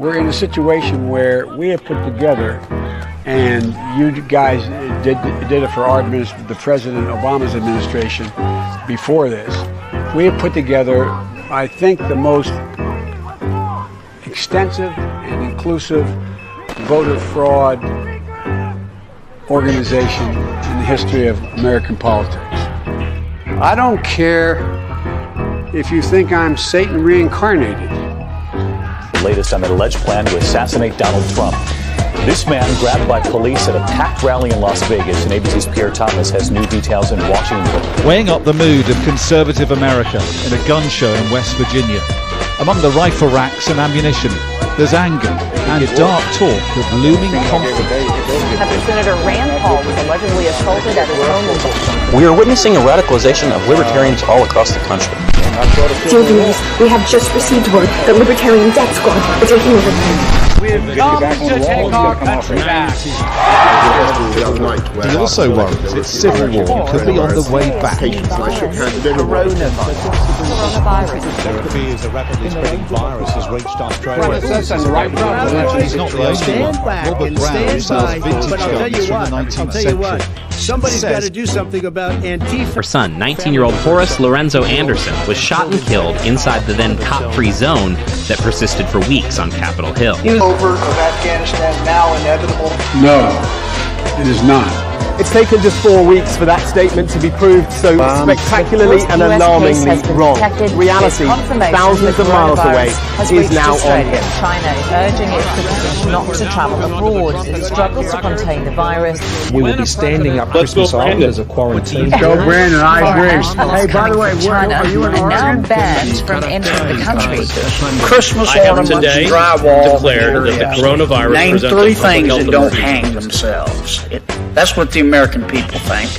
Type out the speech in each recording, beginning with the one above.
We're in a situation where we have put together, and you guys did it for our the President Obama's administration before this. We have put together, I think, the most extensive and inclusive voter fraud organization in the history of American politics. I don't care if you think I'm Satan reincarnated. The latest on an alleged plan to assassinate Donald Trump. This man grabbed by police at a packed rally in Las Vegas, and ABC's Pierre Thomas has new details in Washington. Weighing up the mood of conservative America in a gun show in West Virginia. Among the rifle racks and ammunition, there's anger and dark talk of looming conflict. After Senator Rand Paul was allegedly assaulted at his home in Baltimore. We are witnessing a radicalization of libertarians all across the country. Dear viewers, we have just received word that Libertarian Death Squad are taking over. We've come to take our country back. He also worries its civil war could be on the way back. Coronavirus. There appears a rapidly spreading virus has reached Australia. That's on the right front. He's not the only one. Robert Brown sells vintage guns from the 19th century. Somebody's got to do something about Antifa. Her son, 19-year-old Horace Lorenzo Anderson, was shot and killed inside the then cop-free zone that persisted for weeks on Capitol Hill. Over of Afghanistan now inevitable? No, it is not. It's taken just 4 weeks for that statement to be proved so spectacularly and alarmingly wrong. Reality, thousands of miles away, is now on here. China is urging its citizens not to travel abroad as it struggles to contain the virus. We will be standing up Christmas Island as a quarantine. Go, Brandon, I agree. Hey, by the way, China are now banned from entering the country. Christmas ornaments, drywall, declared that the coronavirus name 3 things that don't hang themselves. That's what the American people think.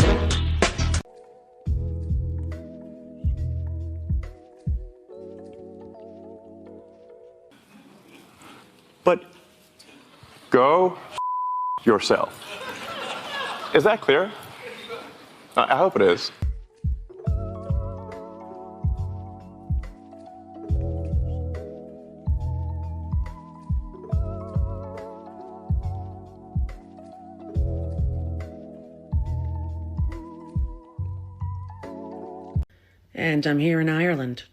But go yourself. Is that clear? I hope it is. And I'm here in Ireland,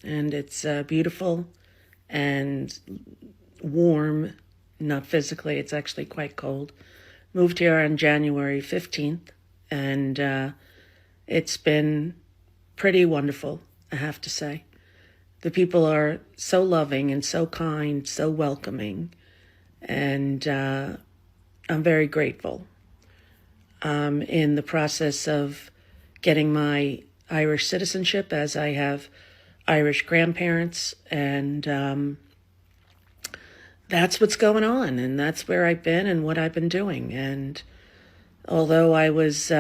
and it's beautiful and warm, not physically, it's actually quite cold. Moved here on January 15th, and it's been pretty wonderful, I have to say. The people are so loving and so kind, so welcoming, and I'm very grateful. I'm in the process of getting my Irish citizenship, as I have Irish grandparents, and that's what's going on, and that's where I've been and what I've been doing. And although I was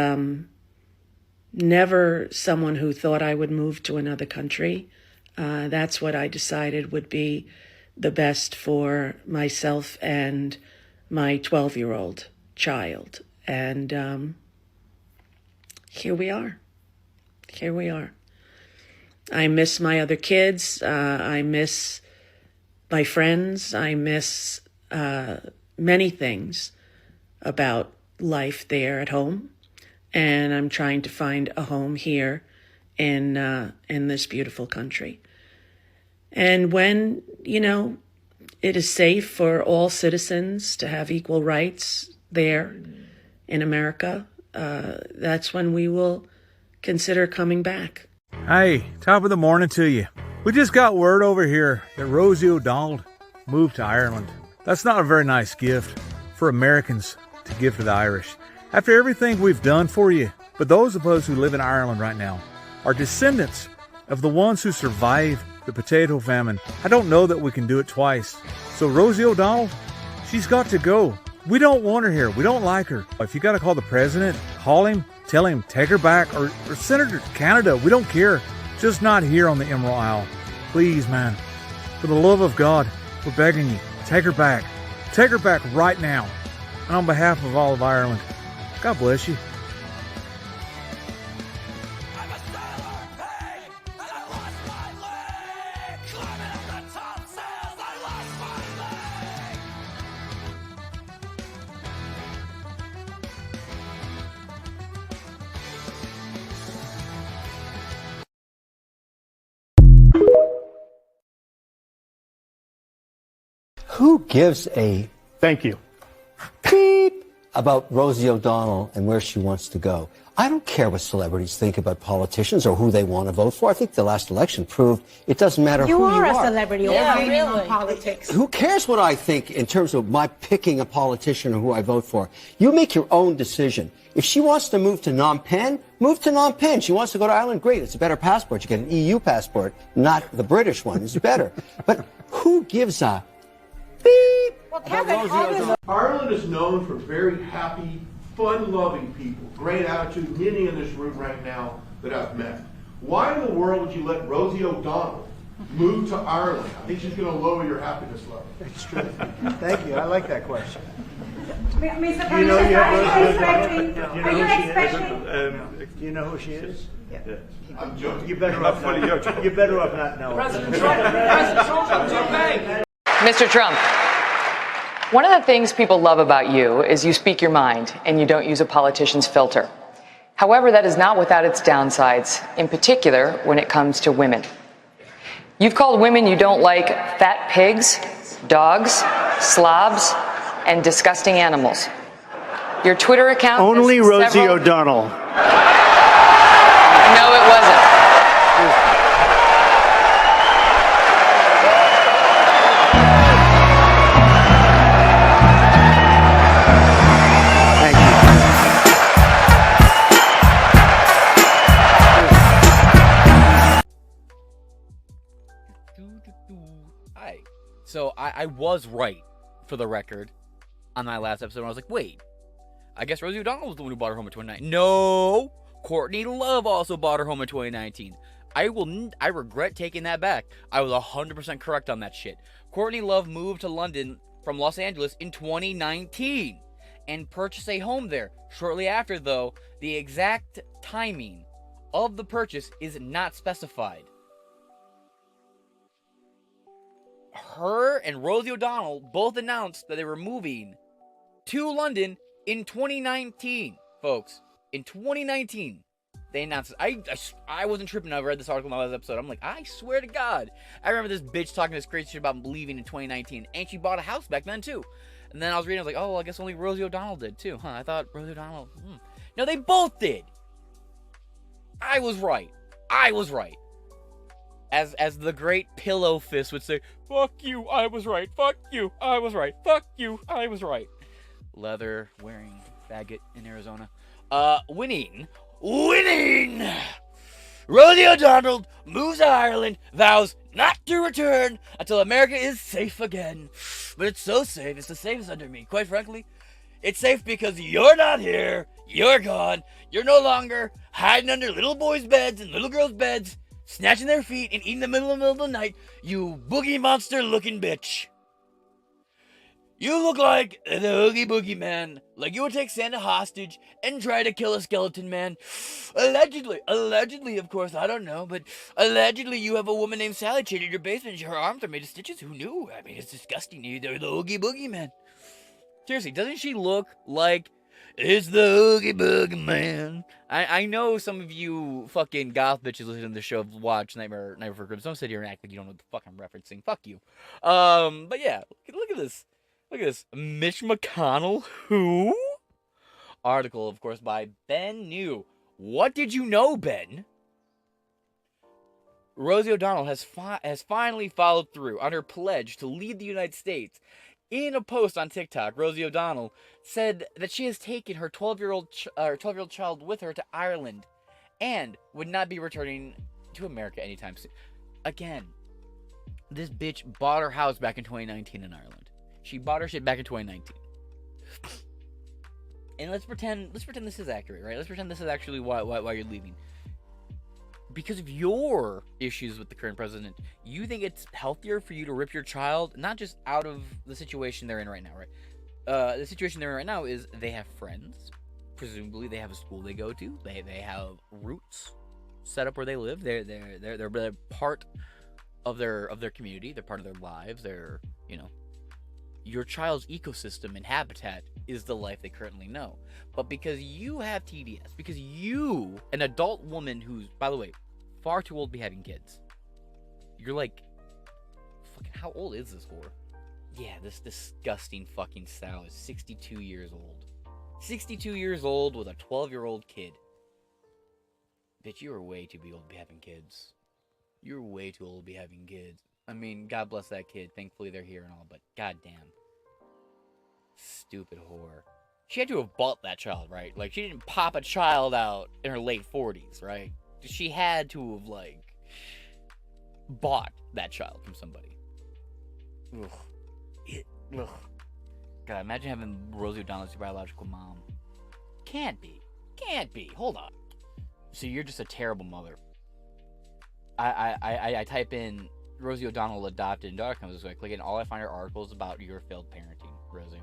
never someone who thought I would move to another country, that's what I decided would be the best for myself and my 12-year-old child. And here we are. Here we are. I miss my other kids. I miss my friends. I miss many things about life there at home. And I'm trying to find a home here in this beautiful country. And when, it is safe for all citizens to have equal rights there in America, that's when we will consider coming back. Hey, top of the morning to you. We just got word over here that Rosie O'Donnell moved to Ireland. That's not a very nice gift for Americans to give to the Irish after everything we've done for you. But those of us who live in Ireland right now are descendants of the ones who survived the potato famine. I don't know that we can do it twice. So Rosie O'Donnell, she's got to go. We don't want her here. We don't like her. If you got to call the president, call him, tell him, take her back, or send her to Canada. We don't care. Just not here on the Emerald Isle. Please, man. For the love of God, we're begging you. Take her back. Take her back right now. And on behalf of all of Ireland, God bless you. Who gives a thank you beep about Rosie O'Donnell and where she wants to go? I don't care what celebrities think about politicians or who they want to vote for. I think the last election proved it doesn't matter who you are. You are a celebrity. On politics. Who cares what I think in terms of my picking a politician or who I vote for? You make your own decision. If she wants to move to Phnom Penh, move to Phnom Penh. She wants to go to Ireland, great. It's a better passport. You get an EU passport, not the British one. It's better. But who gives a beep about Rosie O'Donnell? Ireland is known for very happy, fun-loving people. Great attitude, many in this room right now that I've met. Why in the world would you let Rosie O'Donnell move to Ireland? I think she's going to lower your happess level. That's true. Thank you. I like that question. Mr. Do you know Do you know who she is? Yeah. I'm joking. You better off not. You better off not knowing. President Trump, it's okay. Mr. Trump, one of the things people love about you is you speak your mind and you don't use a politician's filter. However, that is not without its downsides, in particular when it comes to women. You've called women you don't like fat pigs, dogs, slobs, and disgusting animals. Your Twitter account... Only Rosie O'Donnell. No, it wasn't. So I was right, for the record, on my last episode. I was like, wait, I guess Rosie O'Donnell was the one who bought her home in 2019. No, Courtney Love also bought her home in 2019. I regret taking that back. I was 100% correct on that shit. Courtney Love moved to London from Los Angeles in 2019 and purchased a home there. Shortly after, though, the exact timing of the purchase is not specified. Her and Rosie O'Donnell both announced that they were moving to London in 2019, folks. In 2019, they announced it. I wasn't tripping. I read this article in my last episode. I'm like, I swear to God. I remember this bitch talking this crazy shit about leaving in 2019, and she bought a house back then, too. And then I was reading, I was like, oh, well, I guess only Rosie O'Donnell did, too. Huh, I thought Rosie O'Donnell, No, they both did. I was right. I was right. As the great Pillow Fist would say, fuck you, I was right. Fuck you, I was right. Fuck you, I was right. Leather wearing faggot in Arizona. Winning. Rosie O'Donnell moves to Ireland, vows not to return until America is safe again. But it's so safe, it's the safest under me. Quite frankly, it's safe because you're not here, you're gone, you're no longer hiding under little boys' beds and little girls' beds, snatching their feet and eating them in the middle of the night, you boogie monster looking bitch. You look like the Oogie Boogie Man, like you would take Santa hostage and try to kill a skeleton man. Allegedly, of course, I don't know, but allegedly you have a woman named Sally chained in your basement and her arms are made of stitches. Who knew? I mean, it's disgusting. You're the Oogie Boogie Man. Seriously, doesn't she look like it's the Oogie Boogie Man? I know some of you fucking goth bitches listening to the show watch Nightmare Before Christmas. Don't sit here and act like you don't know what the fuck I'm referencing. Fuck you. But yeah, look at this. Look at this. Mitch McConnell, who? Article, of course, by Ben New. What did you know, Ben? Rosie O'Donnell has finally followed through on her pledge to lead the United States. In a post on TikTok, Rosie O'Donnell said that she has taken her 12-year-old child with her to Ireland and would not be returning to America anytime soon. Again, this bitch bought her house back in 2019 in Ireland. She bought her shit back in 2019. And let's pretend this is accurate, right? Let's pretend this is actually why you're leaving. Because of your issues with the current president, you think it's healthier for you to rip your child, not just out of the situation they're in right now, right? The situation they're in right now is they have friends. Presumably they have a school they go to. They have roots set up where they live. They're part of their community. They're part of their lives. They're, your child's ecosystem and habitat is the life they currently know. But because you have TDS, because you, an adult woman who's, by the way, far too old to be having kids, you're like, fucking, how old is this whore? Yeah, this disgusting fucking sow is 62 years old. 62 years old with a 12-year-old kid. Bitch, you are way too old to be having kids. You're way too old to be having kids. I mean, God bless that kid. Thankfully they're here and all, but goddamn. Stupid whore. She had to have bought that child, right? Like, she didn't pop a child out in her late 40s, right? She had to have, like, bought that child from somebody. Ugh. Ugh. God, imagine having Rosie O'Donnell as your biological mom. Can't be. Can't be. Hold on. So you're just a terrible mother. I type in Rosie O'Donnell adopted, and daughter comes this way. I click it, and all I find are articles about your failed parenting, Rosie.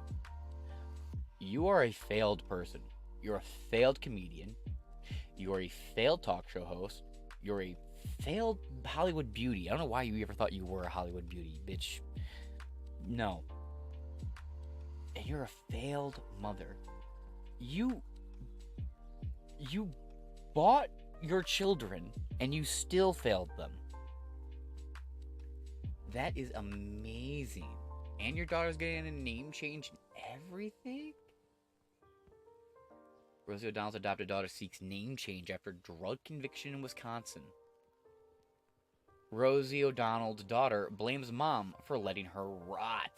You are a failed person. You're a failed comedian. You are a failed talk show host. You're a failed Hollywood beauty. I don't know why you ever thought you were a Hollywood beauty, bitch. No. And you're a failed mother. You bought your children and you still failed them. That is amazing. And your daughter's getting a name change and everything? Rosie O'Donnell's adopted daughter seeks name change after drug conviction in Wisconsin. Rosie O'Donnell's daughter blames mom for letting her rot.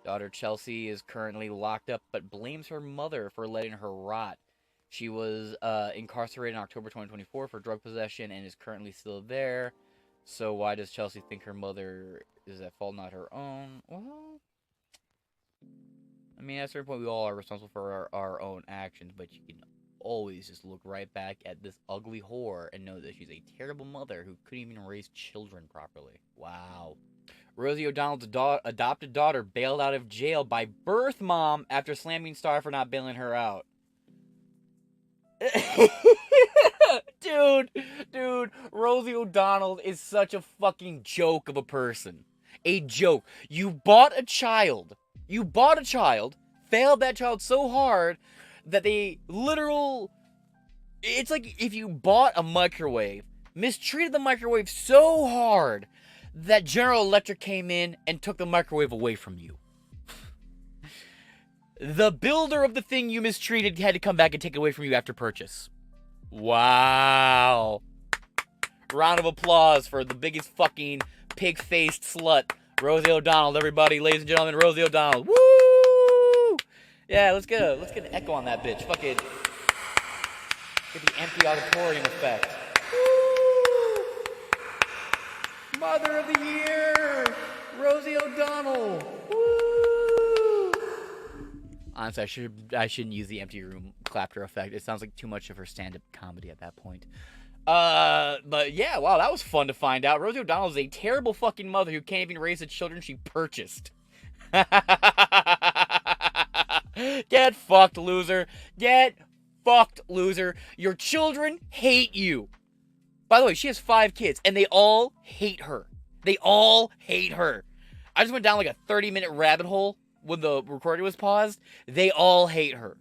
Daughter Chelsea is currently locked up, but blames her mother for letting her rot. She was incarcerated in October 2024 for drug possession and is currently still there. So why does Chelsea think her mother is at fault, not her own? Well, I mean, at a certain point, we all are responsible for our own actions, but you can always just look right back at this ugly whore and know that she's a terrible mother who couldn't even raise children properly. Wow. Rosie O'Donnell's adopted daughter bailed out of jail by birth mom after slamming Star for not bailing her out. Dude, Rosie O'Donnell is such a fucking joke of a person. A joke. You bought a child, failed that child so hard that it's like if you bought a microwave, mistreated the microwave so hard that General Electric came in and took the microwave away from you. The builder of the thing you mistreated had to come back and take it away from you after purchase. Wow. Round of applause for the biggest fucking pig-faced slut, Rosie O'Donnell, everybody, ladies and gentlemen, Rosie O'Donnell. Woo! Yeah, let's get an echo on that bitch. Fuck it. Get the empty auditorium effect. Woo! Mother of the Year, Rosie O'Donnell. Woo! Honestly, I shouldn't use the empty room clapper effect. It sounds like too much of her stand-up comedy at that point. But yeah, wow, that was fun to find out. Rosie O'Donnell is a terrible fucking mother who can't even raise the children she purchased. Get fucked, loser. Get fucked, loser. Your children hate you. By the way, she has 5 kids, and they all hate her. They all hate her. I just went down like a 30-minute rabbit hole when the recording was paused. They all hate her.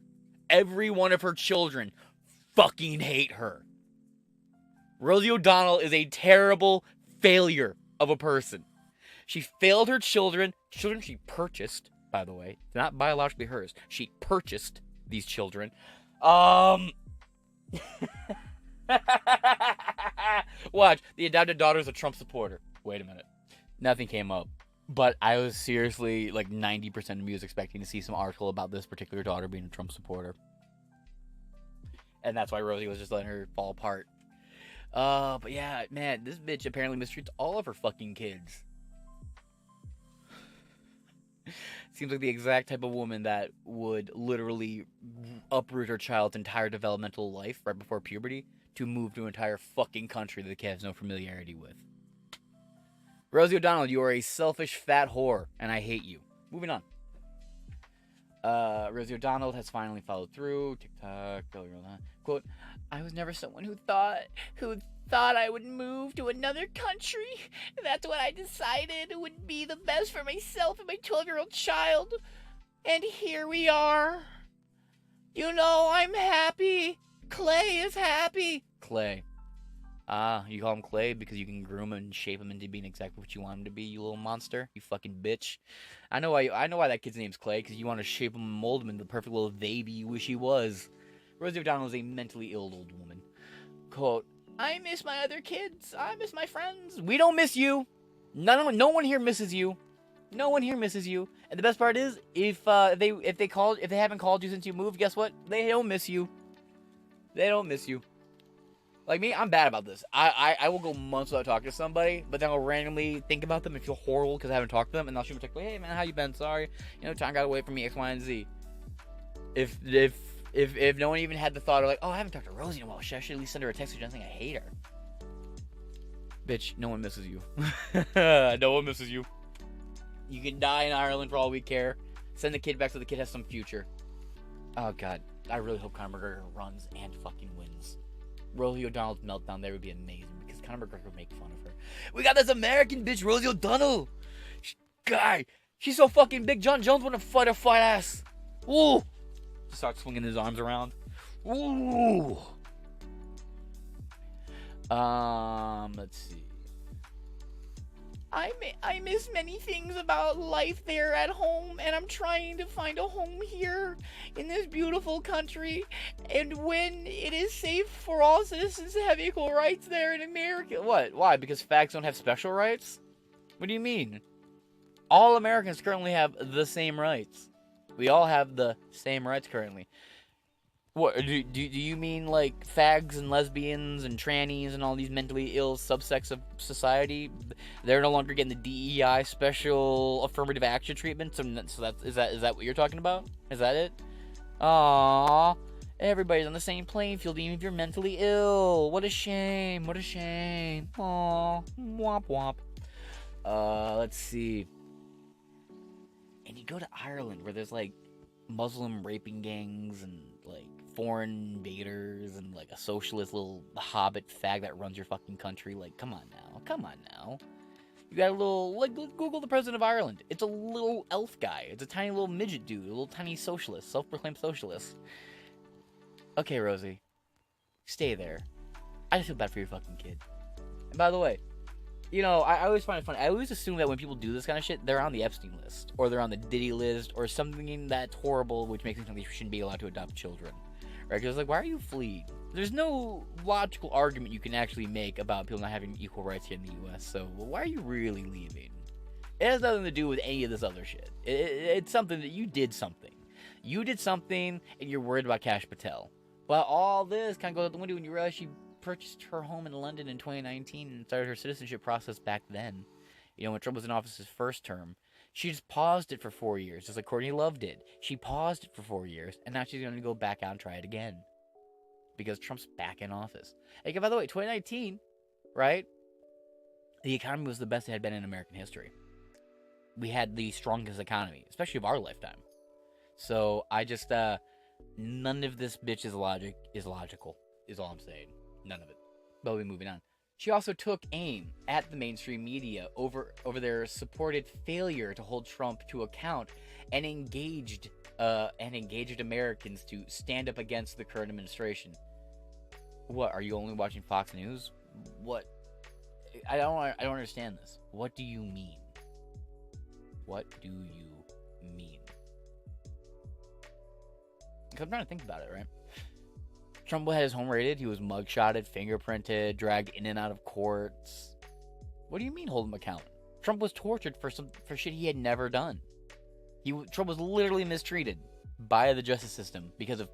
Every one of her children fucking hate her. Rosie O'Donnell is a terrible failure of a person. She failed her children she purchased, by the way. They're not biologically hers. She purchased these children. Watch, the adopted daughter is a Trump supporter. Wait a minute. Nothing came up. But I was seriously like 90% of me was expecting to see some article about this particular daughter being a Trump supporter. And that's why Rosie was just letting her fall apart. But yeah, man, this bitch apparently mistreats all of her fucking kids. Seems like the exact type of woman that would literally uproot her child's entire developmental life right before puberty to move to an entire fucking country that the kid has no familiarity with. Rosie O'Donnell, you are a selfish fat whore, and I hate you. Moving on. Rosie O'Donnell has finally followed through. TikTok, quote, I was never someone who thought I would move to another country. That's what I decided would be the best for myself and my 12-year-old child. And here we are. You know, I'm happy. Clay is happy. Clay. You call him Clay because you can groom him and shape him into being exactly what you want him to be, you little monster. You fucking bitch. I know why that kid's name's Clay, because you want to shape him and mold him into the perfect little baby you wish he was. Rosie O'Donnell is a mentally ill old woman. Quote, I miss my other kids. I miss my friends. We don't miss you. No one here misses you. No one here misses you. And the best part is, if they haven't called you since you moved, guess what? They don't miss you. They don't miss you. Like me, I'm bad about this. I will go months without talking to somebody, but then I'll randomly think about them and feel horrible because I haven't talked to them, and I'll shoot them a text, hey man, how you been? Sorry, time got away from me, X, Y, and Z. If no one even had the thought of like, oh, I haven't talked to Rosie in a while, should I at least send her a text? I think I hate her. Bitch, no one misses you. No one misses you. You can die in Ireland for all we care. Send the kid back so the kid has some future. Oh god, I really hope Conor McGregor runs and fucking wins. Rosie O'Donnell's meltdown there would be amazing because Conor McGregor would make fun of her. We got this American bitch, Rosie O'Donnell. She's so fucking big. John Jones wouldn't fight her fat ass. Ooh. Starts swinging his arms around. Ooh. Let's see. I miss many things about life there at home, and I'm trying to find a home here in this beautiful country. And when it is safe for all citizens to have equal rights there in America. What? Why? Because fags don't have special rights? What do you mean? All Americans currently have the same rights. We all have the same rights currently. What, do you mean like fags and lesbians and trannies and all these mentally ill subsects of society? They're no longer getting the DEI special affirmative action treatment. So is that what you're talking about? Is that it? Aww, everybody's on the same playing field, even if you're mentally ill. What a shame. What a shame. Aww, womp womp. Let's see. And you go to Ireland where there's like Muslim raping gangs and like foreign invaders and like a socialist little hobbit fag that runs your fucking country. Like, come on now. You got a little, like, Google the president of Ireland. It's a little elf guy. It's a tiny little midget dude, a little tiny socialist, self-proclaimed socialist. Okay, Rosie, stay there. I just feel bad for your fucking kid. And by the way, I always find it funny. I always assume that when people do this kind of shit, they're on the Epstein list, or they're on the Diddy list, or something that's horrible, which makes me think they shouldn't be allowed to adopt children. Right? Because, like, why are you fleeing? There's no logical argument you can actually make about people not having equal rights here in the U.S., so why are you really leaving? It has nothing to do with any of this other shit. It's something that you did something. You did something, and you're worried about Kash Patel. Well, all this kind of goes out the window when you realize she purchased her home in London in 2019 and started her citizenship process back then. When Trump was in office his first term. She just paused it for 4 years, just like Courtney Love did. She paused it for 4 years, and now she's going to go back out and try it again. Because Trump's back in office. And by the way, 2019, right? The economy was the best it had been in American history. We had the strongest economy, especially of our lifetime. So, I just, none of this bitch is logical, is all I'm saying. None of it. But we'll be moving on. She also took aim at the mainstream media over their supported failure to hold Trump to account and engaged Americans to stand up against the current administration. What, are you only watching Fox News? What? I don't understand this. What do you mean? What do you mean? Because I'm trying to think about it, right? Trump had his home raided. He was mugshotted, fingerprinted, dragged in and out of courts. What do you mean hold him accountable? Trump was tortured for shit he had never done. Trump was literally mistreated by the justice system because of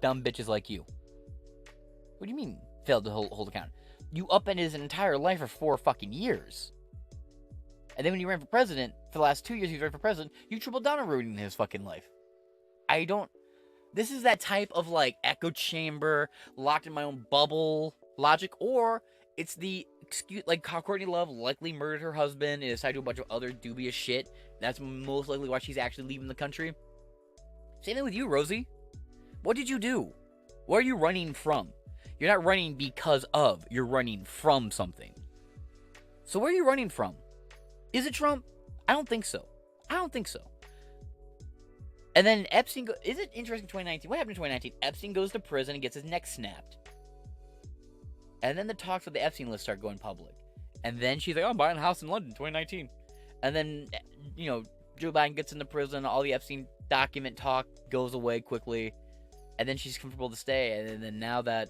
dumb bitches like you. What do you mean failed to hold account? You upended his entire life for 4 fucking years. And then when you ran for president, for the last 2 years he was running for president, you tripled down on ruining his fucking life. This is that type of, like, echo chamber, locked in my own bubble logic, or it's the excuse, like, how Courtney Love likely murdered her husband and decided to do a bunch of other dubious shit. That's most likely why she's actually leaving the country. Same thing with you, Rosie. What did you do? Where are you running from? You're not running because of, you're running from something. So where are you running from? Is it Trump? I don't think so. And then Epstein, is it interesting 2019? What happened in 2019? Epstein goes to prison and gets his neck snapped. And then the talks with the Epstein list start going public. And then she's like, oh, I'm buying a house in London, 2019. And then, you know, Joe Biden gets into prison. All the Epstein document talk goes away quickly. And then she's comfortable to stay. And then now that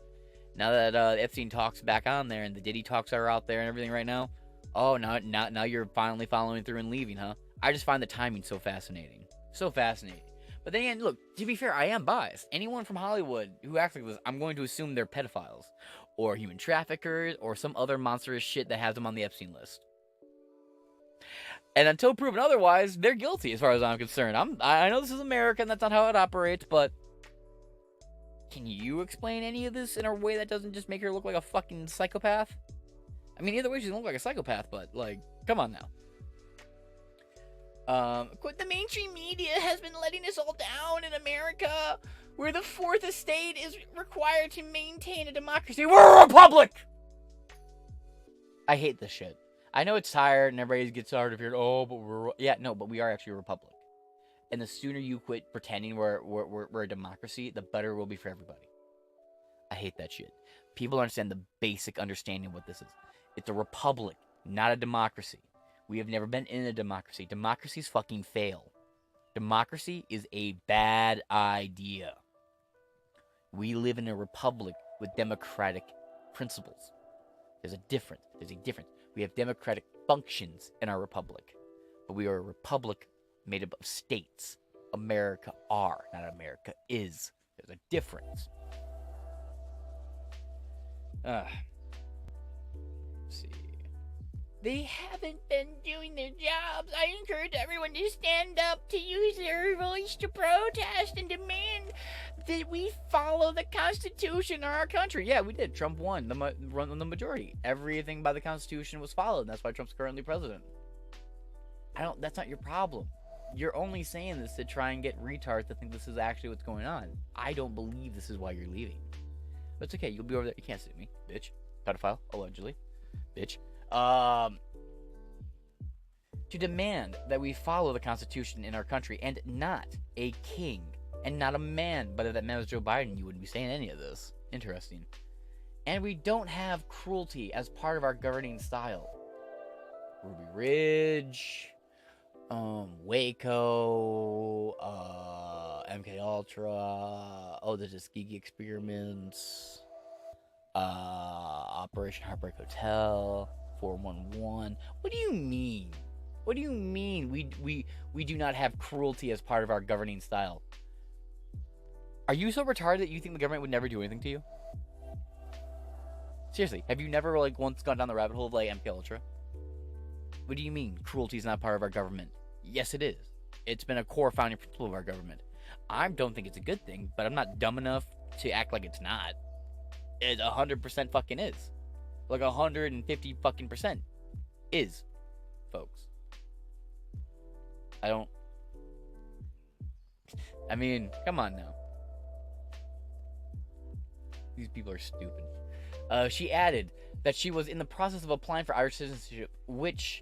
Epstein talks back on there and the Diddy talks are out there and everything right now, oh, now you're finally following through and leaving, huh? I just find the timing so fascinating. So fascinating. But then again, look, to be fair, I am biased. Anyone from Hollywood who acts like this, I'm going to assume they're pedophiles or human traffickers or some other monstrous shit that has them on the Epstein list. And until proven otherwise, they're guilty as far as I'm concerned. I know this is America and that's not how it operates, but can you explain any of this in a way that doesn't just make her look like a fucking psychopath? I mean, either way, she doesn't look like a psychopath, but, like, come on now. The mainstream media has been letting us all down in America, where the fourth estate is required to maintain a democracy. We're a republic! I hate this shit. I know it's tired and everybody gets tired of hearing, oh, but but we are actually a republic. And the sooner you quit pretending we're a democracy, the better it will be for everybody. I hate that shit. People understand the basic understanding of what this is. It's a republic, not a democracy. We have never been in a democracy. Democracies fucking fail. Democracy is a bad idea. We live in a republic with democratic principles. There's a difference. We have democratic functions in our republic. But we are a republic made up of states. America are, not America is. There's a difference. Let's see. They haven't been doing their jobs. I encourage everyone to stand up, to use their voice to protest and demand that we follow the Constitution of our country. Yeah, we did. Trump won the majority. Everything by the Constitution was followed, and that's why Trump's currently president. That's not your problem. You're only saying this to try and get retards to think this is actually what's going on. I don't believe this is why you're leaving. But it's okay. You'll be over there. You can't sue me, bitch. Pedophile, allegedly. Bitch. To demand that we follow the Constitution in our country and not a king and not a man. But if that man was Joe Biden, you wouldn't be saying any of this. Interesting. And we don't have cruelty as part of our governing style. Ruby Ridge, Waco, MK Ultra, the Tuskegee experiments, Operation Heartbreak Hotel, 411. What do you mean? What do you mean we do not have cruelty as part of our governing style? Are you so retarded that you think the government would never do anything to you? Seriously, have you never once gone down the rabbit hole of MK Ultra? What do you mean cruelty is not part of our government? Yes, it is. It's been a core founding principle of our government. I don't think it's a good thing, but I'm not dumb enough to act like it's not. It 100% fucking is. 150 fucking percent is, folks. Come on now. These people are stupid. She added that she was in the process of applying for Irish citizenship, which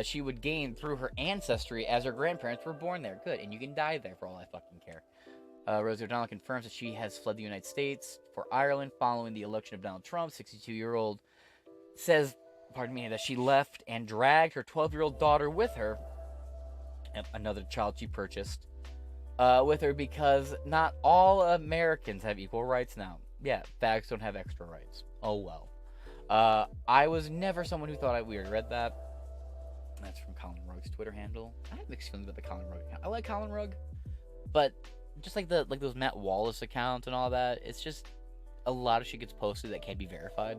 she would gain through her ancestry as her grandparents were born there. Good, and you can die there for all I fucking care. Rosie O'Donnell confirms that she has fled the United States for Ireland following the election of Donald Trump. 62-year-old says, that she left and dragged her 12-year-old daughter with her, another child she purchased, with her because not all Americans have equal rights now. Yeah, fags don't have extra rights. Oh well. I was never someone who thought we already read that. That's from Colin Rugg's Twitter handle. I have mixed feelings about the Colin Rugg account. I like Colin Rugg, but just like those Matt Wallace accounts and all that, it's just a lot of shit gets posted that can't be verified.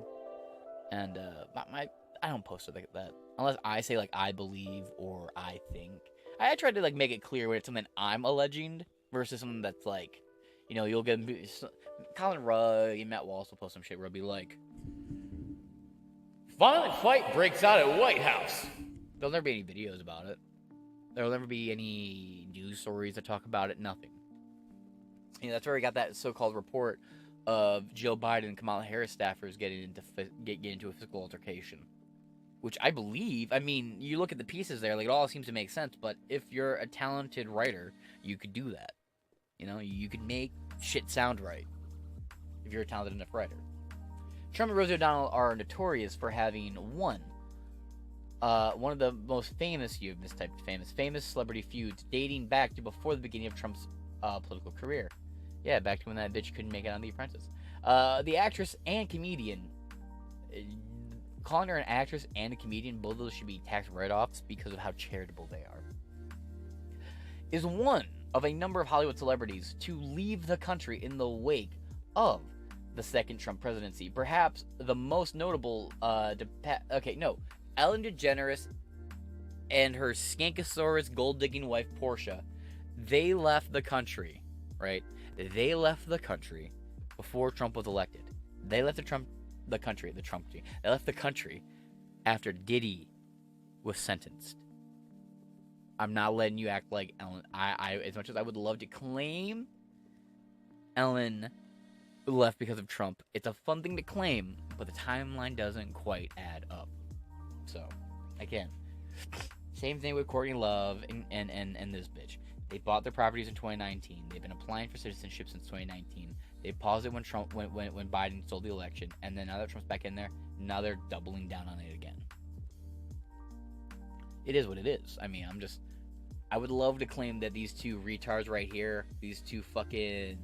And I don't post it like that unless I say I believe or I think. I try to make it clear when it's something I'm alleging versus something that's you'll get Colin Rugg and Matt Wallace will post some shit where it'll be like, violent fight breaks out at White House. There'll never be any videos about it. There'll never be any news stories that talk about it. Nothing. That's where we got that so-called report of Joe Biden and Kamala Harris staffers getting into a physical altercation, which I believe. You look at the pieces there, it all seems to make sense. But if you're a talented writer, you could do that. You could make shit sound right if you're a talented enough writer. Trump and Rosie O'Donnell are notorious for having one of the most famous, you mistyped famous celebrity feuds dating back to before the beginning of Trump's political career. Yeah, back to when that bitch couldn't make it on The Apprentice. The actress and comedian, calling her an actress and a comedian, both of those should be tax write-offs because of how charitable they are, is one of a number of Hollywood celebrities to leave the country in the wake of the second Trump presidency. Perhaps the most notable, Ellen DeGeneres and her Skankosaurus gold-digging wife, Portia, they left the country, right? They left the country before Trump was elected. They left the country after Diddy was sentenced. I'm not letting you act like Ellen. I as much as I would love to claim Ellen left because of Trump, it's a fun thing to claim, but the timeline doesn't quite add up. So, again, same thing with Courtney Love and this bitch. They bought their properties in 2019. They've been applying for citizenship since 2019. They paused it when Biden stole the election, and then now that Trump's back in there, now they're doubling down on it again. It is what it is. I mean, I would love to claim that these two retards right here, these two fucking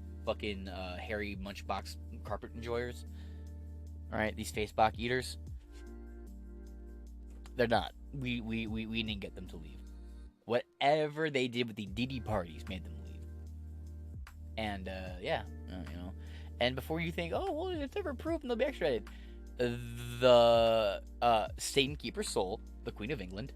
hairy munchbox carpet enjoyers, all right, these Facebook eaters, they're not. We didn't get them to leave. Whatever they did with the Diddy parties made them leave. And and before you think, oh well, it's never proven they'll be extradited, the Satan Keeper's soul, the Queen of England,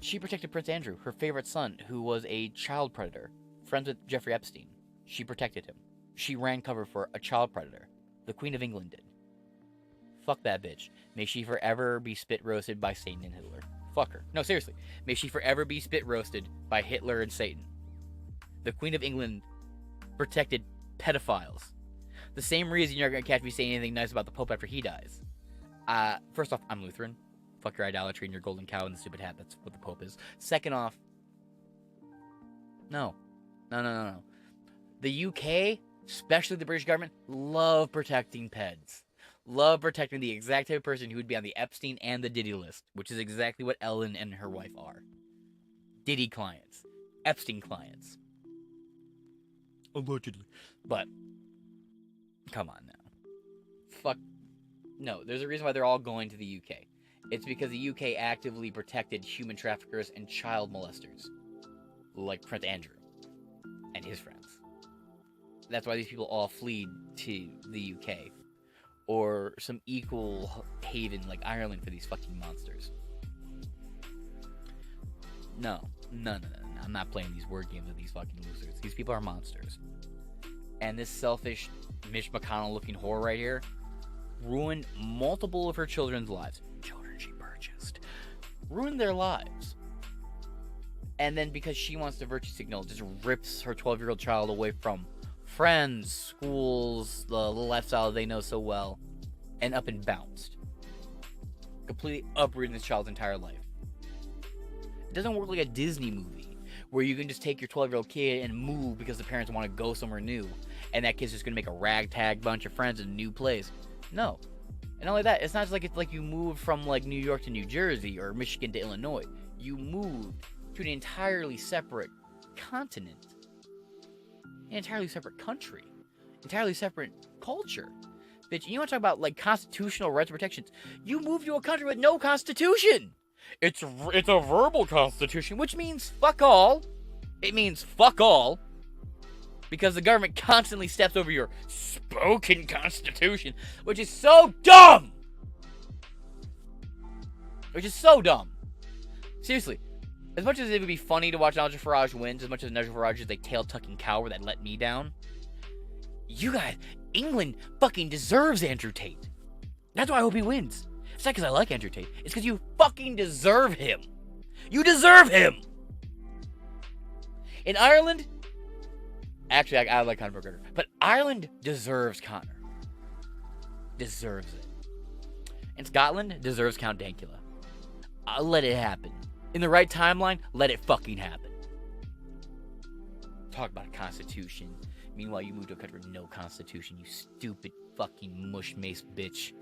she protected Prince Andrew, her favorite son, who was a child predator, friends with Jeffrey Epstein. She protected him. She ran cover for a child predator. The Queen of England did. Fuck that bitch. May she forever be spit roasted by Satan and Hitler. Fuck her. No, seriously. May she forever be spit roasted by Hitler and Satan. The Queen of England protected pedophiles. The same reason you're not going to catch me saying anything nice about the Pope after he dies. First off, I'm Lutheran. Fuck your idolatry and your golden cow and the stupid hat. That's what the Pope is. Second off, no. The UK, especially the British government, love protecting peds. Love protecting the exact type of person who would be on the Epstein and the Diddy list, which is exactly what Ellen and her wife are. Diddy clients. Epstein clients. Allegedly. But, come on now. Fuck. No, there's a reason why they're all going to the UK. It's because the UK actively protected human traffickers and child molesters. Like Prince Andrew. And his friends. That's why these people all fled to the UK. Or some equal haven like Ireland for these fucking monsters. No. I'm not playing these word games with these fucking losers. These people are monsters. And this selfish Mitch McConnell looking whore right here ruined multiple of her children's lives. Children she purchased. Ruined their lives. And then because she wants to virtue signal, just rips her 12-year-old child away from friends, schools, the lifestyle they know so well, and up and bounced. Completely uprooting this child's entire life. It doesn't work like a Disney movie, where you can just take your 12-year-old kid and move because the parents want to go somewhere new, and that kid's just going to make a ragtag bunch of friends in a new place. No. And not only that, it's not just like it's like you moved from like New York to New Jersey or Michigan to Illinois. You moved to an entirely separate continent. An entirely separate country, entirely separate culture. Bitch, you want to talk about like constitutional rights and protections? You moved to a country with no constitution. It's a verbal constitution, which means fuck all. It means fuck all, because the government constantly steps over your spoken constitution, which is so dumb. Seriously. As much as it would be funny to watch Nigel Farage wins, as much as Nigel Farage is a tail-tucking coward that let me down, you guys, England fucking deserves Andrew Tate. That's why I hope he wins. It's not because I like Andrew Tate. It's because you fucking deserve him. You deserve him! In Ireland, actually, I like Conor McGregor, but Ireland deserves Conor. Deserves it. And Scotland deserves Count Dankula. I'll let it happen. In the right timeline, let it fucking happen. Talk about a constitution. Meanwhile, you moved to a country with no constitution, you stupid fucking mush-maced bitch.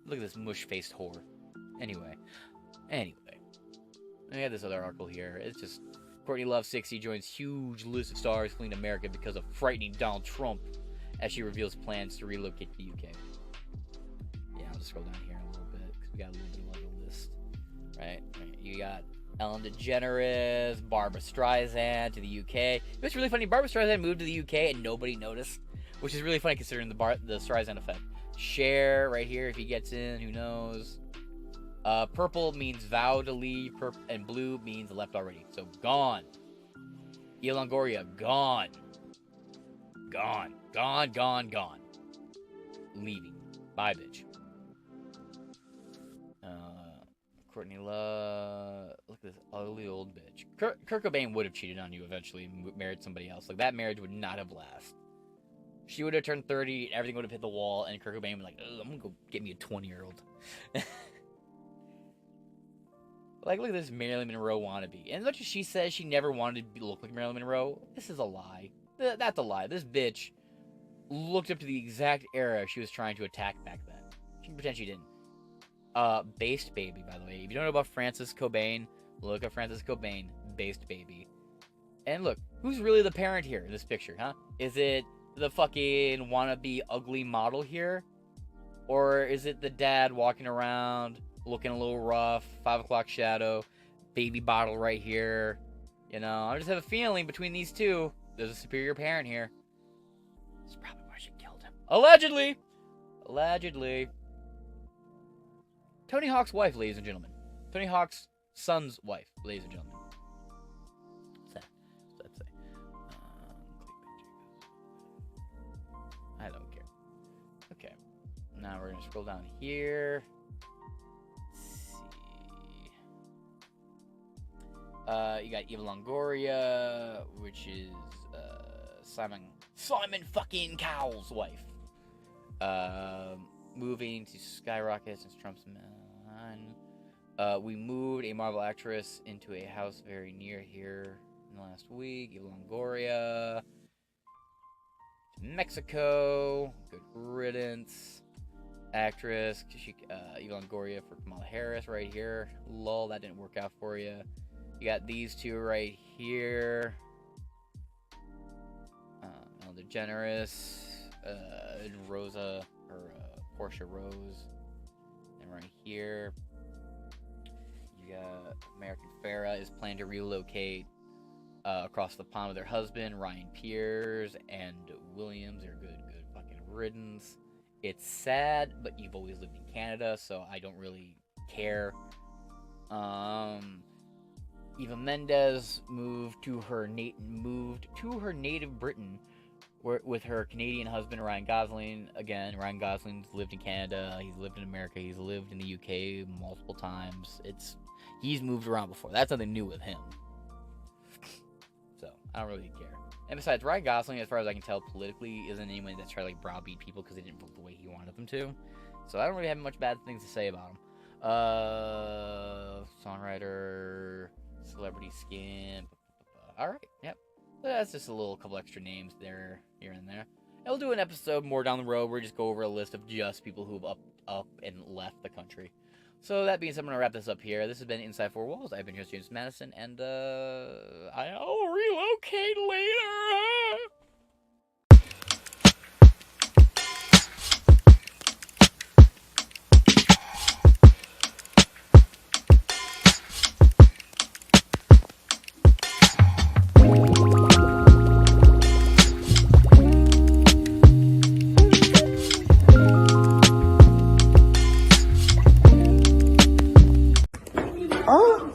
Look at this mush-faced whore. Anyway. I got this other article here. It's just Courtney Love, 60, joins huge list of stars fleeing America because of frightening Donald Trump as she reveals plans to relocate to the UK. Yeah, I'll just scroll down here a little bit because we got a little bit of a list. Right? You got Ellen DeGeneres, Barbra Streisand to the UK. It's really funny. Barbra Streisand moved to the UK and nobody noticed, which is really funny considering the Streisand effect. Cher right here, if he gets in, who knows? Purple means vow to leave, and blue means left already. So gone. Eva Longoria, gone. Gone. Leaving. Bye, bitch. Courtney Love. Look at this ugly old bitch. Kurt Cobain would have cheated on you eventually and married somebody else. Like, that marriage would not have lasted. She would have turned 30, and everything would have hit the wall, and Kurt Cobain would be like, I'm gonna go get me a 20-year-old. Like, look at this Marilyn Monroe wannabe. And as much as she says she never wanted to look like Marilyn Monroe, this is a lie. That's a lie. This bitch looked up to the exact era she was trying to attack back then. She can pretend she didn't. Based Baby, by the way. If you don't know about Frances Cobain, look up Frances Cobain, Based Baby. And look, who's really the parent here in this picture, huh? Is it the fucking wannabe ugly model here? Or is it the dad walking around looking a little rough, 5 o'clock shadow, baby bottle right here? You know, I just have a feeling between these two, there's a superior parent here. This is probably why she killed him. Allegedly! Tony Hawk's wife, ladies and gentlemen. Tony Hawk's son's wife, ladies and gentlemen. What's that? What's that say? I don't care. Okay. Now we're going to scroll down here. Let's see. You got Eva Longoria, which is Simon fucking Cowell's wife. Moving to skyrocket since Trump's man. We moved a Marvel actress into a house very near here in the last week. Eva Longoria. Mexico. Good riddance. Actress. Eva Longoria for Kamala Harris right here. Lol, that didn't work out for you. You got these two right here. Ellen DeGeneres. Rosa, or Portia Rose. And right here, you got American Farrah is planning to relocate across the pond with her husband, Ryan Pierce, and Williams. They're good fucking riddance. It's sad, but you've always lived in Canada, so I don't really care. Eva Mendes moved to her native Britain with her Canadian husband, Ryan Gosling. Again, Ryan Gosling's lived in Canada, he's lived in America, he's lived in the UK multiple times. He's moved around before. That's nothing new with him. So, I don't really care. And besides, Ryan Gosling, as far as I can tell, politically isn't anyone that's trying to browbeat people because they didn't vote the way he wanted them to. So I don't really have much bad things to say about him. Songwriter, celebrity skin. Alright, yep. That's just a couple extra names there, here and there. And we'll do an episode more down the road where we just go over a list of just people who've up and left the country. So that being said, I'm going to wrap this up here. This has been Inside Four Walls. I've been your host, James Madison, and I'll relocate later.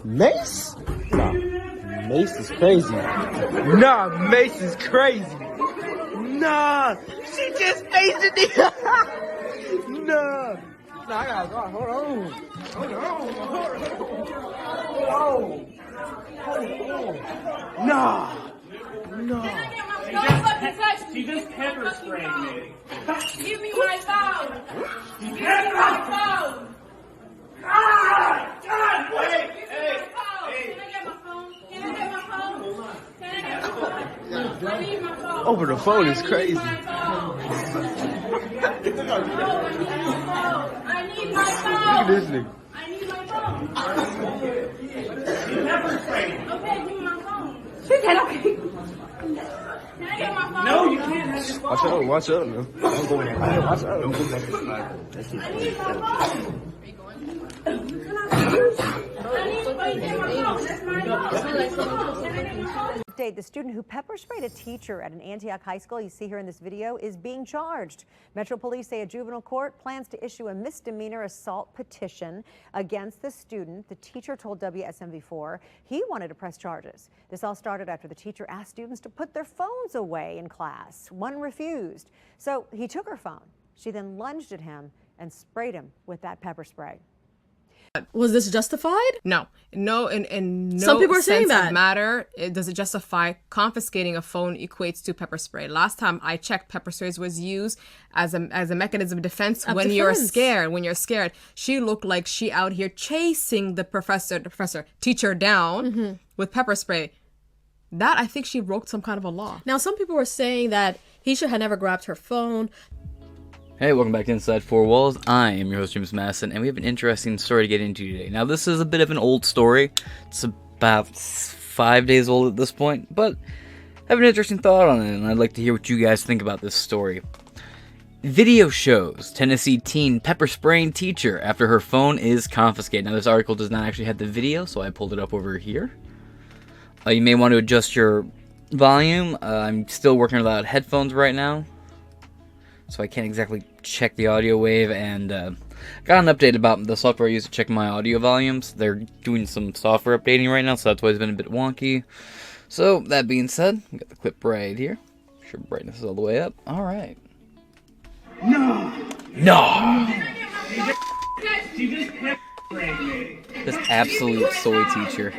Mace? Nah, Mace is crazy. Nah, Mace is crazy. Nah, she just faced me. Nah, I gotta go. Hold on. Nah. She just pepper sprayed me. Give me my phone. Give me my phone. God, wait! Hey! Can I get my phone? Can I get my phone? Can I get my phone? I need my phone. Over the phone is crazy. I need my phone. I need my phone. Look at this nigga. I need my phone. Okay, give me my phone. She said okay. Can I get my phone? No, you can't have your phone. Watch out, man. Don't go in there. Watch out. Don't go back inside. I need my phone. The student who pepper sprayed a teacher at an Antioch high school, you see here in this video, is being charged. Metro Police say a juvenile court plans to issue a misdemeanor assault petition against the student. The teacher told WSMV4 he wanted to press charges. This all started after the teacher asked students to put their phones away in class. One refused. So he took her phone. She then lunged at him and sprayed him with that pepper spray. Was this justified? No, in no Some people are saying sense that. of matter does it justify confiscating a phone equates to pepper spray. Last time I checked, pepper sprays was used as a mechanism of defense when you're scared. When you're scared, she looked like she out here chasing the teacher down with pepper spray. That, I think she broke some kind of a law. Now, some people were saying that he should have never grabbed her phone. Hey, welcome back to Inside Four Walls. I am your host, James Masson, and we have an interesting story to get into today. Now, this is a bit of an old story. It's about 5 days old at this point, but I have an interesting thought on it, and I'd like to hear what you guys think about this story. Video shows Tennessee teen pepper spraying teacher after her phone is confiscated. Now, this article does not actually have the video, so I pulled it up over here. You may want to adjust your volume. I'm still working without headphones right now, so I can't exactly check the audio wave, and got an update about the software I use to check my audio volumes. They're doing some software updating right now, so that's why it's been a bit wonky. So, that being said, we got the clip right here. Make sure brightness is all the way up. Alright. No! This absolute soy teacher.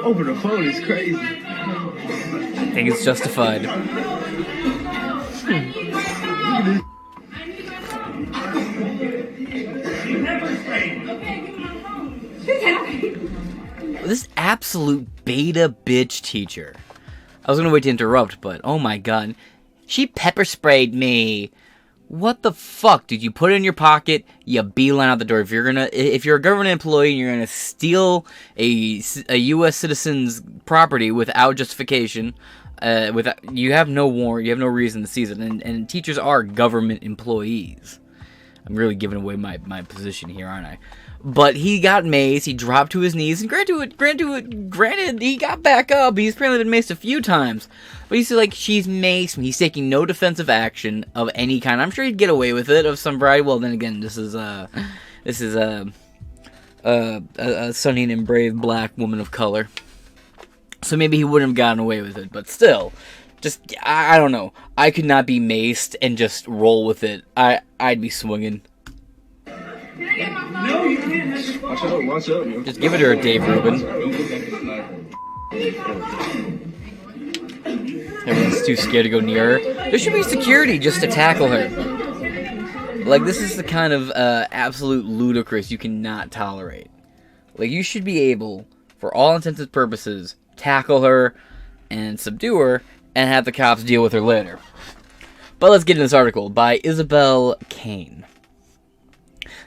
Over the phone is crazy. I think it's justified. This absolute beta bitch teacher. I was gonna wait to interrupt, but oh my god. She pepper sprayed me. What the fuck? Did you put it in your pocket? You beeline out the door. If you're a government employee and you're gonna steal a U.S. citizen's property without justification, you have no warrant, you have no reason to seize it, and teachers are government employees. I'm really giving away my position here, aren't I? But he got maced, he dropped to his knees, and granted, he got back up. He's apparently been maced a few times. But he's like, she's maced me. He's taking no defensive action of any kind. I'm sure he'd get away with it of some variety. Well, then again, this is a stunning and brave black woman of color. So maybe he wouldn't have gotten away with it. But still, just, I don't know. I could not be maced and just roll with it. I'd be swinging. No, you can't. Watch out. Just give it to her, Dave Rubin. Everyone's too scared to go near her. There should be security just to tackle her. Like, this is the kind of absolute ludicrous you cannot tolerate. Like, you should be able, for all intents and purposes, tackle her and subdue her and have the cops deal with her later. But let's get into this article by Isabel Kane.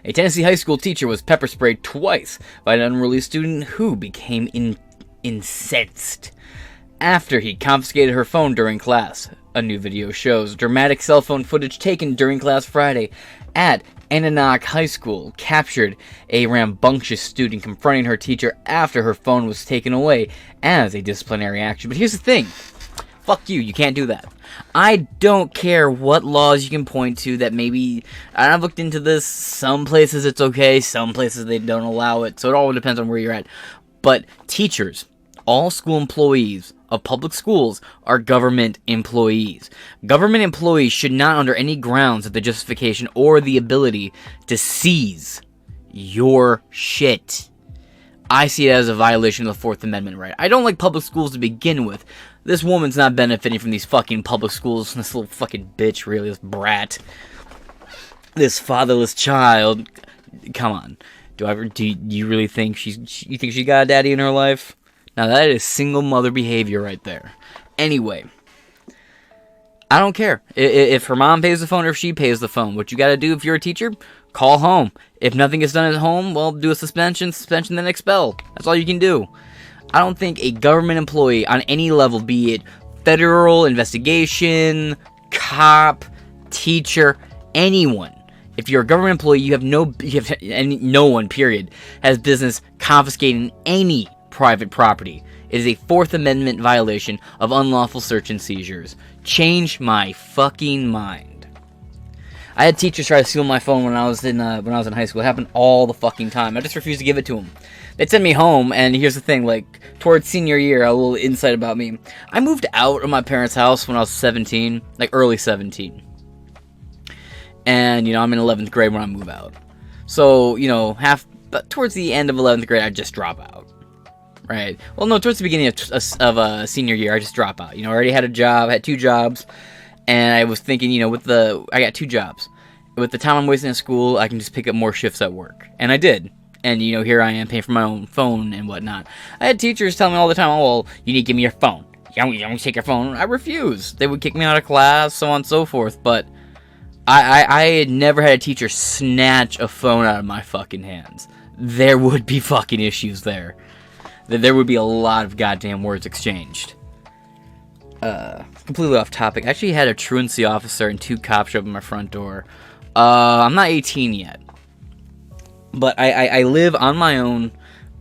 A Tennessee high school teacher was pepper sprayed twice by an unruly student who became incensed after he confiscated her phone during class. A new video shows dramatic cell phone footage taken during class Friday at Antioch High School captured a rambunctious student confronting her teacher after her phone was taken away as a disciplinary action. But here's the thing. Fuck you can't do that. I don't care what laws you can point to that maybe, I've looked into this, some places it's okay, some places they don't allow it, so it all depends on where you're at. But teachers, all school employees of public schools are government employees. Government employees should not, under any grounds, have the justification or the ability to seize your shit. I see it as a violation of the Fourth Amendment right. I don't like public schools to begin with. This woman's not benefiting from these fucking public schools. This little fucking bitch, really, this brat. This fatherless child. Come on. Do you really think you think she got a daddy in her life? Now that is single mother behavior right there. Anyway, I don't care if her mom pays the phone or if she pays the phone. What you got to do if you're a teacher, call home. If nothing is done at home, well, do a suspension, then expel. That's all you can do. I don't think a government employee on any level, be it federal, investigation, cop, teacher, anyone, if you're a government employee, no one, period, has business confiscating any private property. It is a Fourth Amendment violation of unlawful search and seizures. Change my fucking mind. I had teachers try to steal my phone when I was in high school. It happened all the fucking time. I just refused to give it to them. They'd send me home, and here's the thing, like, towards senior year, a little insight about me. I moved out of my parents' house when I was 17, like early 17. And, I'm in 11th grade when I move out. So, but towards the end of 11th grade, I just drop out. Right? Well, no, towards the beginning of senior year, I just drop out. I already had a job, had 2 jobs, and I was thinking, I got 2 jobs. With the time I'm wasting at school, I can just pick up more shifts at work. And I did. And, here I am paying for my own phone and whatnot. I had teachers tell me all the time, oh, well, you need to give me your phone. You don't take your phone. I refuse. They would kick me out of class, so on and so forth. But I had never had a teacher snatch a phone out of my fucking hands. There would be fucking issues there. There would be a lot of goddamn words exchanged. Completely off topic. I actually had a truancy officer and 2 cops show up at my front door. I'm not 18 yet. But I live on my own.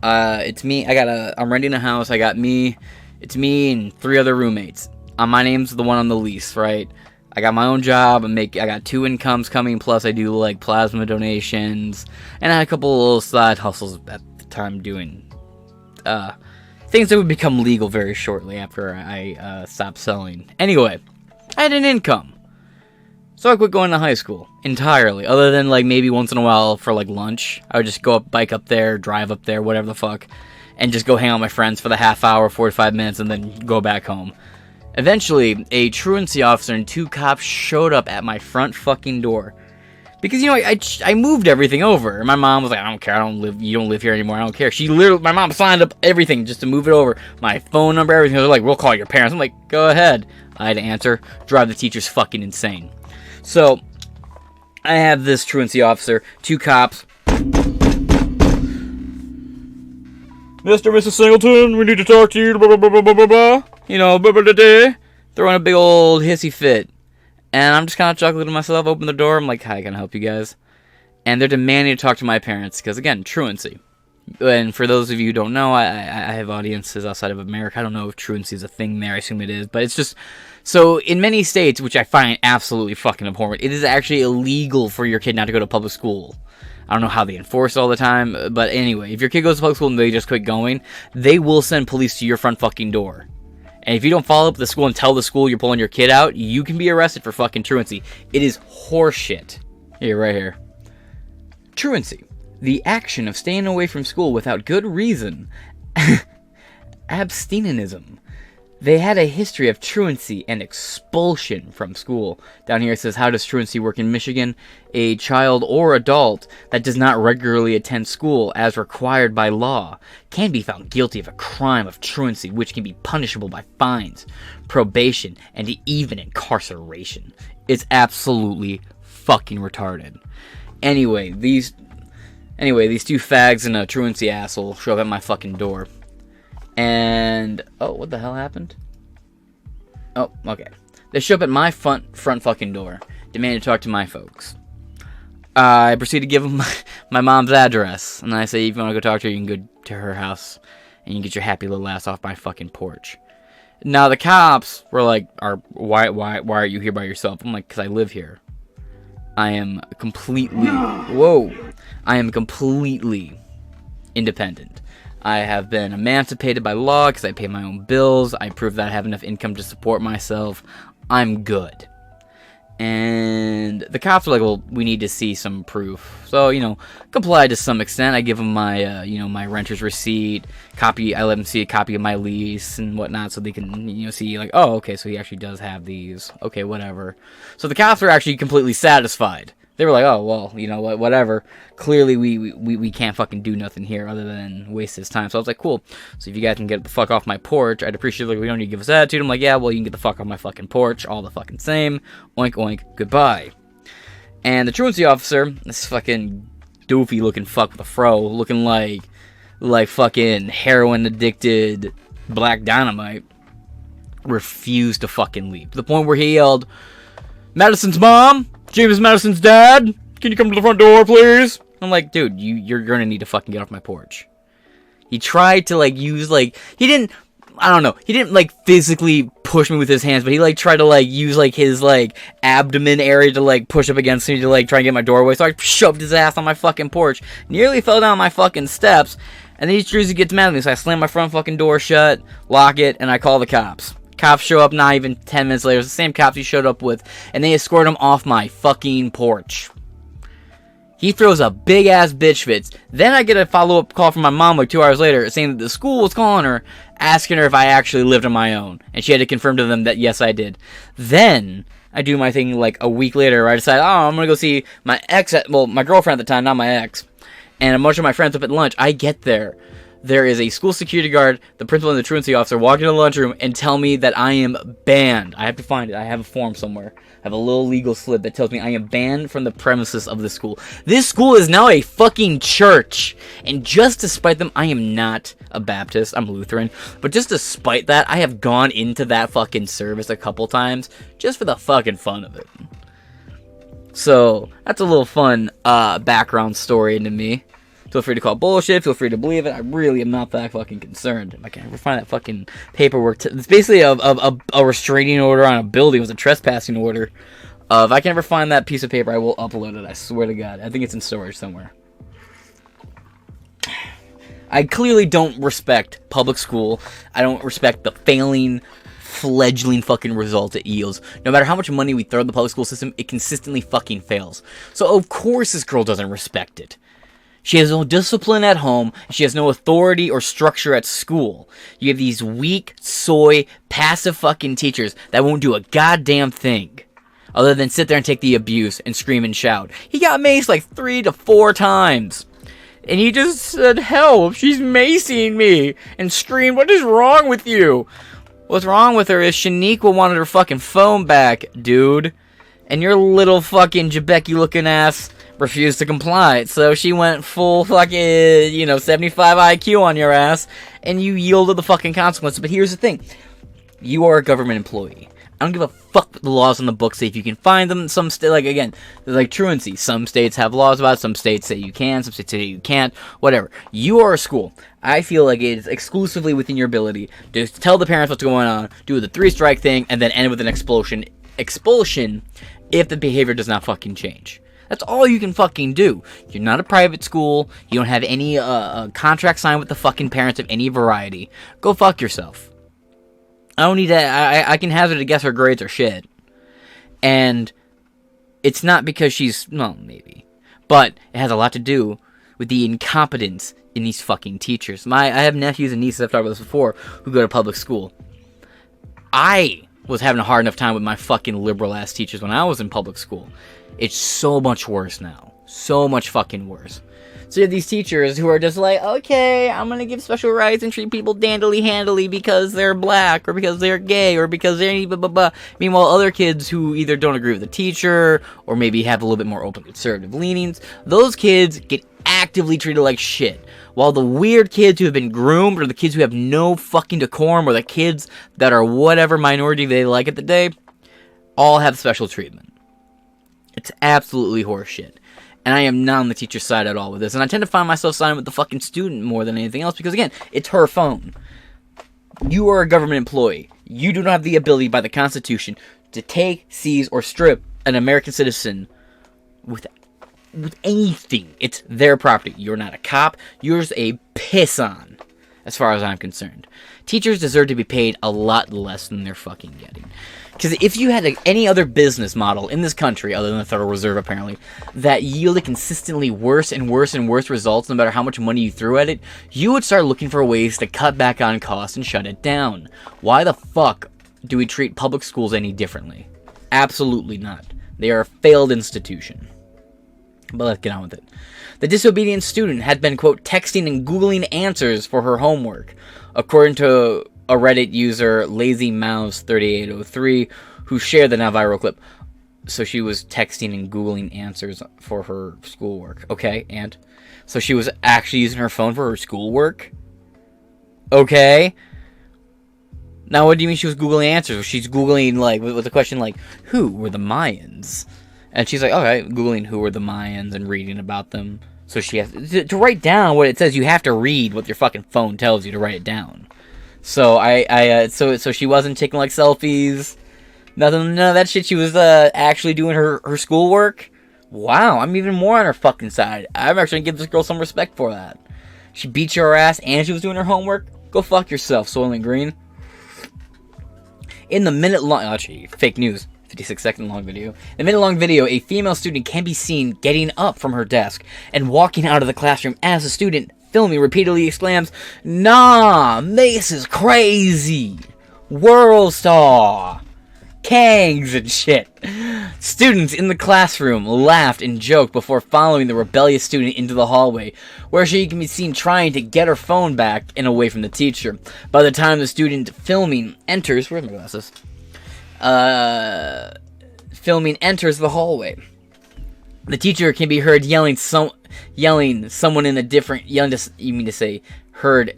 It's me. I'm renting a house. It's me and 3 other roommates. My name's the one on the lease, right? I got my own job. I got 2 incomes coming. Plus I do like plasma donations. And I had a couple of little side hustles at the time doing things that would become legal very shortly after I stopped selling. Anyway, I had an income. So I quit going to high school entirely, other than like maybe once in a while for like lunch. I would just bike up there, drive up there, whatever the fuck, and just go hang out with my friends for the half hour, 45 minutes, and then go back home. Eventually, a truancy officer and 2 cops showed up at my front fucking door. Because, I moved everything over. My mom was like, I don't care, you don't live here anymore, I don't care. My mom signed up everything just to move it over. My phone number, everything. They're like, we'll call your parents. I'm like, go ahead. I had to answer. Drive the teachers fucking insane. So, I have this truancy officer, 2 cops. Mr. and Mrs. Singleton, we need to talk to you, blah, blah, blah, blah, blah, blah, blah. Blah, blah, blah, blah. Throwing a big old hissy fit. And I'm just kind of chuckling to myself, open the door, I'm like, hi, can I help you guys? And they're demanding to talk to my parents, because again, truancy. And for those of you who don't know, I have audiences outside of America. I don't know if truancy is a thing there, I assume it is, but it's just, so in many states, which I find absolutely fucking abhorrent, it is actually illegal for your kid not to go to public school. I don't know how they enforce it all the time, but anyway, if your kid goes to public school and they just quit going, they will send police to your front fucking door. And if you don't follow up with the school and tell the school you're pulling your kid out, you can be arrested for fucking truancy. It is horseshit. Here, right here. Truancy. The action of staying away from school without good reason. Absteminism. They had a history of truancy and expulsion from school. Down here it says, how does truancy work in Michigan? A child or adult that does not regularly attend school as required by law can be found guilty of a crime of truancy, which can be punishable by fines, probation, and even incarceration. It's absolutely fucking retarded. Anyway, these 2 fags and a truancy asshole show up at my fucking door. And, oh, what the hell happened? Oh, okay. They show up at my front fucking door, demanding to talk to my folks. I proceed to give them my mom's address, and I say, if you want to go talk to her, you can go to her house, and you can get your happy little ass off my fucking porch. Now, the cops were like, why are you here by yourself? I'm like, because I live here. I am completely, I am completely independent. I have been emancipated by law because I pay my own bills. I prove that I have enough income to support myself. I'm good. And the cops were like, well, we need to see some proof. So, complied to some extent. I give them my, my renter's receipt, I let them see a copy of my lease and whatnot so they can, see, like, oh, okay, so he actually does have these. Okay, whatever. So the cops are actually completely satisfied They were like, oh, well, you know what, whatever. Clearly, we can't fucking do nothing here other than waste his time. So I was like, cool. So if you guys can get the fuck off my porch, I'd appreciate it. Like, we don't need to give us attitude. I'm like, yeah, well, you can get the fuck off my fucking porch. All the fucking same. Oink, oink, goodbye. And the truancy officer, this fucking doofy looking fuck with a fro, looking like fucking heroin addicted Black Dynamite, refused to fucking leave. To the point where he yelled, Madison's mom? James Madison's dad? Can you come to the front door, please? I'm like, dude, you're gonna need to fucking get off my porch. He tried to, like, use, like, he didn't, like, physically push me with his hands, but he, like, tried to, like, use, like, his, like, abdomen area to, like, push up against me to, like, try and get my doorway. So I shoved his ass on my fucking porch, nearly fell down my fucking steps, and then he gets mad at me, so I slam my front fucking door shut, lock it, and I call the cops. Cops show up not even 10 minutes later. It's the same cops he showed up with, and they escort him off my fucking porch. He throws a big-ass bitch fit. Then I get a follow-up call from my mom like 2 hours later saying that the school was calling her, asking her if I actually lived on my own. And she had to confirm to them that, yes, I did. Then I do my thing like a week later where I decide, I'm going to go see my my girlfriend at the time, not my ex, and a bunch of my friends up at lunch. I get there. There is a school security guard, the principal, and the truancy officer walk into the lunchroom and tell me that I am banned. I have to find it. I have a form somewhere. I have a little legal slip that tells me I am banned from the premises of the school. This school is now a fucking church. And just to spite them, I am not a Baptist. I'm Lutheran. But just to spite that, I have gone into that fucking service a couple times just for the fucking fun of it. So, that's a little fun background story into me. Feel free to call bullshit. Feel free to believe it. I really am not that fucking concerned. If I can ever find that fucking paperwork, it's basically a restraining order on a building. It was a trespassing order. If I can ever find that piece of paper, I will upload it. I swear to God. I think it's in storage somewhere. I clearly don't respect public school. I don't respect the fledgling fucking results it yields. No matter how much money we throw at the public school system, it consistently fucking fails. So of course this girl doesn't respect it. She has no discipline at home. She has no authority or structure at school. You have these weak, soy, passive fucking teachers that won't do a goddamn thing other than sit there and take the abuse and scream and shout. He got maced like 3 to 4 times. And he just said, help, she's macing me. And screamed, what is wrong with you? What's wrong with her is Shaniqua wanted her fucking phone back, dude. And your little fucking Jabeki looking ass refused to comply. So she went full fucking, 75 IQ on your ass, and you yielded the fucking consequences. But here's the thing. You are a government employee. I don't give a fuck what the laws on the books say. If you can find them, some state, like truancy. Some states have laws about it. Some states say you can. Some states say you can't. Whatever. You are a school. I feel like it is exclusively within your ability to tell the parents what's going on, do the 3-strike thing, and then end with an expulsion if the behavior does not fucking change. That's all you can fucking do. You're not a private school. You don't have any contract signed with the fucking parents of any variety. Go fuck yourself. I don't need to. I can hazard to guess her grades are shit. And it's not because she's, well, maybe. But it has a lot to do with the incompetence in these fucking teachers. I have nephews and nieces, I've talked about this before, who go to public school. I was having a hard enough time with my fucking liberal-ass teachers when I was in public school. It's so much worse now. So much fucking worse. So you have these teachers who are just like, okay, I'm gonna give special rights and treat people dandily-handily because they're black, or because they're gay, or because they're blah, blah, blah. Meanwhile, other kids who either don't agree with the teacher, or maybe have a little bit more open conservative leanings, those kids get actively treated like shit. While the weird kids who have been groomed, or the kids who have no fucking decorum, or the kids that are whatever minority they like at the day, all have special treatment. It's absolutely horseshit. And I am not on the teacher's side at all with this. And I tend to find myself siding with the fucking student more than anything else. Because, again, it's her phone. You are a government employee. You do not have the ability by the Constitution to take, seize, or strip an American citizen with anything. It's their property. You're not a cop. You're just a piss on, as far as I'm concerned. Teachers deserve to be paid a lot less than they're fucking getting. Because if you had any other business model in this country, other than the Federal Reserve apparently, that yielded consistently worse and worse and worse results no matter how much money you threw at it, you would start looking for ways to cut back on costs and shut it down. Why the fuck do we treat public schools any differently? Absolutely not. They are a failed institution. But let's get on with it. The disobedient student had been, quote, texting and Googling answers for her homework, according to a Reddit user, LazyMouse3803, who shared the now viral clip. So she was texting and Googling answers for her schoolwork. Okay, and? So she was actually using her phone for her schoolwork? Okay. Now what do you mean she was Googling answers? She's Googling, like, with a question like, who were the Mayans? And she's like, okay, Googling who were the Mayans and reading about them. So she has to write down what it says. You have to read what your fucking phone tells you to write it down. So so she wasn't taking like selfies, none of that shit. She was actually doing her schoolwork. Wow, I'm even more on her fucking side. I'm actually gonna give this girl some respect for that. She beat your ass and she was doing her homework. Go fuck yourself, Soylent Green. In the minute-long, actually, fake news, 56-second long video. In the minute-long video, a female student can be seen getting up from her desk and walking out of the classroom as the student filming repeatedly exclaims, "Nah, this is crazy. World Star. Kangs and shit." Students in the classroom laughed and joked before following the rebellious student into the hallway, where she can be seen trying to get her phone back and away from the teacher. By the time the student filming enters, where's my glasses? Filming enters the hallway, the teacher can be heard yelling someone in a different,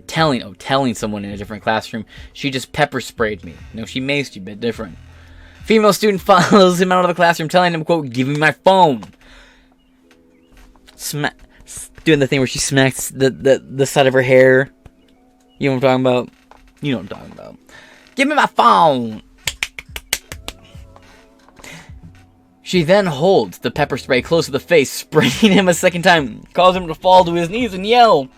telling someone in a different classroom, "She just pepper sprayed me." No, she maced you, bit different. Female student follows him out of the classroom, telling him, quote, "Give me my phone." Doing the thing where she smacks the side of her hair. You know what I'm talking about? You know what I'm talking about. "Give me my phone." She then holds the pepper spray close to the face, spraying him a second time, causing him to fall to his knees and yell.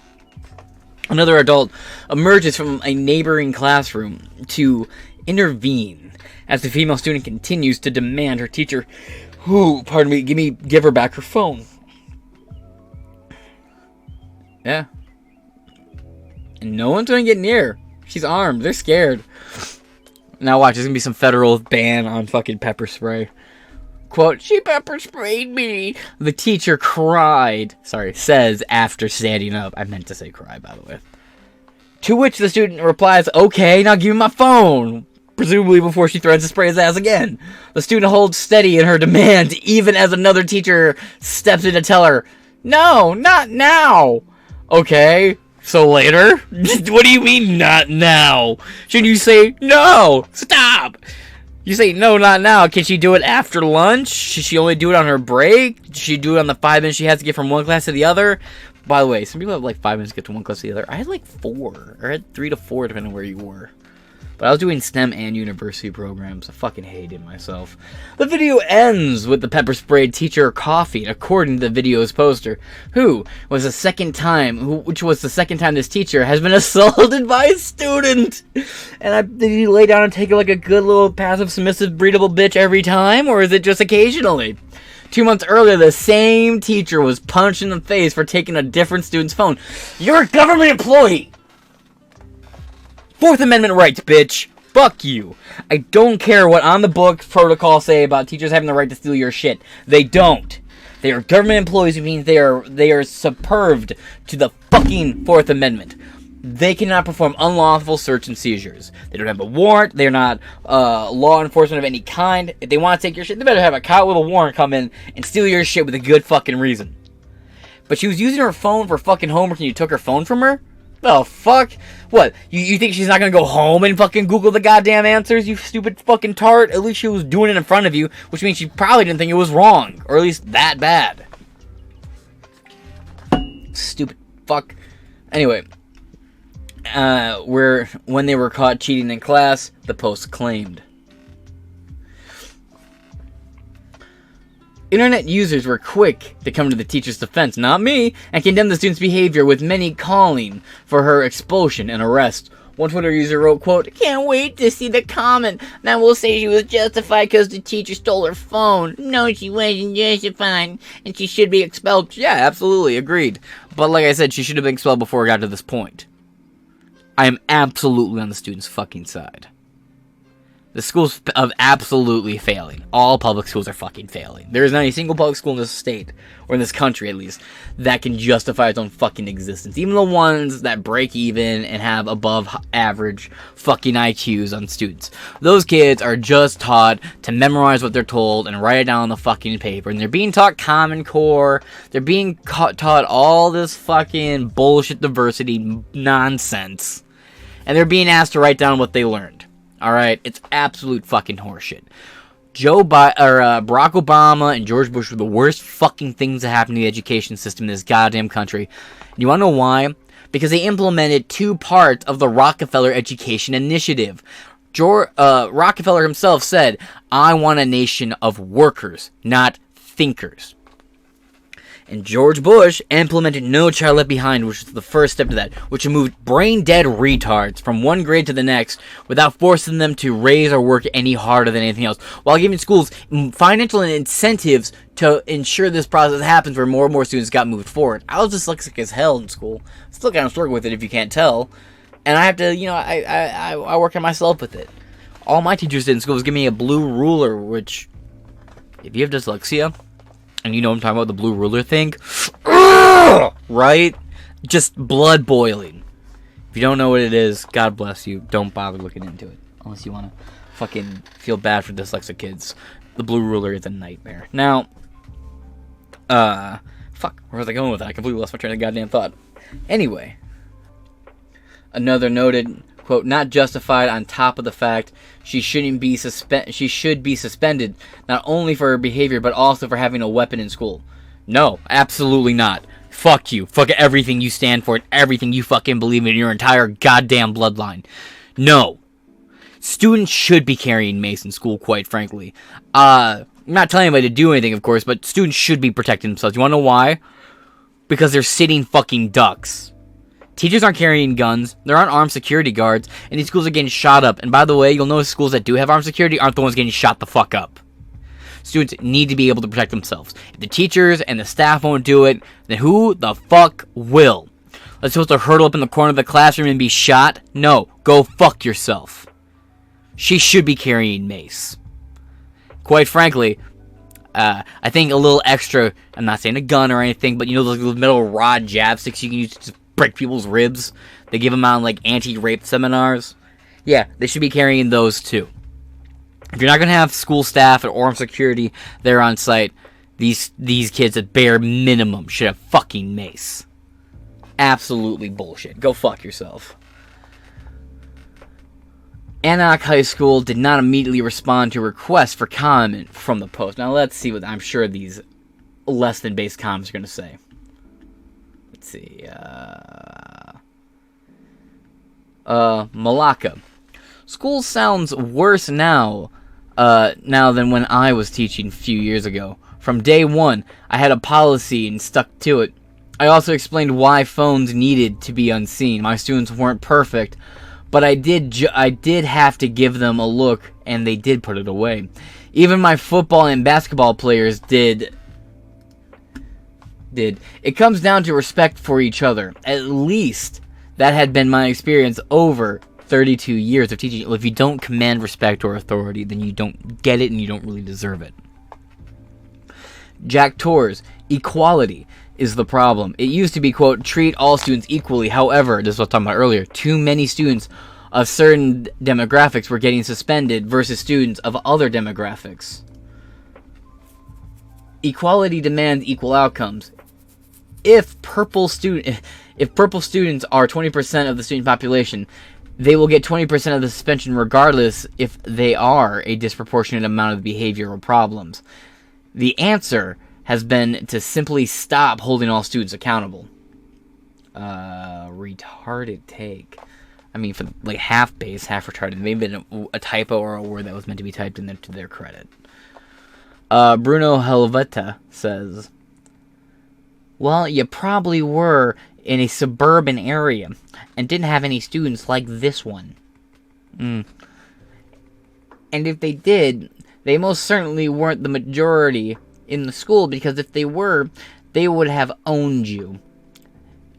Another adult emerges from a neighboring classroom to intervene as the female student continues to demand her teacher, give her back her phone. Yeah. And no one's gonna get near. She's armed. They're scared. Now watch, there's gonna be some federal ban on fucking pepper spray. Quote, "She pepper sprayed me." The teacher says after standing up. I meant to say cry, by the way. To which the student replies, "Okay, now give me my phone." Presumably before she threatens to spray his ass again. The student holds steady in her demand, even as another teacher steps in to tell her, "No, not now." Okay, so later? What do you mean, not now? Shouldn't you say, "No, stop"? You say, "No, not now." Can she do it after lunch? Should she only do it on her break? Should she do it on the 5 minutes she has to get from one class to the other? By the way, some people have like 5 minutes to get to one class to the other. I had like 4, or I had 3 to 4 depending on where you were. But I was doing STEM and university programs. I fucking hated myself. The video ends with the pepper sprayed teacher coughing, according to the video's poster, which was the second time this teacher has been assaulted by a student. And did he lay down and take like a good little passive, submissive, breedable bitch every time, or is it just occasionally? 2 months earlier, the same teacher was punched in the face for taking a different student's phone. You're a government employee! Fourth Amendment rights, bitch. Fuck you. I don't care what on the books protocols say about teachers having the right to steal your shit. They don't. They are government employees, which means they are subserved to the fucking Fourth Amendment. They cannot perform unlawful search and seizures. They don't have a warrant. They're not law enforcement of any kind. If they want to take your shit, they better have a cop with a warrant come in and steal your shit with a good fucking reason. But she was using her phone for fucking homework and you took her phone from her? Oh, fuck? What? You think she's not gonna go home and fucking Google the goddamn answers, you stupid fucking tart? At least she was doing it in front of you, which means she probably didn't think it was wrong. Or at least that bad. Stupid fuck. Anyway. When they were caught cheating in class, the Post claimed. Internet users were quick to come to the teacher's defense, not me, and condemn the student's behavior, with many calling for her expulsion and arrest. One Twitter user wrote, quote, "Can't wait to see the comment that will say she was justified because the teacher stole her phone. No, she wasn't justified, and she should be expelled." Yeah, absolutely, agreed. But like I said, she should have been expelled before it got to this point. I am absolutely on the student's fucking side. The schools of absolutely failing. All public schools are fucking failing. There is not a single public school in this state, or in this country at least, that can justify its own fucking existence. Even the ones that break even and have above average fucking IQs on students. Those kids are just taught to memorize what they're told and write it down on the fucking paper. And they're being taught Common Core. They're being taught all this fucking bullshit diversity nonsense. And they're being asked to write down what they learned. Alright, it's absolute fucking horseshit. Barack Obama and George Bush were the worst fucking things that happened to the education system in this goddamn country. And you wanna know why? Because they implemented 2 parts of the Rockefeller Education Initiative. Rockefeller himself said, I want a nation of workers, not thinkers. And George Bush implemented No Child Left Behind, which was the first step to that, which moved brain-dead retards from one grade to the next without forcing them to raise or work any harder than anything else, while giving schools financial incentives to ensure this process happens where more and more students got moved forward. I was dyslexic as hell in school. Still kind of struggle with it if you can't tell. And I have to, I work on myself with it. All my teachers did in school was give me a blue ruler, which, if you have dyslexia, and you know what I'm talking about, the blue ruler thing, right? Just blood boiling. If you don't know what it is, God bless you. Don't bother looking into it. Unless you want to fucking feel bad for dyslexic kids. The blue ruler is a nightmare. Now, fuck, where was I going with that? I completely lost my train of goddamn thought. Anyway, another noted, quote, not justified on top of the fact she should be suspended not only for her behavior but also for having a weapon in school. No, absolutely not. Fuck you. Fuck everything you stand for and everything you fucking believe in your entire goddamn bloodline. No. Students should be carrying mace in school, quite frankly. I'm not telling anybody to do anything, of course, but students should be protecting themselves. You wanna know why? Because they're sitting fucking ducks. Teachers aren't carrying guns, there aren't armed security guards, and these schools are getting shot up. And by the way, you'll notice schools that do have armed security aren't the ones getting shot the fuck up. Students need to be able to protect themselves. If the teachers and the staff won't do it, then who the fuck will? Let's supposed to hurdle up in the corner of the classroom and be shot? No, go fuck yourself. She should be carrying mace. Quite frankly, I think a little extra, I'm not saying a gun or anything, but you know those little metal rod jab sticks you can use to break people's ribs? They give them out in like anti-rape seminars. Yeah, they should be carrying those too. If you're not going to have school staff or armed security there on site, these kids at bare minimum should have fucking mace. Absolutely bullshit. Go fuck yourself. Antioch High School did not immediately respond to a request for comment from the Post. Now let's see what I'm sure these less than base comments are going to say. Let's see. Malacca. School sounds worse now than when I was teaching a few years ago. From day one, I had a policy and stuck to it. I also explained why phones needed to be unseen. My students weren't perfect, but I did have to give them a look, and they did put it away. Even my football and basketball players did. It comes down to respect for each other. At least that had been my experience over 32 years of teaching. If you don't command respect or authority, then you don't get it and you don't really deserve it. Jack Torres, equality is the problem. It used to be, quote, treat all students equally. However, this is what I was talking about earlier, too many students of certain demographics were getting suspended versus students of other demographics. Equality demands equal outcomes. If purple students are 20% of the student population, they will get 20% of the suspension regardless if they are a disproportionate amount of behavioral problems. The answer has been to simply stop holding all students accountable. Retarded take. I mean, for like half base, half retarded. Maybe been a typo or a word that was meant to be typed in there to their credit. Bruno Helveta says, well, you probably were in a suburban area and didn't have any students like this one. And if they did, they most certainly weren't the majority in the school, because if they were, they would have owned you.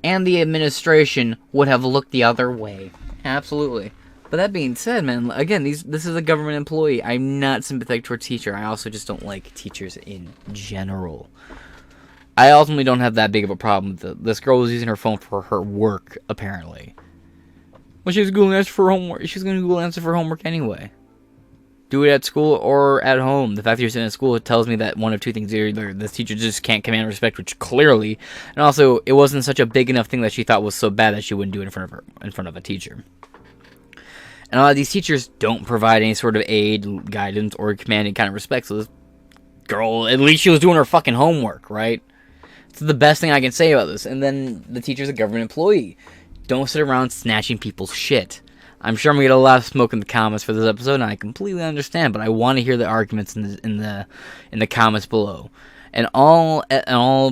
And the administration would have looked the other way. Absolutely. But that being said, man, again, this is a government employee. I'm not sympathetic toward teacher. I also just don't like teachers in general. I ultimately don't have that big of a problem with it. This girl was using her phone for her work, apparently. Well, she was Google answer for homework. She's going to Google answer for homework anyway. Do it at school or at home. The fact that you're sitting at school, it tells me that one of two things. Either this teacher just can't command respect, which clearly, and also it wasn't such a big enough thing that she thought was so bad that she wouldn't do it in front of a teacher. And a lot of these teachers don't provide any sort of aid, guidance, or commanding kind of respect. So this girl, at least she was doing her fucking homework, right? It's the best thing I can say about this. And then the teacher's a government employee. Don't sit around snatching people's shit. I'm sure I'm gonna get a lot of smoke in the comments for this episode, and I completely understand. But I want to hear the arguments in the comments below. And all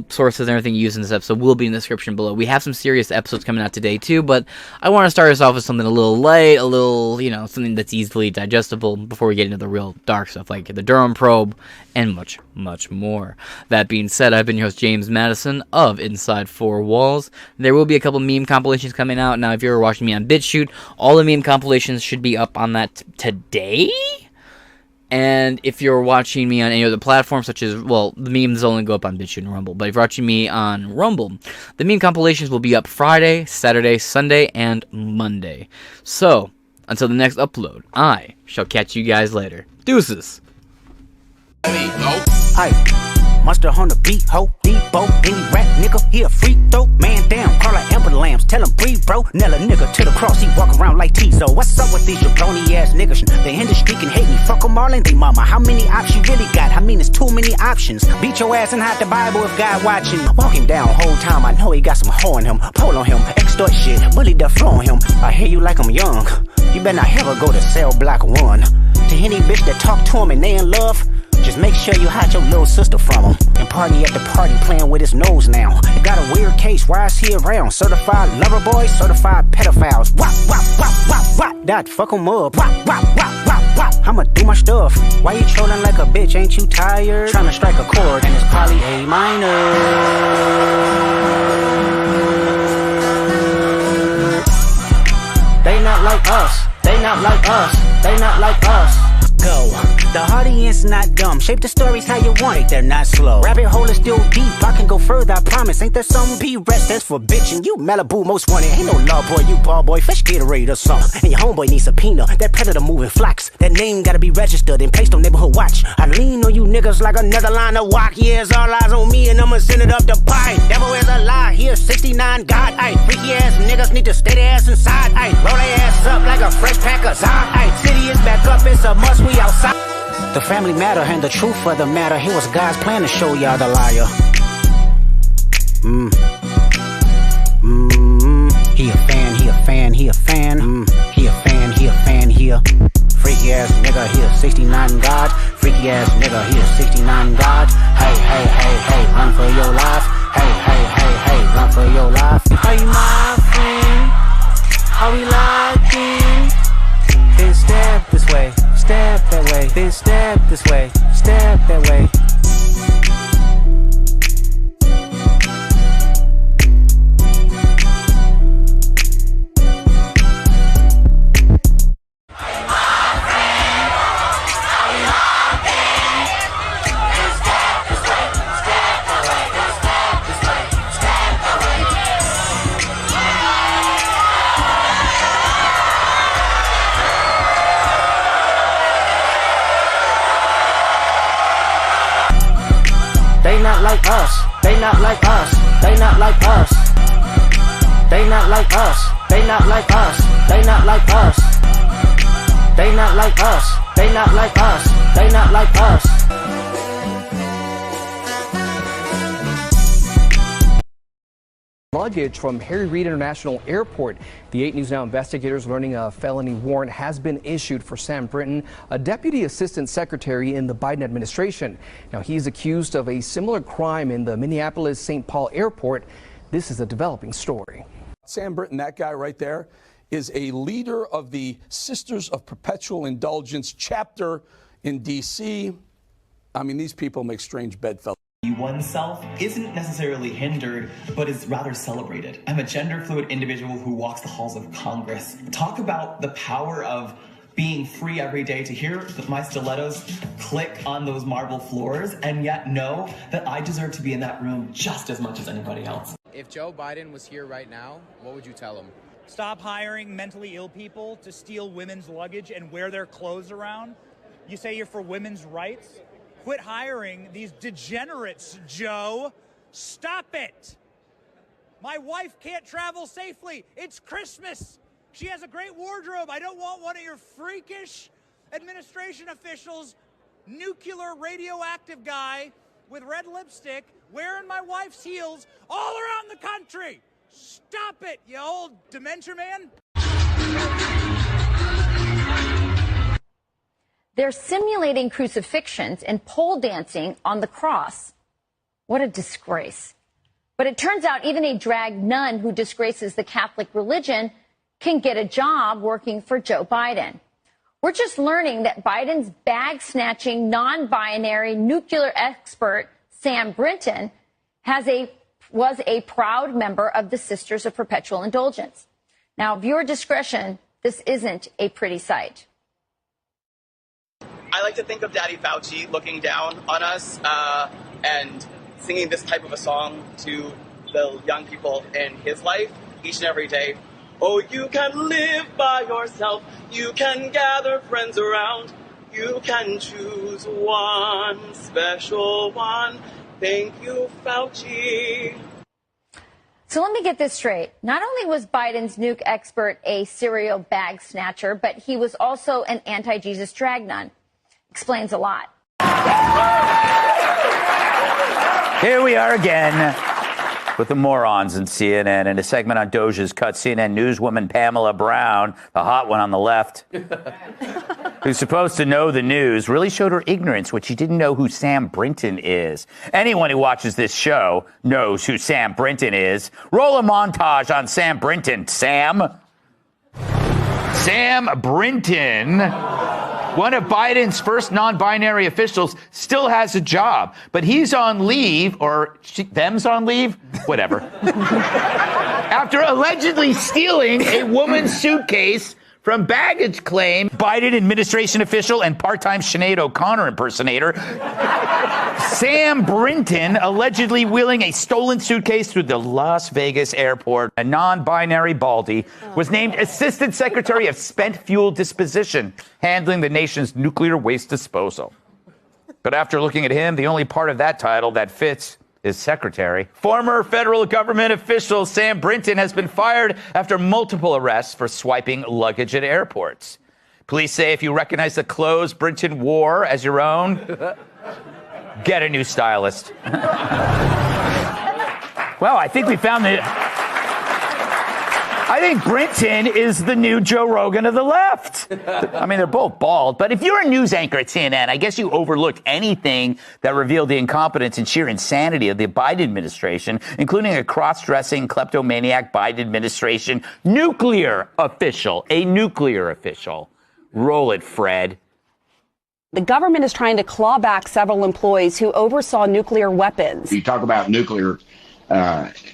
sources and everything used in this episode will be in the description below. We have some serious episodes coming out today too, but I want to start us off with something a little light, a little, something that's easily digestible before we get into the real dark stuff like the Durham probe and much, much more. That being said, I've been your host, James Madison of Inside Four Walls. There will be a couple meme compilations coming out. Now, if you're watching me on BitChute, all the meme compilations should be up on that today? And if you're watching me on any other platform, such as, the memes only go up on BitChute and Rumble. But if you're watching me on Rumble, the meme compilations will be up Friday, Saturday, Sunday, and Monday. So, until the next upload, I shall catch you guys later. Deuces! Monster on the beat, ho, Debo, any rap nigga, he a free throw, man down, call like Amber Lambs, tell him breathe, bro, nail a nigga to the cross, he walk around like Tizo, what's up with these jabroni ass niggas, they in the street can hate me, fuck them all and they mama, how many options you really got, I mean it's too many options, beat your ass and hide the Bible if God watching, walk him down whole time, I know he got some hoe in him, pull on him, extort shit, bully the flow on him, I hear you like I'm young, you better not ever go to cell block 1, to any bitch that talk to him and they in love, just make sure you hide your little sister from him. And party at the party playing with his nose now. You got a weird case, why is he around? Certified lover boys, certified pedophiles. Wop, wop, wop, wop, wop. That fuck him up. Wop, wop, wop, wop, wop. I'ma do my stuff. Why you trolling like a bitch? Ain't you tired? Trying to strike a chord and it's probably A minor. They not like us. They not like us. They not like us. Go. The audience not dumb. Shape the stories how you want it. They're not slow. Rabbit hole is still deep. I can go further. I promise. Ain't there some B-rest stands for bitch and you Malibu most wanted. Ain't no law boy. You ball boy. Fish Gatorade or something. And your homeboy needs subpoena. That predator moving flocks. That name gotta be registered and placed on neighborhood watch. I lean on you niggas like another line of walk. Yeah, it's all eyes on me and I'ma send it up the pipe. Devil is a lie. Here 69 God. Ayy, freaky ass niggas need to stay their ass inside. Ayy, roll their ass up like a fresh pack of Zod. Ayy, city is back up. It's a must. We outside. The family matter and the truth of the matter. Here was God's plan to show y'all the liar. He a fan, he a fan, he a fan. He a fan, he a fan, he a freaky ass nigga. He a 69 God. Freaky ass nigga. He a 69 God. Hey, hey, hey, hey, run for your life. Hey, hey, hey, hey, run for your life. Are you my friend? Are we locked in? Then step this way. Step that way, then step this way, step that way. They not like us, they not like us, they not like us. They not like us, they not like us, they not like us. They not like us, they not like us, they not like us. Luggage from Harry Reid International Airport. The 8 News Now investigators learning a felony warrant has been issued for Sam Brinton, a deputy assistant secretary in the Biden administration. Now he's accused of a similar crime in the Minneapolis-St. Paul airport. This is a developing story. Sam Brinton, that guy right there, is a leader of the Sisters of Perpetual Indulgence chapter in D.C. I mean, these people make strange bedfellows. Oneself isn't necessarily hindered, but is rather celebrated. I'm a gender fluid individual who walks the halls of Congress. Talk about the power of being free every day to hear my stilettos click on those marble floors and yet know that I deserve to be in that room just as much as anybody else. If Joe Biden was here right now, what would you tell him? Stop hiring mentally ill people to steal women's luggage and wear their clothes around. You say you're for women's rights? Quit hiring these degenerates, Joe. Stop it. My wife can't travel safely. It's Christmas. She has a great wardrobe. I don't want one of your freakish administration officials, nuclear radioactive guy with red lipstick, wearing my wife's heels all around the country. Stop it, you old dementia man. They're simulating crucifixions and pole dancing on the cross. What a disgrace. But it turns out even a dragged nun who disgraces the Catholic religion can get a job working for Joe Biden. We're just learning that Biden's bag-snatching, non-binary nuclear expert, Sam Brinton, was a proud member of the Sisters of Perpetual Indulgence. Now, viewer discretion, this isn't a pretty sight. I like to think of Daddy Fauci looking down on us and singing this type of a song to the young people in his life each and every day. Oh, you can live by yourself. You can gather friends around. You can choose one special one. Thank you, Fauci. So let me get this straight. Not only was Biden's nuke expert a serial bag snatcher, but he was also an anti-Jesus drag nun. Explains a lot. Here we are again with the morons in CNN. In a segment on Doja's cut, CNN newswoman Pamela Brown, the hot one on the left, who's supposed to know the news, really showed her ignorance when she didn't know who Sam Brinton is. Anyone who watches this show knows who Sam Brinton is. Roll a montage on Sam Brinton. Sam Brinton, one of Biden's first non-binary officials, still has a job, but he's on leave, or them's on leave, whatever, after allegedly stealing a woman's suitcase from baggage claim. Biden administration official and part-time Sinead O'Connor impersonator Sam Brinton allegedly wheeling a stolen suitcase through the Las Vegas airport. A non-binary Baldy was named Assistant Secretary of Spent Fuel Disposition, handling the nation's nuclear waste disposal. But after looking at him, the only part of that title that fits is secretary. Former federal government official Sam Brinton has been fired after multiple arrests for swiping luggage at airports. Police say if you recognize the clothes Brinton wore as your own, get a new stylist. Well, I think we found I think Brinton is the new Joe Rogan of the left. I mean, they're both bald, but if you're a news anchor at CNN, I guess you overlooked anything that revealed the incompetence and sheer insanity of the Biden administration, including a cross-dressing kleptomaniac Biden administration nuclear official, a nuclear official. Roll it, Fred. The government is trying to claw back several employees who oversaw nuclear weapons. You talk about nuclear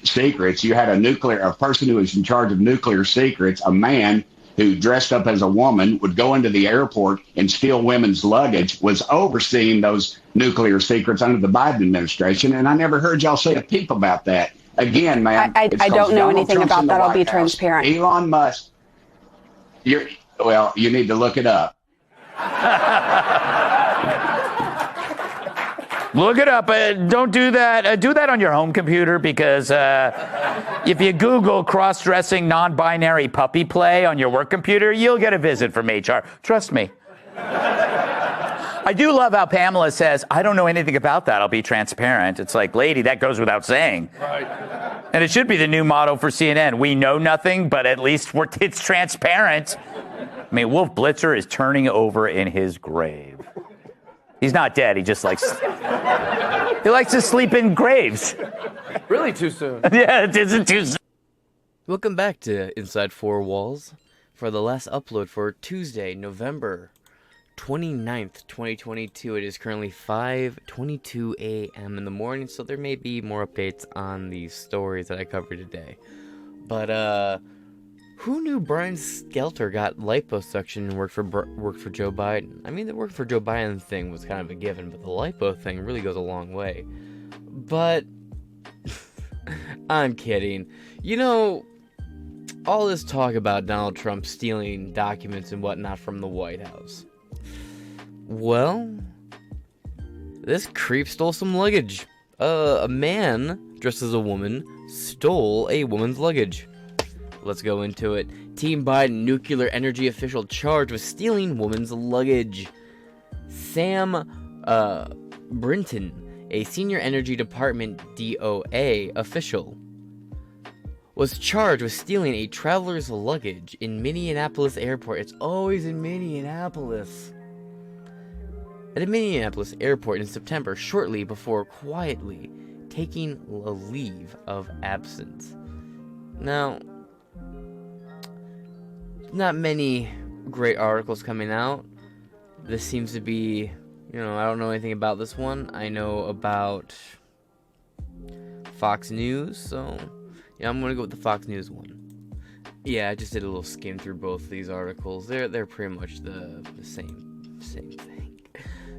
secrets. You had a person who was in charge of nuclear secrets, a man who dressed up as a woman, would go into the airport and steal women's luggage, was overseeing those nuclear secrets under the Biden administration. And I never heard y'all say a peep about that. Again, man, I don't know anything about that. I'll be transparent. Elon Musk, you need to look it up. Look it up. Don't do that. Do that on your home computer, because if you Google cross-dressing non-binary puppy play on your work computer, you'll get a visit from HR. Trust me. I do love how Pamela says, I don't know anything about that. I'll be transparent. It's like, lady, that goes without saying. Right. And it should be the new motto for CNN. We know nothing, but at least it's transparent. I mean, Wolf Blitzer is turning over in his grave. He's not dead. He just likes to sleep in graves. Really too soon. Yeah, it isn't too soon. Welcome back to Inside Four Walls for the last upload for Tuesday, November 29th, 2022. It is currently 5:22 a.m. in the morning, so there may be more updates on these stories that I covered today. But, who knew Brian Stelter got liposuction and worked for Joe Biden? I mean, the work for Joe Biden thing was kind of a given, but the lipo thing really goes a long way. But I'm kidding. You know, all this talk about Donald Trump stealing documents and whatnot from the White House. Well, this creep stole some luggage. A man dressed as a woman stole a woman's luggage. Let's go into it. Team Biden nuclear energy official charged with stealing woman's luggage. Sam Brinton, a senior energy department DOA official, was charged with stealing a traveler's luggage in Minneapolis airport. It's always in Minneapolis. At a Minneapolis airport in September, shortly before quietly taking a leave of absence. Now, not many great articles coming out. This seems to be, I don't know anything about this one. I know about Fox News, so yeah, I'm gonna go with the Fox News one. Yeah, I just did a little skim through both of these articles. They're pretty much the same thing.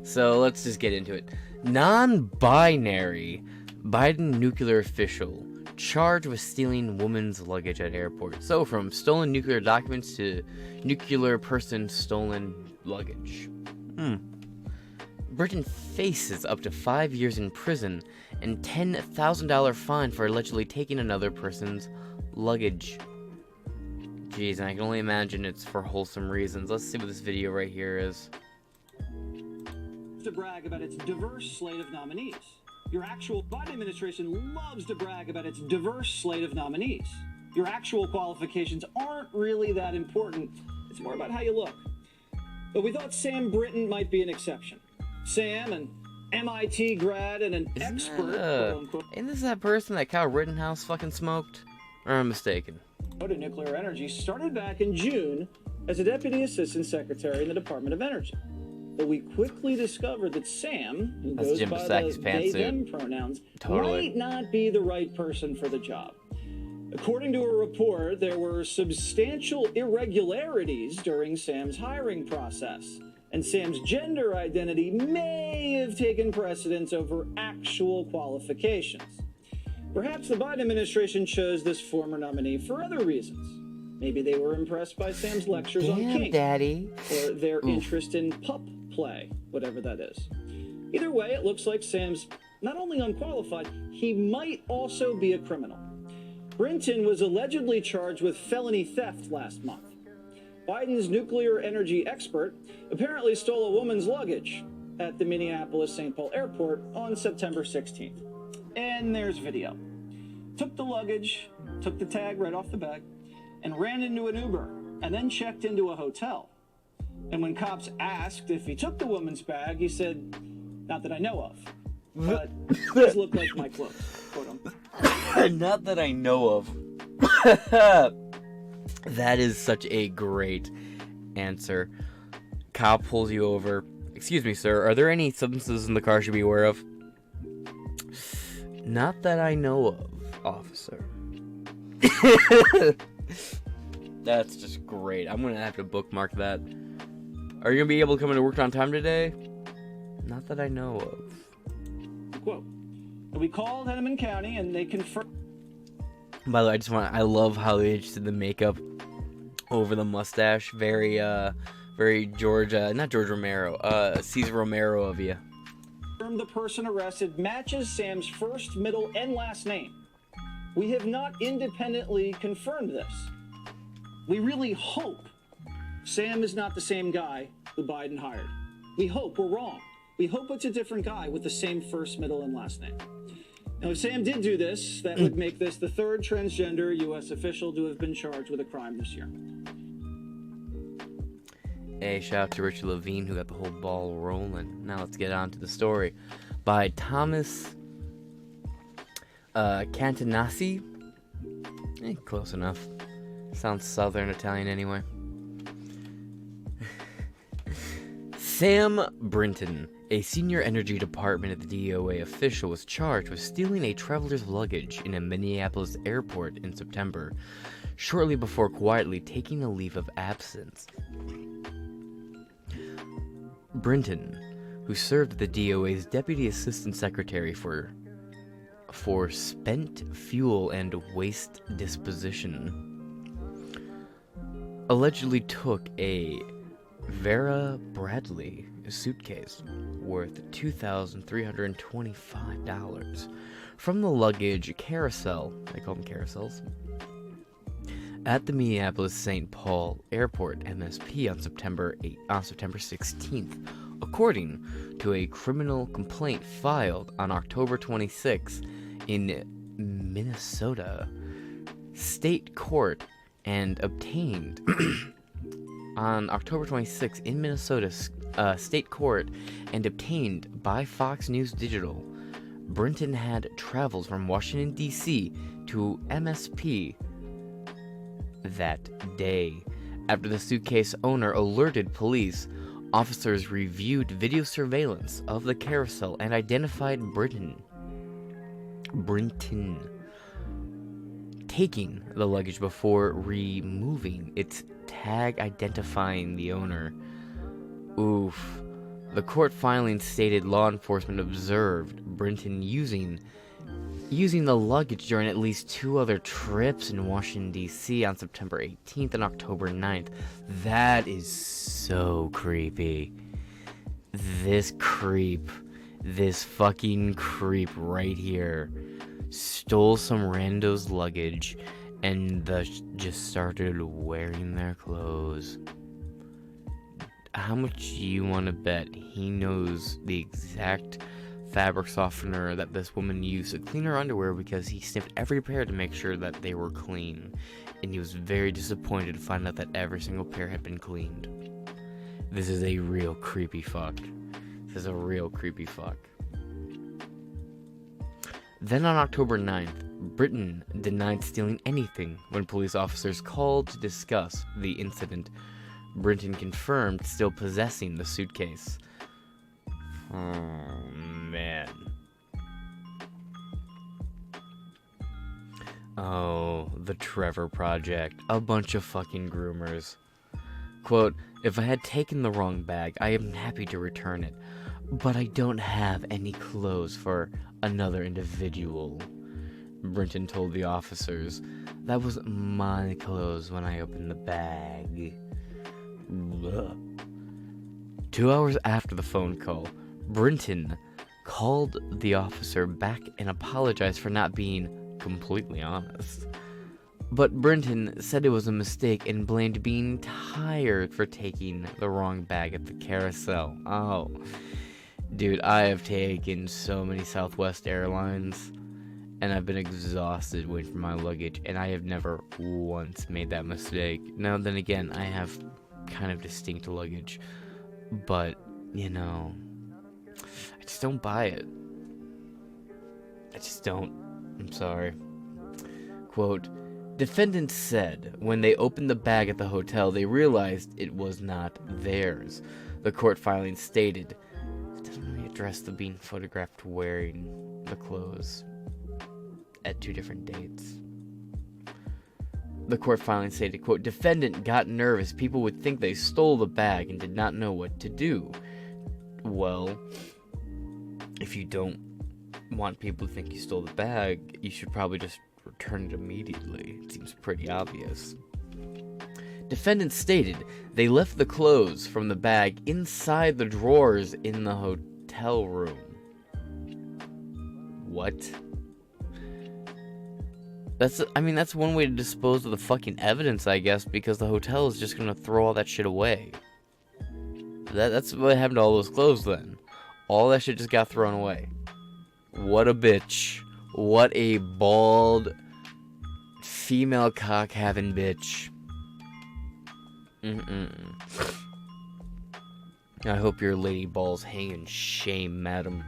So let's just get into it. Non-binary Biden nuclear official charged with stealing woman's luggage at airport. So from stolen nuclear documents to nuclear person stolen luggage. Britain faces up to 5 years in prison and $10,000 fine for allegedly taking another person's luggage. Jeez, and I can only imagine it's for wholesome reasons. Let's see what this video right here is. To brag about its diverse slate of nominees. Your actual Biden administration loves to brag about its diverse slate of nominees. Your actual qualifications aren't really that important. It's more about how you look. But we thought Sam Brinton might be an exception. Sam, an MIT grad and an expert. Isn't this that person that Kyle Rittenhouse fucking smoked? Or am I mistaken? To nuclear energy started back in June as a deputy assistant secretary in the Department of Energy. But we quickly discovered that Sam, who goes by the they-them pronouns, might not be the right person for the job. According to a report, there were substantial irregularities during Sam's hiring process, and Sam's gender identity may have taken precedence over actual qualifications. Perhaps the Biden administration chose this former nominee for other reasons. Maybe they were impressed by Sam's lectures on kink, Daddy. Or their interest in pup play, whatever that is. Either way, it looks like Sam's not only unqualified, he might also be a criminal. Brinton was allegedly charged with felony theft last month. Biden's nuclear energy expert apparently stole a woman's luggage at the Minneapolis-St. Paul airport on September 16th. And there's video. Took the luggage, took the tag right off the bag, and ran into an Uber, and then checked into a hotel. And when cops asked if he took the woman's bag, he said, "Not that I know of. But these look like my clothes." Quote unquote. Not that I know of. That is such a great answer. Cop pulls you over. "Excuse me, sir, are there any substances in the car I should be aware of?" "Not that I know of, officer." That's just great. I'm gonna have to bookmark that. "Are you gonna be able to come into work on time today?" "Not that I know of." Quote. We called Hennepin County and they confirmed. By the way, I love how they just did the makeup over the mustache. Very not George Romero, Cesar Romero of you. The person arrested matches Sam's first, middle, and last name. We have not independently confirmed this. We really hope Sam is not the same guy who Biden hired. We hope we're wrong. We hope it's a different guy with the same first, middle, and last name. Now, if Sam did do this, that would make this the third transgender U.S. official to have been charged with a crime this year. Hey, shout out to Richard Levine who got the whole ball rolling. Now let's get on to the story by Thomas Cantanassi. Close enough. Sounds Southern Italian anyway. Sam Brinton, a senior energy department at the DOA official, was charged with stealing a traveler's luggage in a Minneapolis airport in September, shortly before quietly taking a leave of absence. Brinton, who served as the DOA's Deputy Assistant Secretary for Spent Fuel and Waste Disposition, allegedly took a Vera Bradley suitcase worth $2,325 from the luggage carousel, they call them carousels, at the Minneapolis St. Paul Airport MSP on September 16th, according to a criminal complaint filed on October 26 in Minnesota State Court and obtained on October 26 in Minnesota State Court and obtained by Fox News Digital. Brinton had traveled from Washington, D.C. to MSP that day. After the suitcase owner alerted police, officers reviewed video surveillance of the carousel and identified Brinton taking the luggage before removing its tag identifying the owner. Oof. The court filing stated law enforcement observed Brinton using the luggage during at least 2 other trips in Washington, D.C. on September 18th and October 9th. That is so creepy. This fucking creep right here stole some rando's luggage and just started wearing their clothes. How much do you want to bet he knows the exact fabric softener that this woman used to clean her underwear, because he sniffed every pair to make sure that they were clean, and he was very disappointed to find out that every single pair had been cleaned. This is a real creepy fuck. Then on October 9th, Brinton denied stealing anything when police officers called to discuss the incident. Brinton confirmed still possessing the suitcase. Oh, man. Oh, the Trevor Project. A bunch of fucking groomers. Quote, "If I had taken the wrong bag, I am happy to return it. But I don't have any clothes for another individual," Brinton told the officers. "That was my clothes when I opened the bag." Ugh. 2 hours after the phone call, Brinton called the officer back and apologized for not being completely honest. But Brinton said it was a mistake and blamed being tired for taking the wrong bag at the carousel. Oh, dude, I have taken so many Southwest Airlines, and I've been exhausted waiting for my luggage, and I have never once made that mistake. Now, then again, I have kind of distinct luggage, but, you know, I just don't buy it. I just don't. I'm sorry. Quote, "Defendants said when they opened the bag at the hotel, they realized it was not theirs." The court filing stated, it doesn't really address the being photographed wearing the clothes at 2 different dates. The court filing stated, quote, "Defendant got nervous. People would think they stole the bag and did not know what to do." Well, if you don't want people to think you stole the bag, you should probably just return it immediately. It seems pretty obvious. Defendants stated they left the clothes from the bag inside the drawers in the hotel room. What? That's one way to dispose of the fucking evidence, I guess, because the hotel is just gonna throw all that shit away. That's what happened to all those clothes then. All that shit just got thrown away. What a bitch. What a bald, female cock-having bitch. I hope your lady balls hang in shame, madam.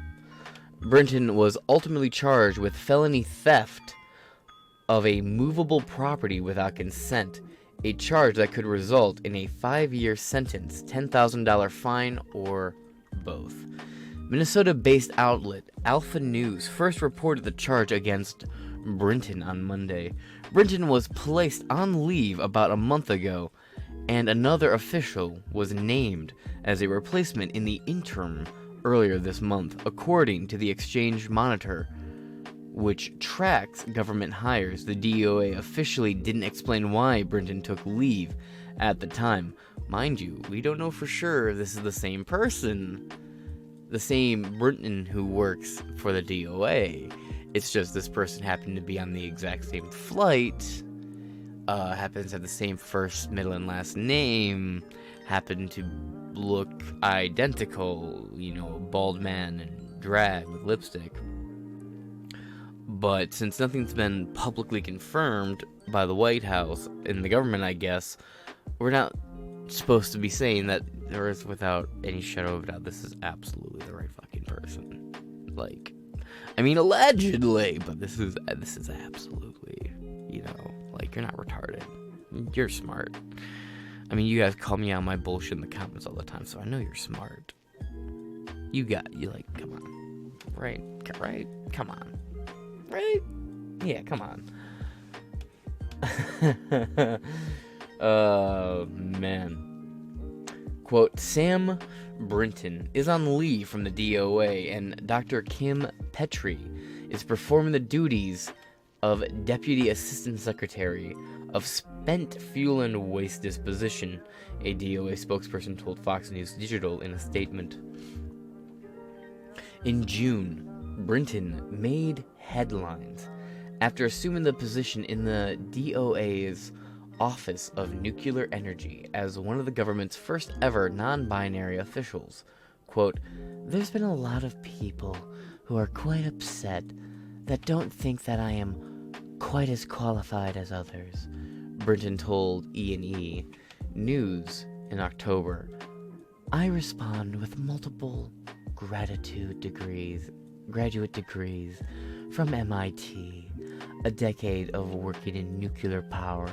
Brinton was ultimately charged with felony theft of a movable property without consent a charge that could result in a 5-year sentence, $10,000 fine, or both. Minnesota-based outlet Alpha News first reported the charge against Brinton on Monday. Brinton was placed on leave about a month ago, and another official was named as a replacement in the interim earlier this month, according to the Exchange Monitor, which tracks government hires. The DOA officially didn't explain why Brinton took leave at the time. Mind you, we don't know for sure if this is the same person, the same Brinton who works for the DOA. It's just this person happened to be on the exact same flight, happens to have the same first, middle, and last name, happened to look identical, you know, a bald man and drag with lipstick. But since nothing's been publicly confirmed by the White House and the government, I guess, we're not supposed to be saying that there is, without any shadow of a doubt, this is absolutely the right fucking person. Like, I mean, allegedly, but this is absolutely, you know, like, you're not retarded. You're smart. I mean, you guys call me out my bullshit in the comments all the time, so I know you're smart. You like, come on. Right? Come on. Right? Yeah, come on. Oh, man. Quote, Sam Brinton is on leave from the DOA, and Dr. Kim Petrie is performing the duties of Deputy Assistant Secretary of Spent Fuel and Waste Disposition, a DOA spokesperson told Fox News Digital in a statement. In June, Brinton made headlines after assuming the position in the DOA's Office of Nuclear Energy as one of the government's first ever non-binary officials. Quote, there's been a lot of people who are quite upset that don't think that I am quite as qualified as others, Brinton told E&E News in October. I respond with multiple graduate degrees from MIT, a decade of working in nuclear power,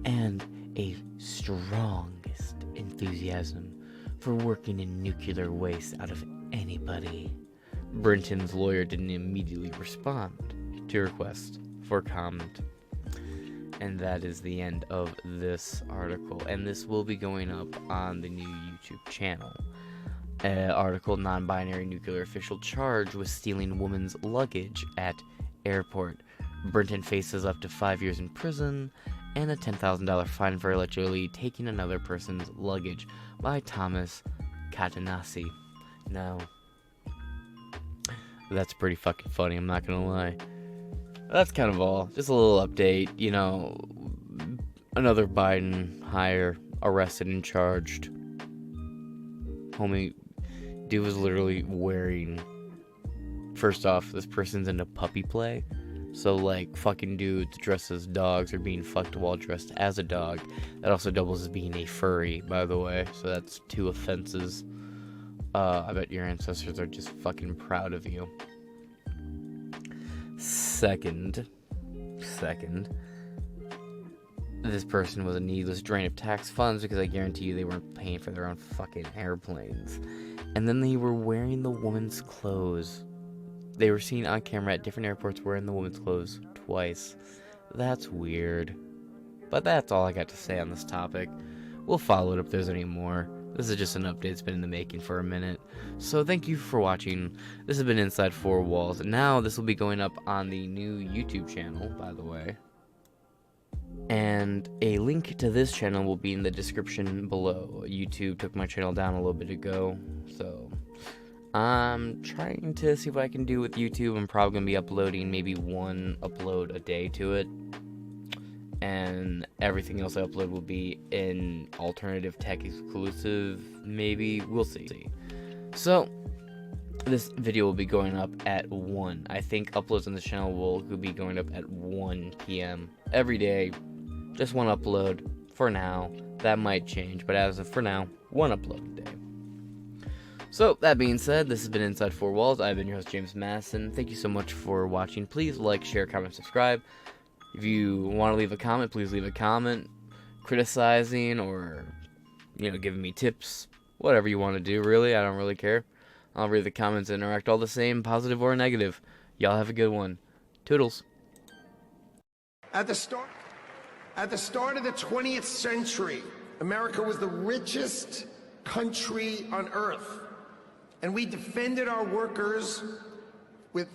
and a strongest enthusiasm for working in nuclear waste out of anybody. Brinton's lawyer didn't immediately respond to requests for comment. And that is the end of this article, and this will be going up on the new YouTube channel. Article, non-binary nuclear official charged with stealing woman's luggage at airport. Brinton faces up to 5 years in prison and a $10,000 fine for allegedly taking another person's luggage, by Thomas Catanasi. Now, that's pretty fucking funny, I'm not gonna lie. That's kind of all. Just a little update, you know, another Biden hire arrested and charged. Homie, dude was literally wearing, first off, this person's into puppy play. So, like, fucking dudes dressed as dogs are being fucked while dressed as a dog. That also doubles as being a furry, by the way. So that's 2 offenses. I bet your ancestors are just fucking proud of you. Second, this person was a needless drain of tax funds because I guarantee you they weren't paying for their own fucking airplanes. And then they were wearing the woman's clothes. They were seen on camera at different airports wearing the woman's clothes twice. That's weird. But that's all I got to say on this topic. We'll follow it if there's any more. This is just an update. It's been in the making for a minute. So thank you for watching. This has been Inside 4 Walls. Now this will be going up on the new YouTube channel, by the way. And a link to this channel will be in the description below. YouTube took my channel down a little bit ago, so I'm trying to see what I can do with YouTube. I'm probably going to be uploading maybe 1 upload a day to it. And everything else I upload will be in alternative tech exclusive, maybe. We'll see. So, this video will be going up at 1. I think uploads on this channel will be going up at 1 p.m. every day. Just 1 upload for now. That might change, but as of for now, 1 upload a day. So, that being said, this has been Inside 4 Walls. I've been your host, James Masson. Thank you so much for watching. Please like, share, comment, subscribe. If you want to leave a comment, please leave a comment. criticizing or, giving me tips. Whatever you want to do, really. I don't really care. I'll read the comments and interact all the same, positive or negative. Y'all have a good one. Toodles. At the start of the 20th century, America was the richest country on earth, and we defended our workers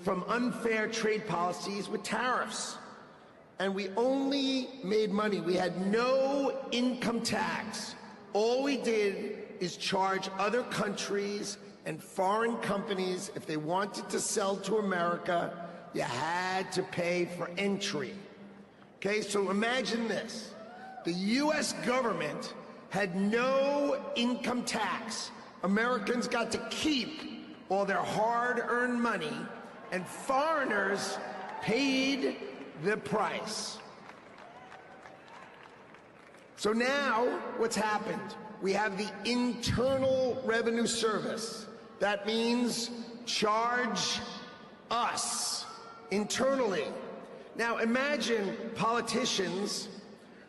from unfair trade policies with tariffs. And we only made money. We had no income tax. All we did is charge other countries and foreign companies, if they wanted to sell to America, you had to pay for entry. Okay, so imagine this. The U.S. government had no income tax. Americans got to keep all their hard-earned money, and foreigners paid the price. So now, what's happened? We have the Internal Revenue Service. That means charge us internally. Now imagine politicians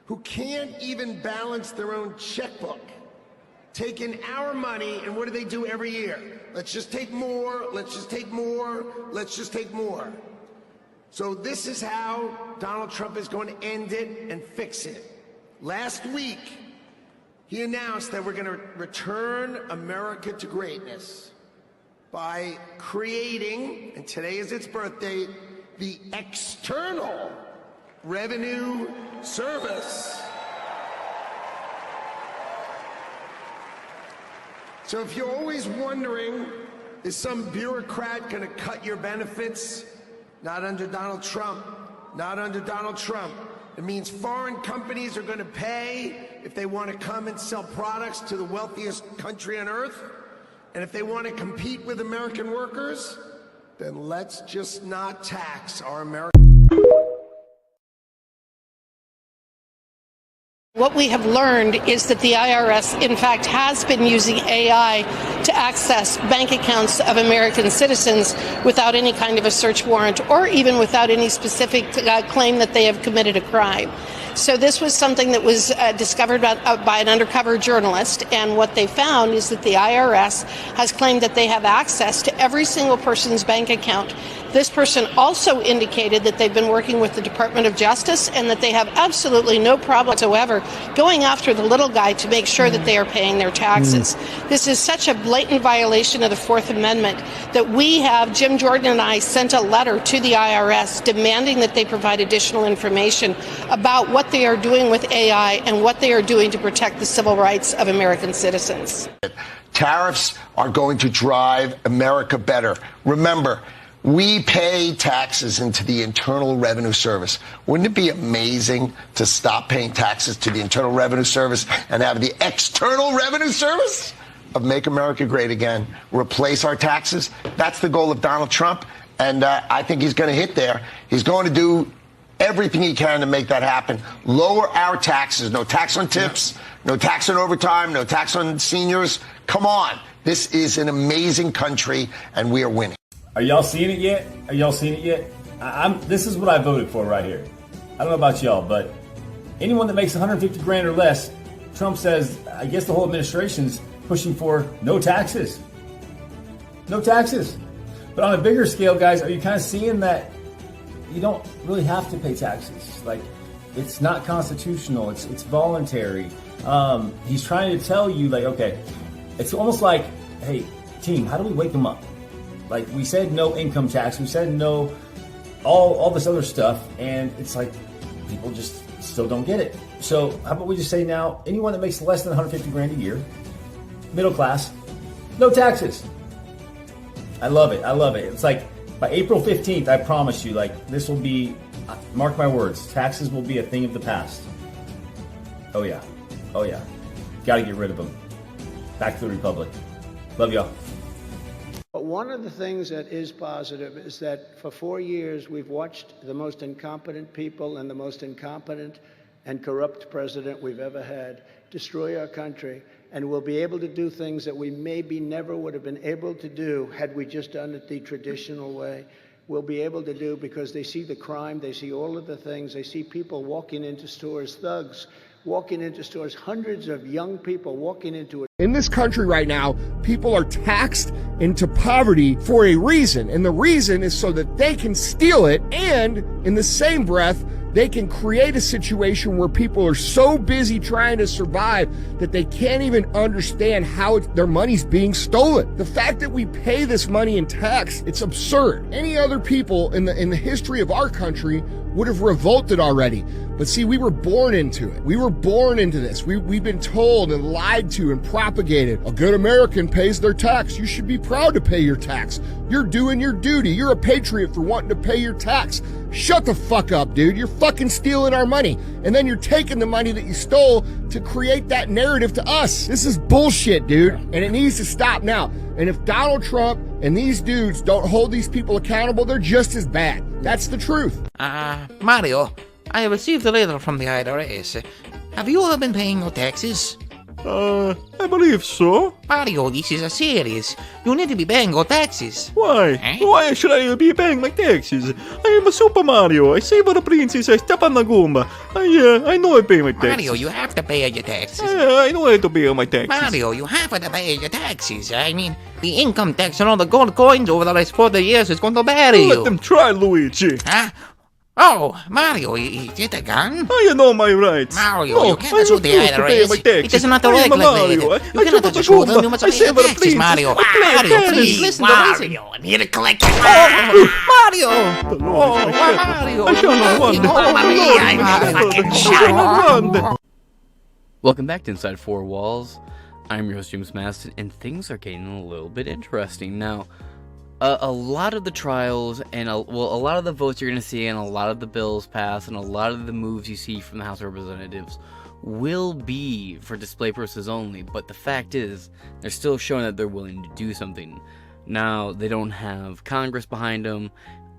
who can't even balance their own checkbook, taking our money, and what do they do every year? Let's just take more, let's just take more, let's just take more. So this is how Donald Trump is going to end it and fix it. Last week, he announced that we're going to return America to greatness by creating, and today is its birthday, the External Revenue Service. So if you're always wondering, is some bureaucrat going to cut your benefits? Not under Donald Trump. Not under Donald Trump. It means foreign companies are going to pay if they want to come and sell products to the wealthiest country on earth. And if they want to compete with American workers, then let's just not tax our American. What we have learned is that the IRS, in fact, has been using AI to access bank accounts of American citizens without any kind of a search warrant or even without any specific claim that they have committed a crime. So this was something that was discovered by an undercover journalist, and what they found is that the IRS has claimed that they have access to every single person's bank account. This person also indicated that they've been working with the Department of Justice and that they have absolutely no problem whatsoever going after the little guy to make sure that they are paying their taxes. This is such a blatant violation of the Fourth Amendment that Jim Jordan and I sent a letter to the IRS demanding that they provide additional information about what they are doing with AI and what they are doing to protect the civil rights of American citizens. Tariffs are going to drive America better. Remember, we pay taxes into the Internal Revenue Service. Wouldn't it be amazing to stop paying taxes to the Internal Revenue Service and have the External Revenue Service of Make America Great Again replace our taxes? That's the goal of Donald Trump, and I think he's going to hit there. He's going to do everything he can to make that happen. Lower our taxes. No tax on tips, no tax on overtime, no tax on seniors. Come on. This is an amazing country, and we are winning. Are y'all seeing it yet? Are y'all seeing it yet? This is what I voted for right here. I don't know about y'all, but anyone that makes 150 grand or less, Trump says, I guess the whole administration's pushing for no taxes. No taxes. But on a bigger scale, guys, are you kind of seeing that you don't really have to pay taxes? Like, it's not constitutional. It's voluntary. He's trying to tell you, like, okay, it's almost like, hey, team, how do we wake them up? Like, we said no income tax, we said no all this other stuff, and it's like people just still don't get it. So how about we just say now, anyone that makes less than 150 grand a year, middle class, no taxes. I love it. I love it. It's like by April 15th, I promise you, like, this will be, mark my words, taxes will be a thing of the past. Oh yeah. Oh yeah. Got to get rid of them. Back to the Republic. Love y'all. But one of the things that is positive is that for 4 years we've watched the most incompetent people and the most incompetent and corrupt president we've ever had destroy our country, and we'll be able to do things that we maybe never would have been able to do had we just done it the traditional way. will be able to do, because they see the crime, they see all of the things, they see people walking into stores, thugs walking into stores, hundreds of young people walking into it. In this country right now, people are taxed into poverty for a reason, and the reason is so that they can steal it, and in the same breath, they can create a situation where people are so busy trying to survive that they can't even understand how their money's being stolen. The fact that we pay this money in tax, it's absurd. Any other people in the history of our country would have revolted already. But see, we were born into it. We were born into this. We've been told and lied to and propagated. A good American pays their tax. You should be proud to pay your tax. You're doing your duty. You're a patriot for wanting to pay your tax. Shut the fuck up, dude. You're fucking stealing our money. And then you're taking the money that you stole to create that narrative to us. This is bullshit, dude. And it needs to stop now. And if Donald Trump and these dudes don't hold these people accountable, they're just as bad. That's the truth. Mario, I received a letter from the IRS. Have you ever been paying your taxes? I believe so. Mario, this is a series. You need to be paying your taxes. Why? Why should I be paying my taxes? I am a Super Mario. I save the princess. I step on the Goomba. I know I pay my taxes. Mario, you have to pay your taxes. I know I have to pay my taxes. Mario, you have to pay your taxes. I mean, the income tax on all the gold coins over the last 40 years is going to bury you. Let them try, Luigi. Huh? Oh, Mario, is it a gun? I know my rights. Mario, you cannot sue the IRS. It is not a I am a regular Mario. You cannot just sue them. You must pay your taxes, Mario. Mario, please. Listen, Mario, I'm here to collect your money. Mario! Oh, Mario! I shall not wonder. I'm fucking Welcome back to Inside Four Walls. I'm your host, James Maston, and things are getting a little bit interesting. Now, a lot of the trials and a lot of the votes you're going to see and a lot of the bills passed and a lot of the moves you see from the House of Representatives will be for display purposes only, but the fact is they're still showing that they're willing to do something. Now, they don't have Congress behind them,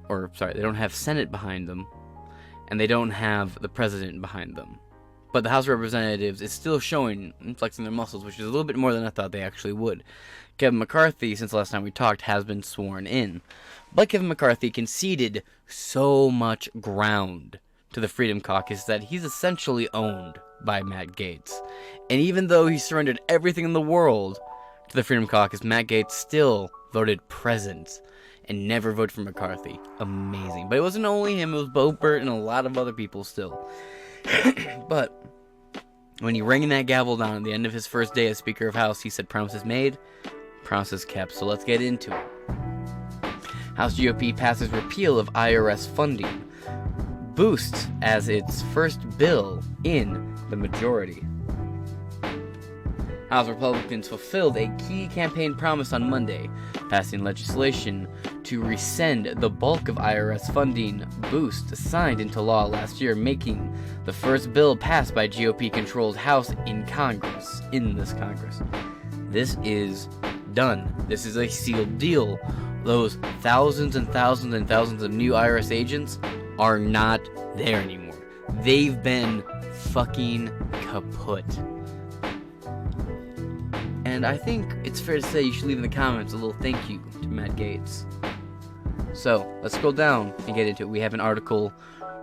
they don't have Senate behind them, and they don't have the President behind them. But the House of Representatives is still showing and flexing their muscles, which is a little bit more than I thought they actually would. Kevin McCarthy, since the last time we talked, has been sworn in. But Kevin McCarthy conceded so much ground to the Freedom Caucus that he's essentially owned by Matt Gaetz. And even though he surrendered everything in the world to the Freedom Caucus, Matt Gaetz still voted present and never voted for McCarthy. Amazing. But it wasn't only him, it was Boebert and a lot of other people still. But when he rang that gavel down at the end of his first day as Speaker of House, he said promises made, promises kept. So let's get into it. House GOP passes repeal of IRS funding, boosts as its first bill in the majority. House Republicans fulfilled a key campaign promise on Monday, passing legislation to rescind the bulk of IRS funding boost signed into law last year, making the first bill passed by GOP-controlled House in this Congress. This is done. This is a sealed deal. Those thousands and thousands and thousands of new IRS agents are not there anymore. They've been fucking kaput. And I think it's fair to say you should leave in the comments a little thank you to Matt Gaetz. So, let's scroll down and get into it. We have an article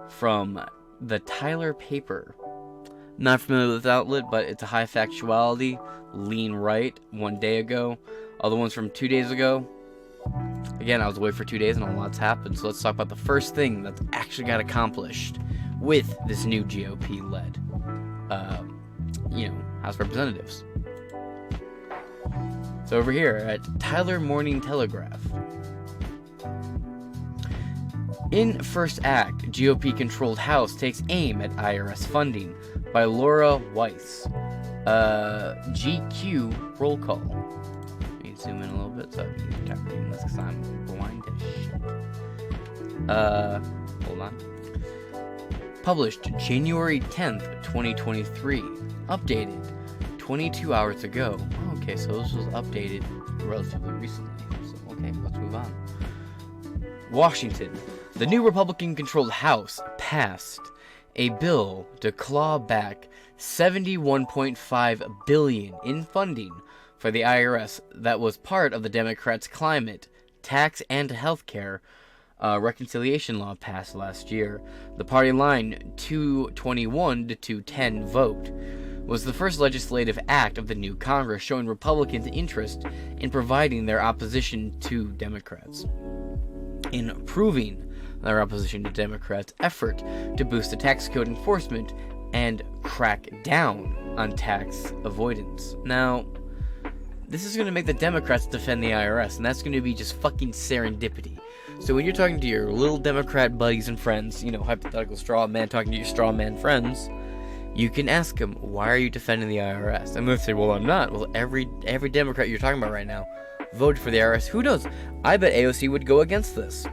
from the Tyler Paper. Not familiar with this outlet, but it's a high factuality, lean right, 1 day ago. Other ones from 2 days ago. Again, I was away for 2 days and a lot's happened, so let's talk about the first thing that's actually got accomplished with this new GOP-led, House of Representatives. So over here at Tyler Morning Telegraph. In First Act, GOP-controlled House takes aim at IRS funding by Laura Weiss. GQ roll call. Let me zoom in a little bit so I can start reading this because I'm blind as shit. Hold on. Published January 10th, 2023. Updated 22 hours ago. Okay, so this was updated relatively recently. So, okay, let's move on. Washington. The new Republican-controlled House passed a bill to claw back $71.5 billion in funding for the IRS that was part of the Democrats' climate, tax, and healthcare reconciliation law passed last year. The party line 221 to 210 vote was the first legislative act of the new Congress, showing Republicans' interest in providing their opposition to Democrats. In proving their opposition to Democrats' effort to boost the tax code enforcement and crack down on tax avoidance. Now, this is going to make the Democrats defend the IRS, and that's going to be just fucking serendipity. So when you're talking to your little Democrat buddies and friends, you know, hypothetical straw man talking to your straw man friends, you can ask them, why are you defending the IRS? And they'll say, well, I'm not. Well, every Democrat you're talking about right now voted for the IRS. Who knows? I bet AOC would go against this.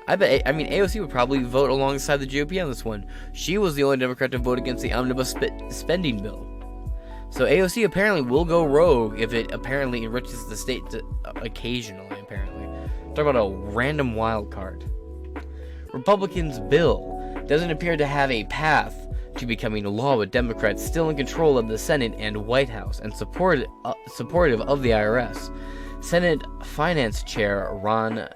AOC would probably vote alongside the GOP on this one. She was the only Democrat to vote against the omnibus spending bill. So AOC apparently will go rogue if it apparently enriches the state occasionally, apparently. Talk about a random wild card. Republicans' bill doesn't appear to have a path to becoming law, with Democrats still in control of the Senate and White House and supportive of the IRS. Senate Finance Chair Ron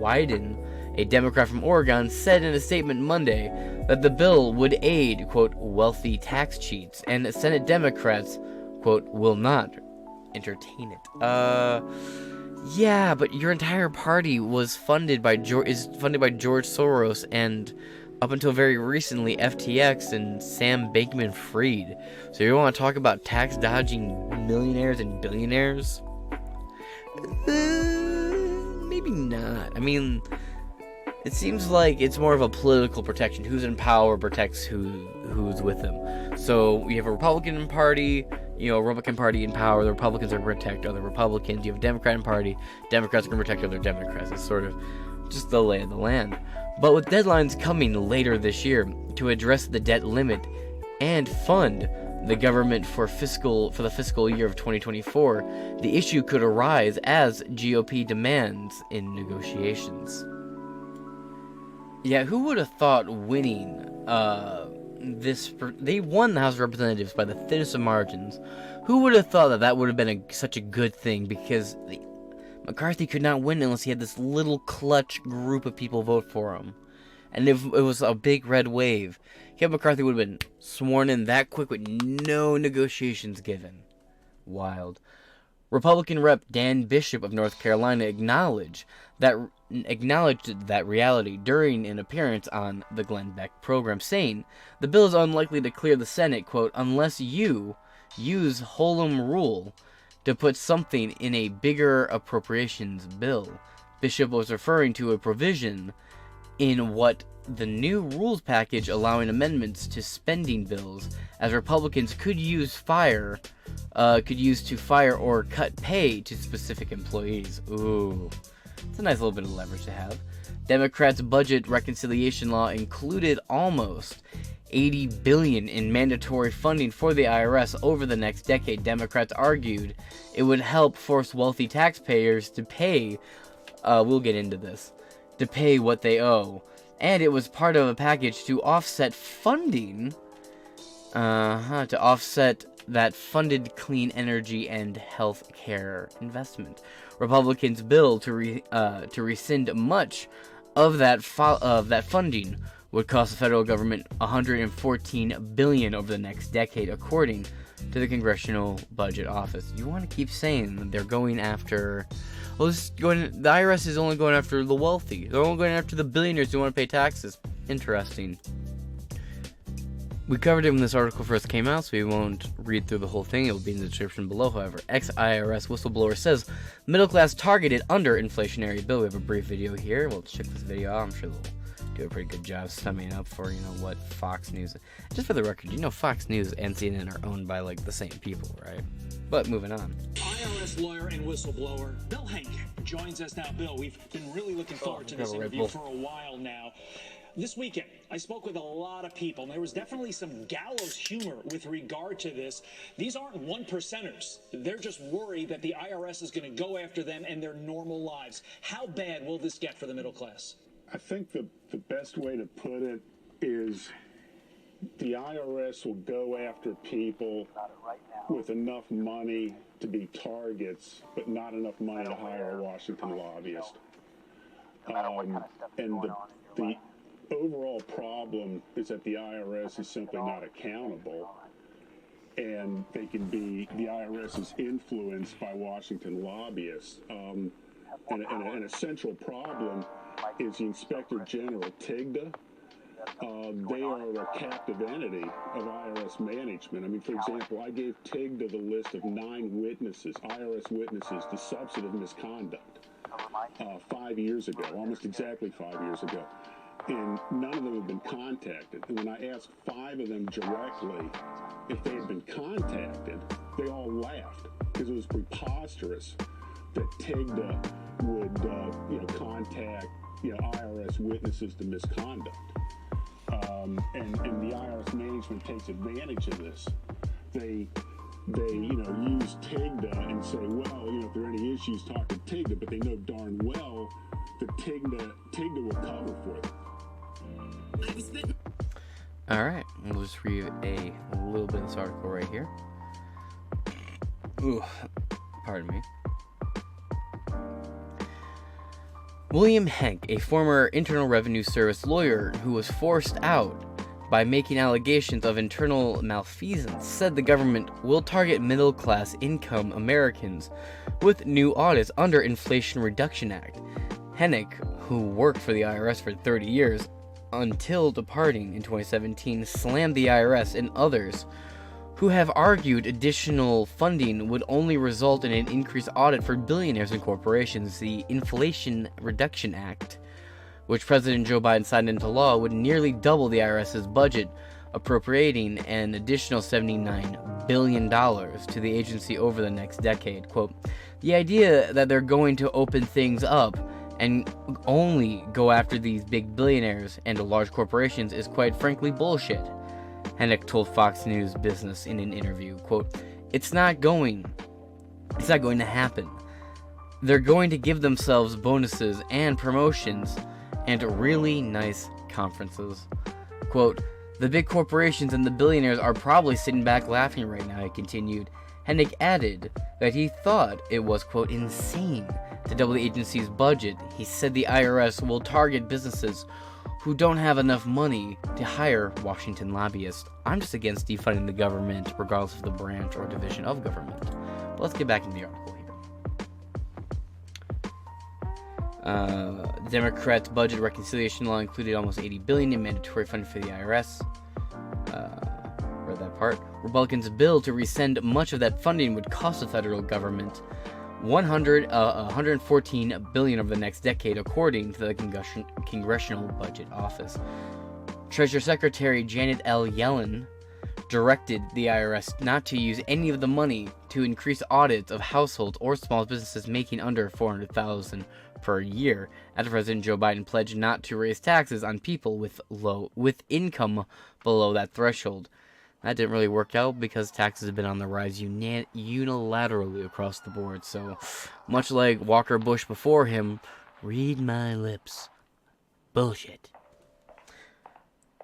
Wyden, a Democrat from Oregon, said in a statement Monday that the bill would aid, quote, wealthy tax cheats, and Senate Democrats, quote, will not entertain it. Yeah, but your entire party was funded by George Soros, and up until very recently, FTX and Sam Bankman-Fried. So you want to talk about tax dodging millionaires and billionaires? Maybe not. I mean, it seems like it's more of a political protection. Who's in power protects who's with them. So you have a Republican Party in power. The Republicans are going to protect other Republicans. You have a Democratic Party. Democrats are going to protect other Democrats. It's sort of just the lay of the land. But with deadlines coming later this year to address the debt limit and fund the government for the fiscal year of 2024, the issue could arise as GOP demands in negotiations. Yeah, who would have thought winning they won the House of Representatives by the thinnest of margins. Who would have thought that would have been such a good thing, because McCarthy could not win unless he had this little clutch group of people vote for him. And if it was a big red wave, Kevin McCarthy would have been sworn in that quick with no negotiations given. Wild. Republican Rep Dan Bishop of North Carolina acknowledged that reality during an appearance on the Glenn Beck program, saying the bill is unlikely to clear the Senate, quote, unless you use Holm Rule to put something in a bigger appropriations bill. Bishop was referring to a provision in what the new rules package allowing amendments to spending bills, as Republicans could use to fire or cut pay to specific employees. Ooh, it's a nice little bit of leverage to have. Democrats' budget reconciliation law included almost $80 billion in mandatory funding for the IRS over the next decade. Democrats argued it would help force wealthy taxpayers to pay, we'll get into this, to pay what they owe. And it was part of a package to offset funding, to offset that funded clean energy and health care investment. Republicans' bill to rescind much of that funding would cost the federal government $114 billion over the next decade, according to the Congressional Budget Office. You want to keep saying that they're going after... Well, the IRS is only going after the wealthy. They're only going after the billionaires who want to pay taxes. Interesting. We covered it when this article first came out, so we won't read through the whole thing. It will be in the description below. However, ex-IRS whistleblower says middle class targeted under inflationary bill. We have a brief video here. We'll check this video out. I'm sure they'll do a pretty good job summing up for, what Fox News... Just for the record, Fox News and CNN are owned by, the same people, right? But moving on. IRS lawyer and whistleblower Bill Hank joins us now. Bill, we've been really looking forward to this interview for a while now. This weekend, I spoke with a lot of people, and there was definitely some gallows humor with regard to this. These aren't one percenters. They're just worried that the IRS is going to go after them and their normal lives. How bad will this get for the middle class? I think the best way to put it is the IRS will go after people with enough money to be targets, but not enough money to hire a Washington lobbyist. And the overall problem is that the IRS is simply not accountable, and the IRS is influenced by Washington lobbyists. And a central problem is the Inspector General, TIGTA. They are a captive entity of IRS management. I mean, for example, I gave TIGTA the list of 9 witnesses, IRS witnesses, to substantive misconduct 5 years ago, almost exactly 5 years ago. And none of them have been contacted. And when I asked 5 of them directly if they had been contacted, they all laughed because it was preposterous that TIGTA would, contact, IRS witnesses to misconduct. And the IRS management takes advantage of this. They use TIGTA and say, well, if there are any issues, talk to TIGTA, but they know darn well that TIGTA will cover for them. Alright, we'll just read a little bit of this article right here. Ooh, pardon me. William Henk, a former Internal Revenue Service lawyer who was forced out by making allegations of internal malfeasance, said the government will target middle-class income Americans with new audits under Inflation Reduction Act. Hennick, who worked for the IRS for 30 years, until departing in 2017, slammed the IRS and others who have argued additional funding would only result in an increased audit for billionaires and corporations. The Inflation Reduction Act, which President Joe Biden signed into law, would nearly double the IRS's budget, appropriating an additional $79 billion to the agency over the next decade. Quote, the idea that they're going to open things up and only go after these big billionaires and large corporations is quite frankly bullshit, Hennick told Fox News Business in an interview. Quote, it's not going to happen. They're going to give themselves bonuses and promotions and really nice conferences. Quote, the big corporations and the billionaires are probably sitting back laughing right now, he continued. Hennick added that he thought it was, quote, insane to double the agency's budget. He said the IRS will target businesses who don't have enough money to hire Washington lobbyists. I'm just against defunding the government, regardless of the branch or division of government. But let's get back into the article here. Democrats' budget reconciliation law included almost $80 billion in mandatory funding for the IRS. Read that part. Republicans' bill to rescind much of that funding would cost the federal government $114 billion over the next decade, according to the Congressional Budget Office. Treasury Secretary Janet L. Yellen directed the IRS not to use any of the money to increase audits of households or small businesses making under $400,000 per year, after President Joe Biden pledged not to raise taxes on people with income below that threshold. That didn't really work out because taxes have been on the rise unilaterally across the board. So, much like Walker Bush before him, read my lips. Bullshit.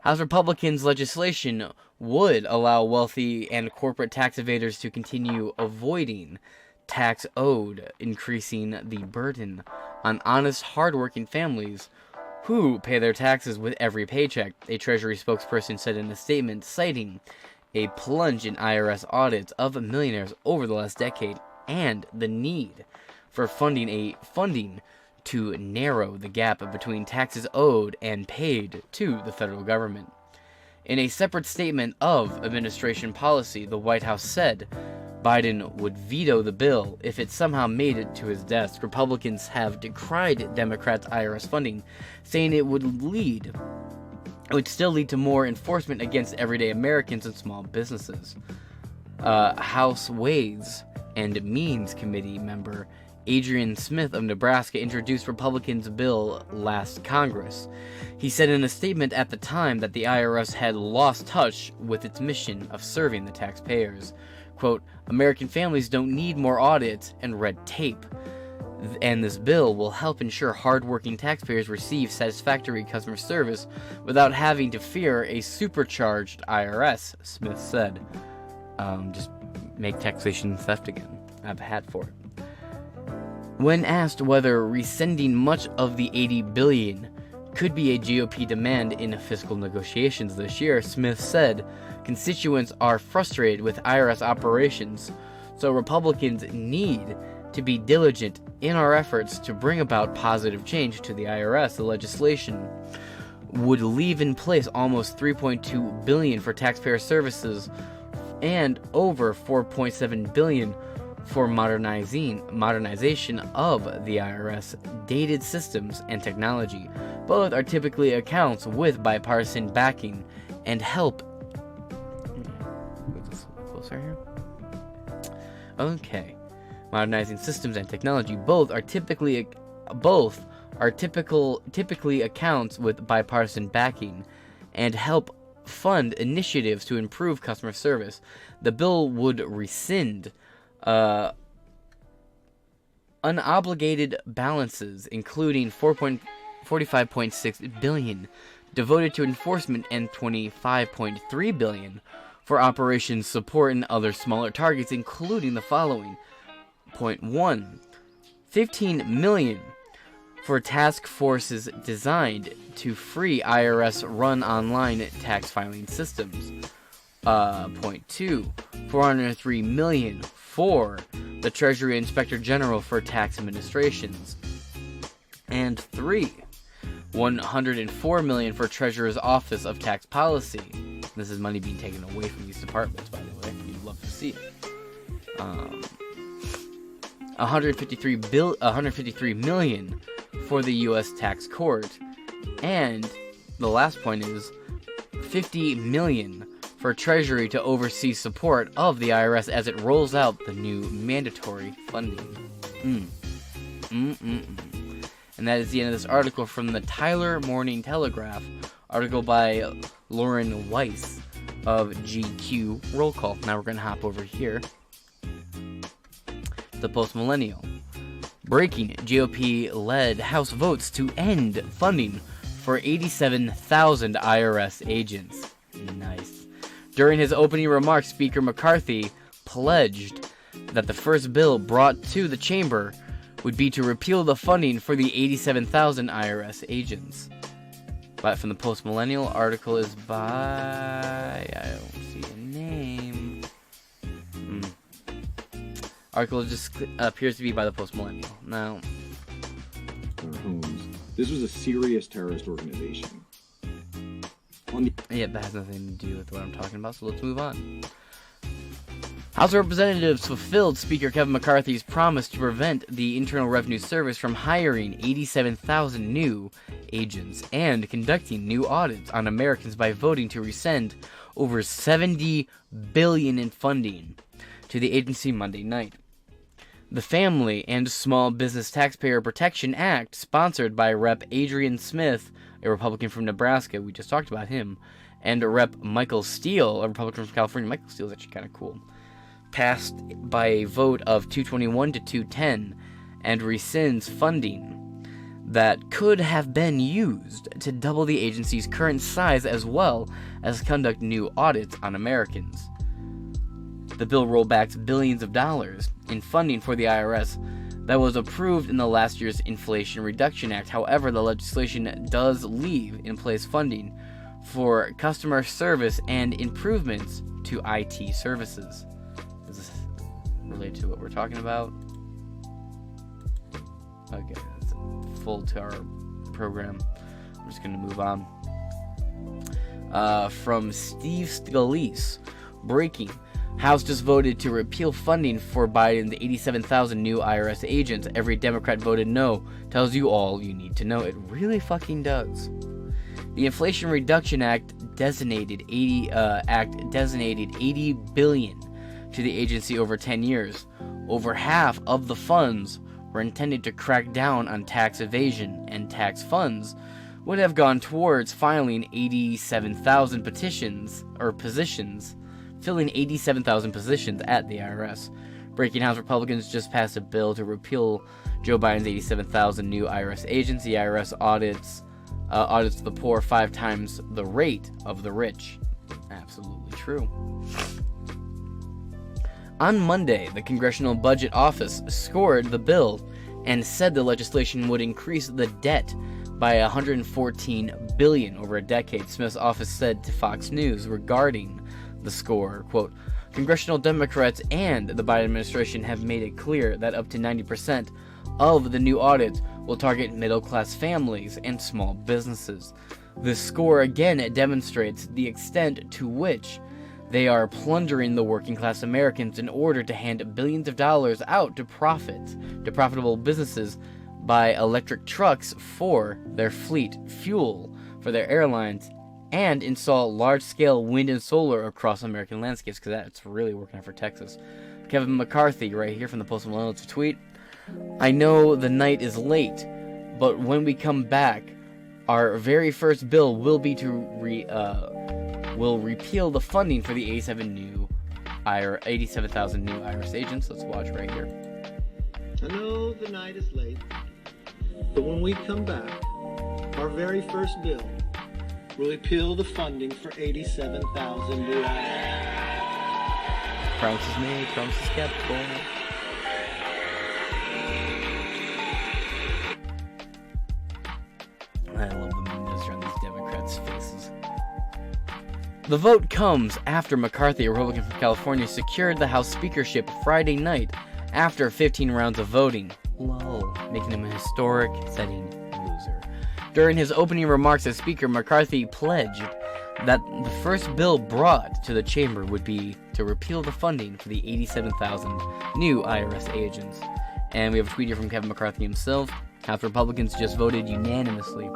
House Republicans' legislation would allow wealthy and corporate tax evaders to continue avoiding tax owed, increasing the burden on honest, hardworking families who pay their taxes with every paycheck, a Treasury spokesperson said in a statement, citing a plunge in IRS audits of millionaires over the last decade and the need for funding to narrow the gap between taxes owed and paid to the federal government. In a separate statement of administration policy, the White House said Biden would veto the bill if it somehow made it to his desk. Republicans have decried Democrats' IRS funding, saying it would still lead to more enforcement against everyday Americans and small businesses. House Ways and Means Committee member Adrian Smith of Nebraska introduced Republicans' bill last Congress. He said in a statement at the time that the IRS had lost touch with its mission of serving the taxpayers. Quote, American families don't need more audits and red tape, and this bill will help ensure hardworking taxpayers receive satisfactory customer service without having to fear a supercharged IRS, Smith said. Just make taxation theft again. I have a hat for it. When asked whether rescinding much of the $80 billion could be a GOP demand in fiscal negotiations this year, Smith said, "Constituents are frustrated with IRS operations, so Republicans need to be diligent in our efforts to bring about positive change to the IRS. The legislation would leave in place almost $3.2 billion for taxpayer services and over $4.7 billion for modernization of the IRS dated systems and technology. Both are typically accounts with bipartisan backing and help." Move this a little closer here. Okay. Modernizing systems and technology. Both are typically accounts with bipartisan backing and help fund initiatives to improve customer service. The bill would rescind unobligated balances, including $45.6 billion devoted to enforcement and $25.3 billion for operations support and other smaller targets, including the following. Point 1. $15 million for task forces designed to free IRS run online tax filing systems. Point 2. $403 million for the Treasury Inspector General for tax administrations. And 3. $104 million for Treasurer's Office of Tax Policy. This is money being taken away from these departments, by the way. You'd love to see it. $153 million for the U.S. Tax Court, and the last point is $50 million for Treasury to oversee support of the IRS as it rolls out the new mandatory funding. And that is the end of this article from the Tyler Morning Telegraph, article by Lauren Weiss of GQ. Roll call. Now we're going to hop over here. The Post-Millennial. Breaking: GOP-led House votes to end funding for 87,000 IRS agents. Nice. During his opening remarks, Speaker McCarthy pledged that the first bill brought to the chamber would be to repeal the funding for the 87,000 IRS agents. But from the Post-Millennial, article is by... I don't see a name. Article just appears to be by the Post-Millennial. Now, Holmes. This was a serious terrorist organization. Yeah, that has nothing to do with what I'm talking about, so let's move on. House of Representatives fulfilled Speaker Kevin McCarthy's promise to prevent the Internal Revenue Service from hiring 87,000 new agents and conducting new audits on Americans by voting to rescind over $70 billion in funding to the agency Monday night. The Family and Small Business Taxpayer Protection Act, sponsored by Rep. Adrian Smith, a Republican from Nebraska, we just talked about him, and Rep. Michael Steele, a Republican from California. Michael Steele is actually kind of cool. Passed by a vote of 221 to 210 and rescinds funding that could have been used to double the agency's current size as well as conduct new audits on Americans. The bill rollbacks billions of dollars in funding for the IRS that was approved in the last year's Inflation Reduction Act. However, the legislation does leave in place funding for customer service and improvements to IT services. Is this related to what we're talking about? Okay, that's full to our program. I'm just going to move on. From Steve Scalise, breaking. House just voted to repeal funding for Biden's 87,000 new IRS agents. Every Democrat voted no. Tells you all you need to know. It really fucking does. The Inflation Reduction Act designated $80 billion to the agency over 10 years. Over half of the funds were intended to crack down on tax evasion, and tax funds would have gone towards filing 87,000 positions, filling 87,000 positions at the IRS. Breaking House Republicans just passed a bill to repeal Joe Biden's 87,000 new IRS agents. The IRS audits the poor 5 times the rate of the rich. Absolutely true. On Monday, the Congressional Budget Office scored the bill and said the legislation would increase the debt by $114 billion over a decade. Smith's office said to Fox News regarding the score, quote, "Congressional Democrats and the Biden administration have made it clear that up to 90% of the new audit will target middle-class families and small businesses. This score again demonstrates the extent to which they are plundering the working-class Americans in order to hand billions of dollars out to profitable businesses, buy electric trucks for their fleet, fuel for their airlines, and install large-scale wind and solar across American landscapes," because that's really working out for Texas. Kevin McCarthy, right here from the Post Millennial, to tweet, "I know the night is late, but when we come back, our very first bill will be to will repeal the funding for the 87,000 new IRS agents." Let's watch right here. I know the night is late, but when we come back, our very first bill will repeal the funding for 87,000 new IRS. Promises made, promises kept, boy. I love the memes around these Democrats' faces. The vote comes after McCarthy, a Republican from California, secured the House speakership Friday night after 15 rounds of voting. Lol, making him a historic-setting loser. During his opening remarks as Speaker, McCarthy pledged that the first bill brought to the chamber would be to repeal the funding for the 87,000 new IRS agents. And we have a tweet here from Kevin McCarthy himself. House Republicans just voted unanimously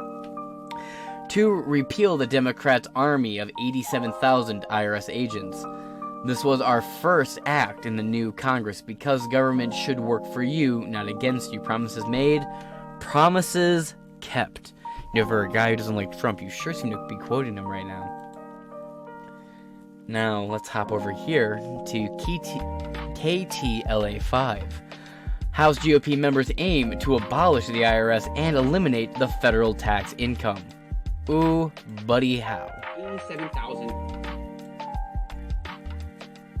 to repeal the Democrats' army of 87,000 IRS agents. This was our first act in the new Congress because government should work for you, not against you. Promises made, promises kept. You know, for a guy who doesn't like Trump, you sure seem to be quoting him right now. Now, let's hop over here to KTLA5. House GOP members aim to abolish the IRS and eliminate the federal tax income. Ooh, buddy, how? 87,000.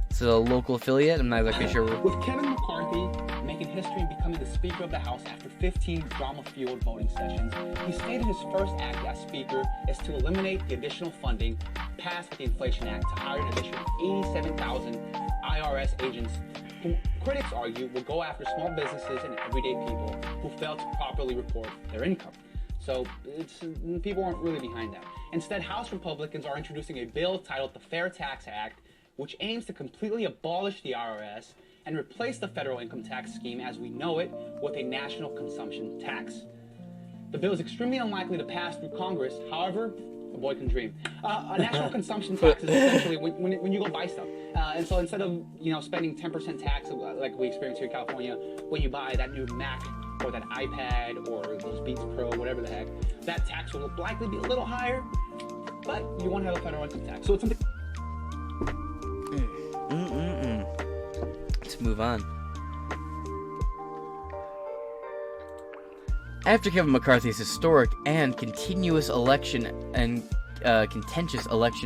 It's a local affiliate, I'm not exactly sure. With Kevin McCarthy making history and becoming the Speaker of the House after 15 drama-fueled voting sessions, he stated his first act as Speaker is to eliminate the additional funding passed with the Inflation Act to hire an additional 87,000 IRS agents who critics argue will go after small businesses and everyday people who fail to properly report their income. So people aren't really behind that. Instead, House Republicans are introducing a bill titled the Fair Tax Act, which aims to completely abolish the IRS and replace the federal income tax scheme as we know it with a national consumption tax. The bill is extremely unlikely to pass through Congress. However, a boy can dream. A national consumption tax is essentially when you go buy stuff. And so instead of spending 10% tax like we experience here in California when you buy that new Mac or that iPad or those Beats Pro, whatever the heck, that tax will likely be a little higher, but you won't have a federal income tax. So it's something. Let's move on. After Kevin McCarthy's historic and contentious election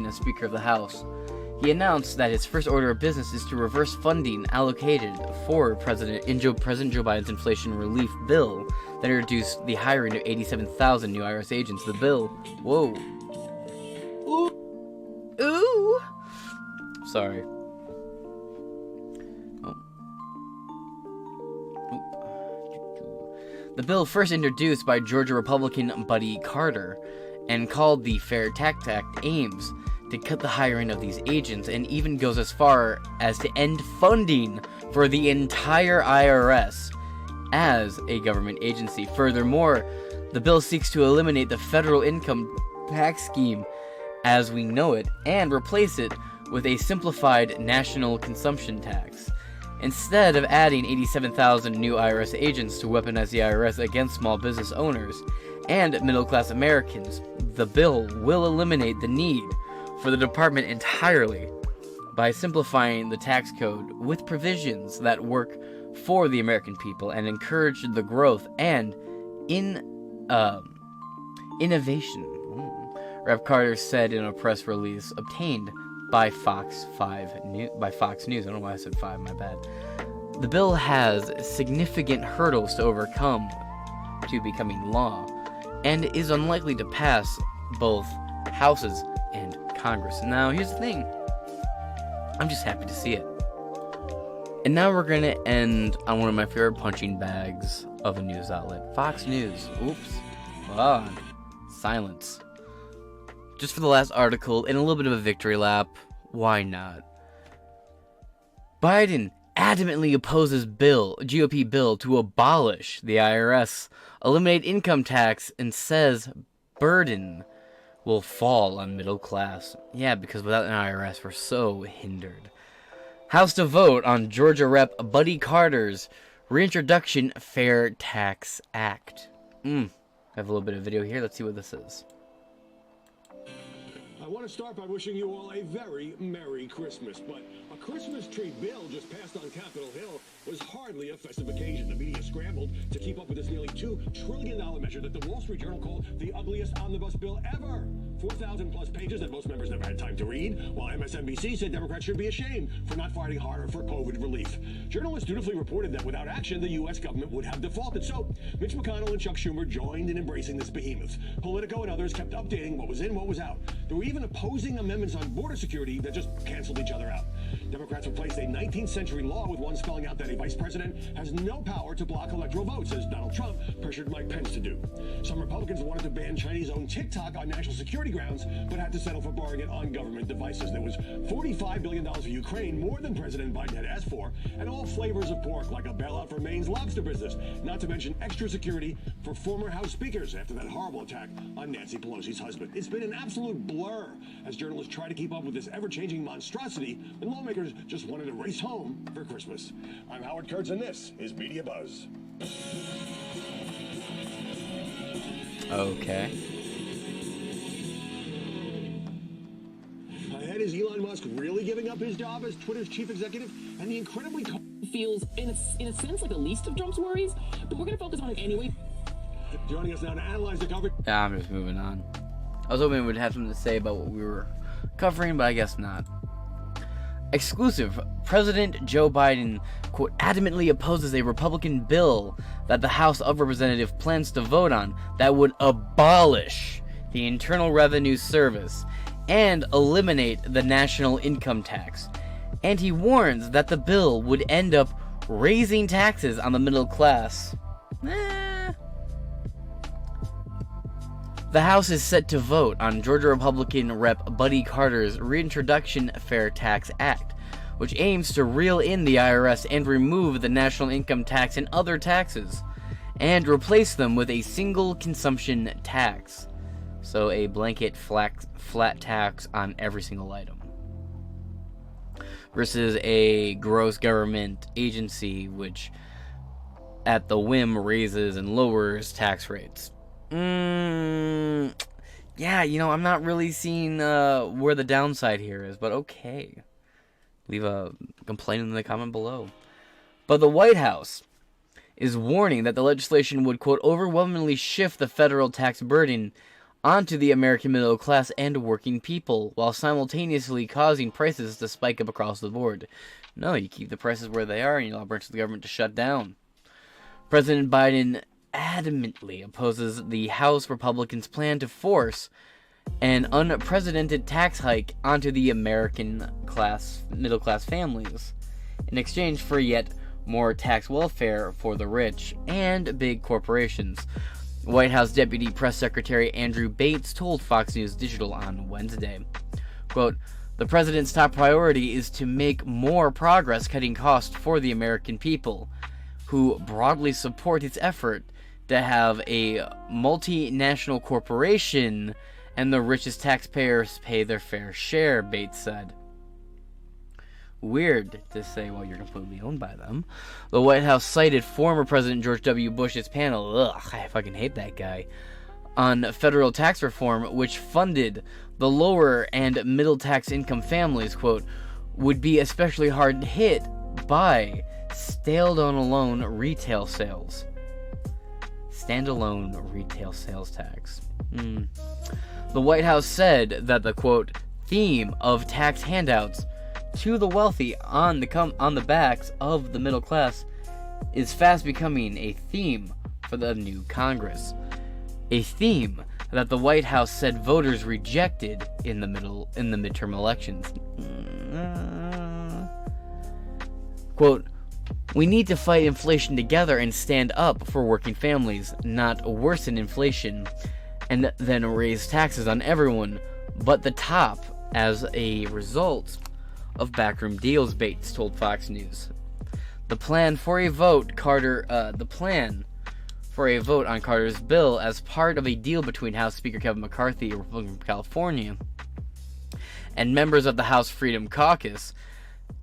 as Speaker of the House, he announced that his first order of business is to reverse funding allocated for President Joe Biden's inflation relief bill that introduced the hiring of 87,000 new IRS agents. The bill, whoa, ooh, sorry. The bill, first introduced by Georgia Republican Buddy Carter and called the Fair Tax Act, aims to cut the hiring of these agents and even goes as far as to end funding for the entire IRS as a government agency. Furthermore, the bill seeks to eliminate the federal income tax scheme as we know it and replace it with a simplified national consumption tax. Instead of adding 87,000 new IRS agents to weaponize the IRS against small business owners and middle-class Americans, the bill will eliminate the need for the department entirely by simplifying the tax code with provisions that work for the American people and encourage the growth and innovation. Rep. Carter said in a press release obtained by Fox News. I don't know why I said 5, my bad. the bill has significant hurdles to overcome to becoming law, and is unlikely to pass both houses and Congress. Now, here's the thing. I'm just happy to see it. And now we're going to end on one of my favorite punching bags of a news outlet. Fox News. Oops. Hold on. Silence. Just for the last article, and a little bit of a victory lap. Why not? Biden adamantly opposes GOP bill to abolish the IRS, eliminate income tax, and says burden will fall on middle class. Yeah, because without an IRS, we're so hindered. House to vote on Georgia Rep. Buddy Carter's Reintroduction Fair Tax Act. I have a little bit of video here. Let's see what this is. I want to start by wishing you all a very Merry Christmas, but a Christmas tree bill just passed on Capitol Hill was hardly a festive occasion. The media scrambled to keep up with this nearly $2 trillion measure that the Wall Street Journal called the ugliest omnibus bill ever. 4,000 plus pages that most members never had time to read, while MSNBC said Democrats should be ashamed for not fighting harder for COVID relief. Journalists dutifully reported that without action, the U.S. government would have defaulted. So Mitch McConnell and Chuck Schumer joined in embracing this behemoth. Politico and others kept updating what was in, what was out. There were even opposing amendments on border security that just canceled each other out. Democrats replaced a 19th century law with one spelling out that a vice president has no power to block electoral votes, as Donald Trump pressured Mike Pence to do. Some Republicans wanted to ban Chinese-owned TikTok on national security grounds, but had to settle for barring it on government devices. There was $45 billion for Ukraine, more than President Biden had asked for, and all flavors of pork, like a bailout for Maine's lobster business, not to mention extra security for former House speakers after that horrible attack on Nancy Pelosi's husband. It's been an absolute blur as journalists try to keep up with this ever-changing monstrosity, and lawmakers just wanted to race home for Christmas. I'm Howard Kurtz, and this is Media Buzz. Okay. Ahead, is Elon Musk really giving up his job as Twitter's chief executive? And the incredibly feels, in a sense, like the least of Trump's worries, but we're going to focus on it anyway. Joining us now to analyze the coverage. Yeah, I'm just moving on. I was hoping we'd have something to say about what we were covering, but I guess not. Exclusive. President Joe Biden, quote, adamantly opposes a Republican bill that the House of Representatives plans to vote on that would abolish the Internal Revenue Service and eliminate the national income tax. And he warns that the bill would end up raising taxes on the middle class. The House is set to vote on Georgia Republican Rep. Buddy Carter's Reintroduction Fair Tax Act, which aims to reel in the IRS and remove the national income tax and other taxes, and replace them with a single consumption tax. So a blanket flat tax on every single item, versus a gross government agency which at the whim raises and lowers tax rates. Yeah, I'm not really seeing where the downside here is, but okay. Leave a complaint in the comment below. But the White House is warning that the legislation would, quote, overwhelmingly shift the federal tax burden onto the American middle class and working people, while simultaneously causing prices to spike up across the board. No, you keep the prices where they are and you allow branches of the government to shut down. President Biden adamantly opposes the House Republicans' plan to force an unprecedented tax hike onto the American middle class families in exchange for yet more tax welfare for the rich and big corporations. White House Deputy Press Secretary Andrew Bates told Fox News Digital on Wednesday, quote, the president's top priority is to make more progress cutting costs for the American people, who broadly support its effort to have a multinational corporation and the richest taxpayers pay their fair share, Bates said. Weird to say while you're completely owned by them. The White House cited former President George W. Bush's panel, I fucking hate that guy, on federal tax reform, which funded the lower and middle tax income families, quote, would be especially hard hit by standalone retail sales. Standalone retail sales tax. The White House said that the, quote, theme of tax handouts to the wealthy on the backs of the middle class is fast becoming a theme for the new Congress. A theme that the White House said voters rejected in the midterm elections. Quote, "We need to fight inflation together and stand up for working families, not worsen inflation and then raise taxes on everyone but the top as a result of backroom deals," Bates told Fox News. The plan for a vote on Carter's bill as part of a deal between House Speaker Kevin McCarthy, a Republican from California, and members of the House Freedom Caucus,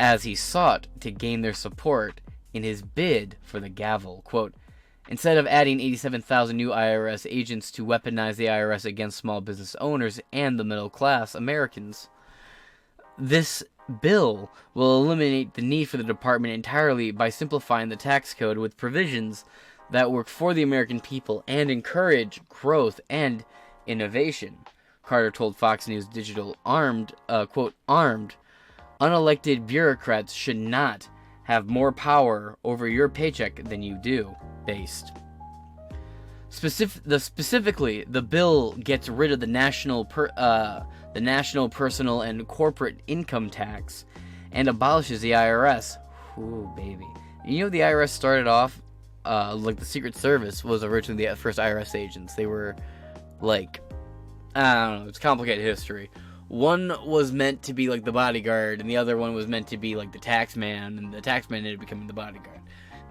as he sought to gain their support in his bid for the gavel. Quote, "Instead of adding 87,000 new IRS agents to weaponize the IRS against small business owners and the middle-class Americans, this bill will eliminate the need for the department entirely by simplifying the tax code with provisions that work for the American people and encourage growth and innovation," Carter told Fox News Digital. Quote, "Armed, unelected bureaucrats should not have more power over your paycheck than you do," based. Specifically, the bill gets rid of the national personal and corporate income tax and abolishes the IRS. Ooh, baby. You know, the IRS started off like the Secret Service was originally the first IRS agents. They were like, I don't know, it's complicated history. One was meant to be like the bodyguard, and the other one was meant to be like the tax man, and the tax man ended up becoming the bodyguard.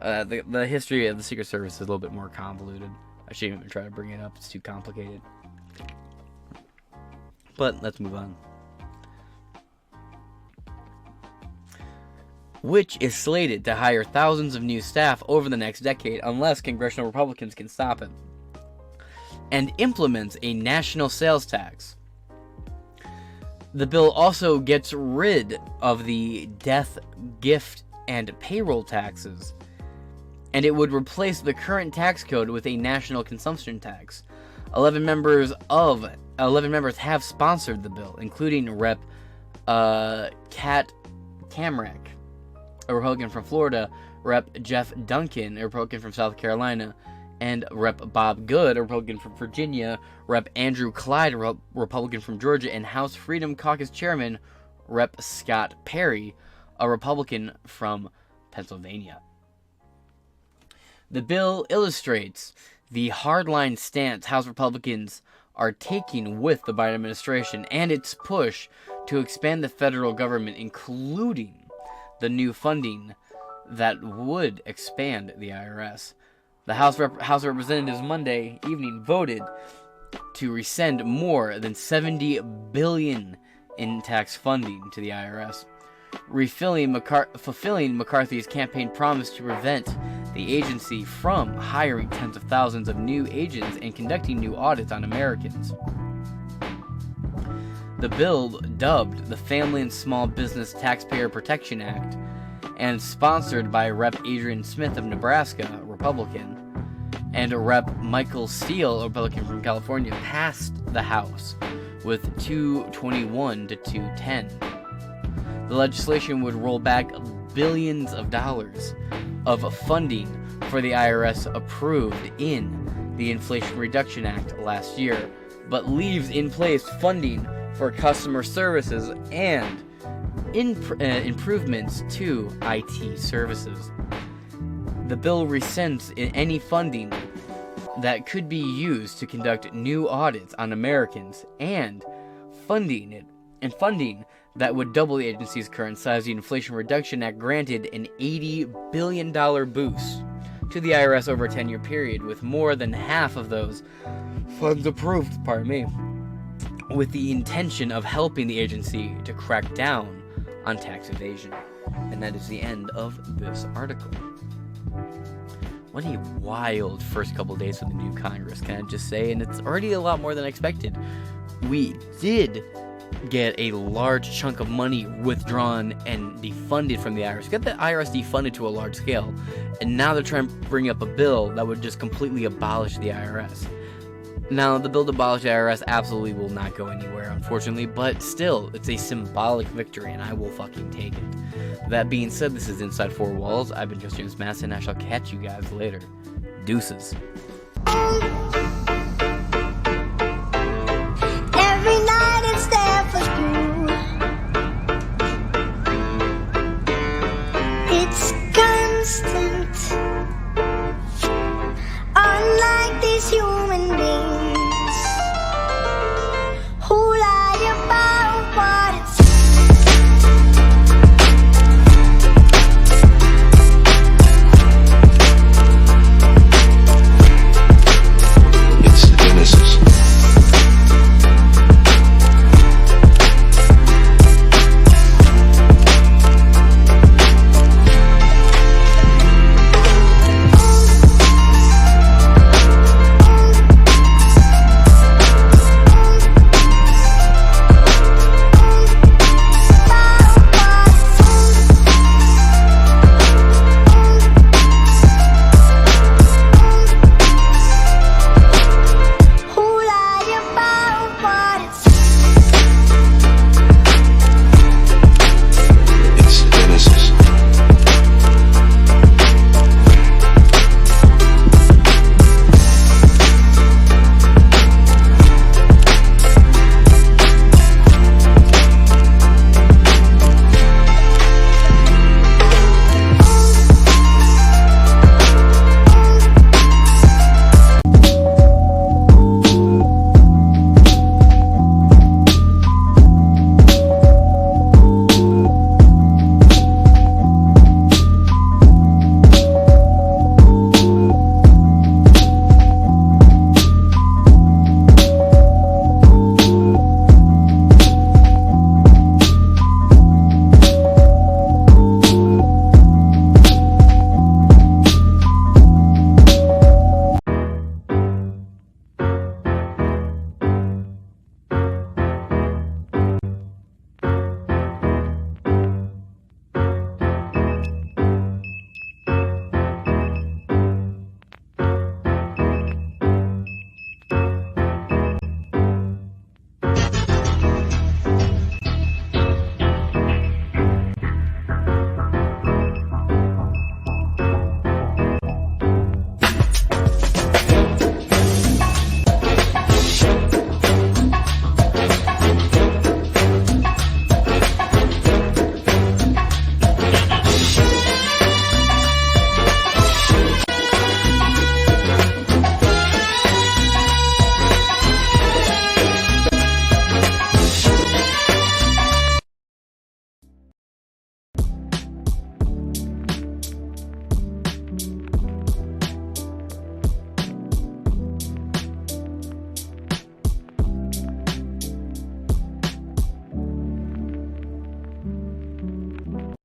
The history of the Secret Service is a little bit more convoluted. I shouldn't even try to bring it up, it's too complicated. But let's move on. Which is slated to hire thousands of new staff over the next decade unless congressional Republicans can stop it, and implements a national sales tax. The bill also gets rid of the death, gift, and payroll taxes, and it would replace the current tax code with a national consumption tax. 11 members have sponsored the bill, including Rep. Kat Cammack, a Republican from Florida, Rep. Jeff Duncan, a Republican from South Carolina, and Rep. Bob Good, a Republican from Virginia, Rep. Andrew Clyde, a Republican from Georgia, and House Freedom Caucus Chairman Rep. Scott Perry, a Republican from Pennsylvania. The bill illustrates the hardline stance House Republicans are taking with the Biden administration and its push to expand the federal government, including the new funding that would expand the IRS. The House of Representatives Monday evening voted to rescind more than $70 billion in tax funding to the IRS, fulfilling McCarthy's campaign promise to prevent the agency from hiring tens of thousands of new agents and conducting new audits on Americans. The bill, dubbed the Family and Small Business Taxpayer Protection Act, and sponsored by Rep. Adrian Smith of Nebraska, a Republican, and Rep. Michael Steele, a Republican from California, passed the House with 221 to 210. The legislation would roll back billions of dollars of funding for the IRS approved in the Inflation Reduction Act last year, but leaves in place funding for customer services and improvements to IT services. The bill rescinds any funding that could be used to conduct new audits on Americans and funding that would double the agency's current size. The Inflation Reduction Act granted an $80 billion boost to the IRS over a 10-year period, with more than half of those funds approved, with the intention of helping the agency to crack down on tax evasion. And that is the end of this article. What a wild first couple days of the new Congress, can I just say? And it's already a lot more than I expected. We did get a large chunk of money withdrawn and defunded from the IRS. Got the IRS defunded to a large scale, and now they're trying to bring up a bill that would just completely abolish the IRS. Now, the bill to abolish the IRS absolutely will not go anywhere, unfortunately, but still, it's a symbolic victory, and I will fucking take it. That being said, this is Inside Four Walls. I've been Just James Madison, and I shall catch you guys later. Deuces.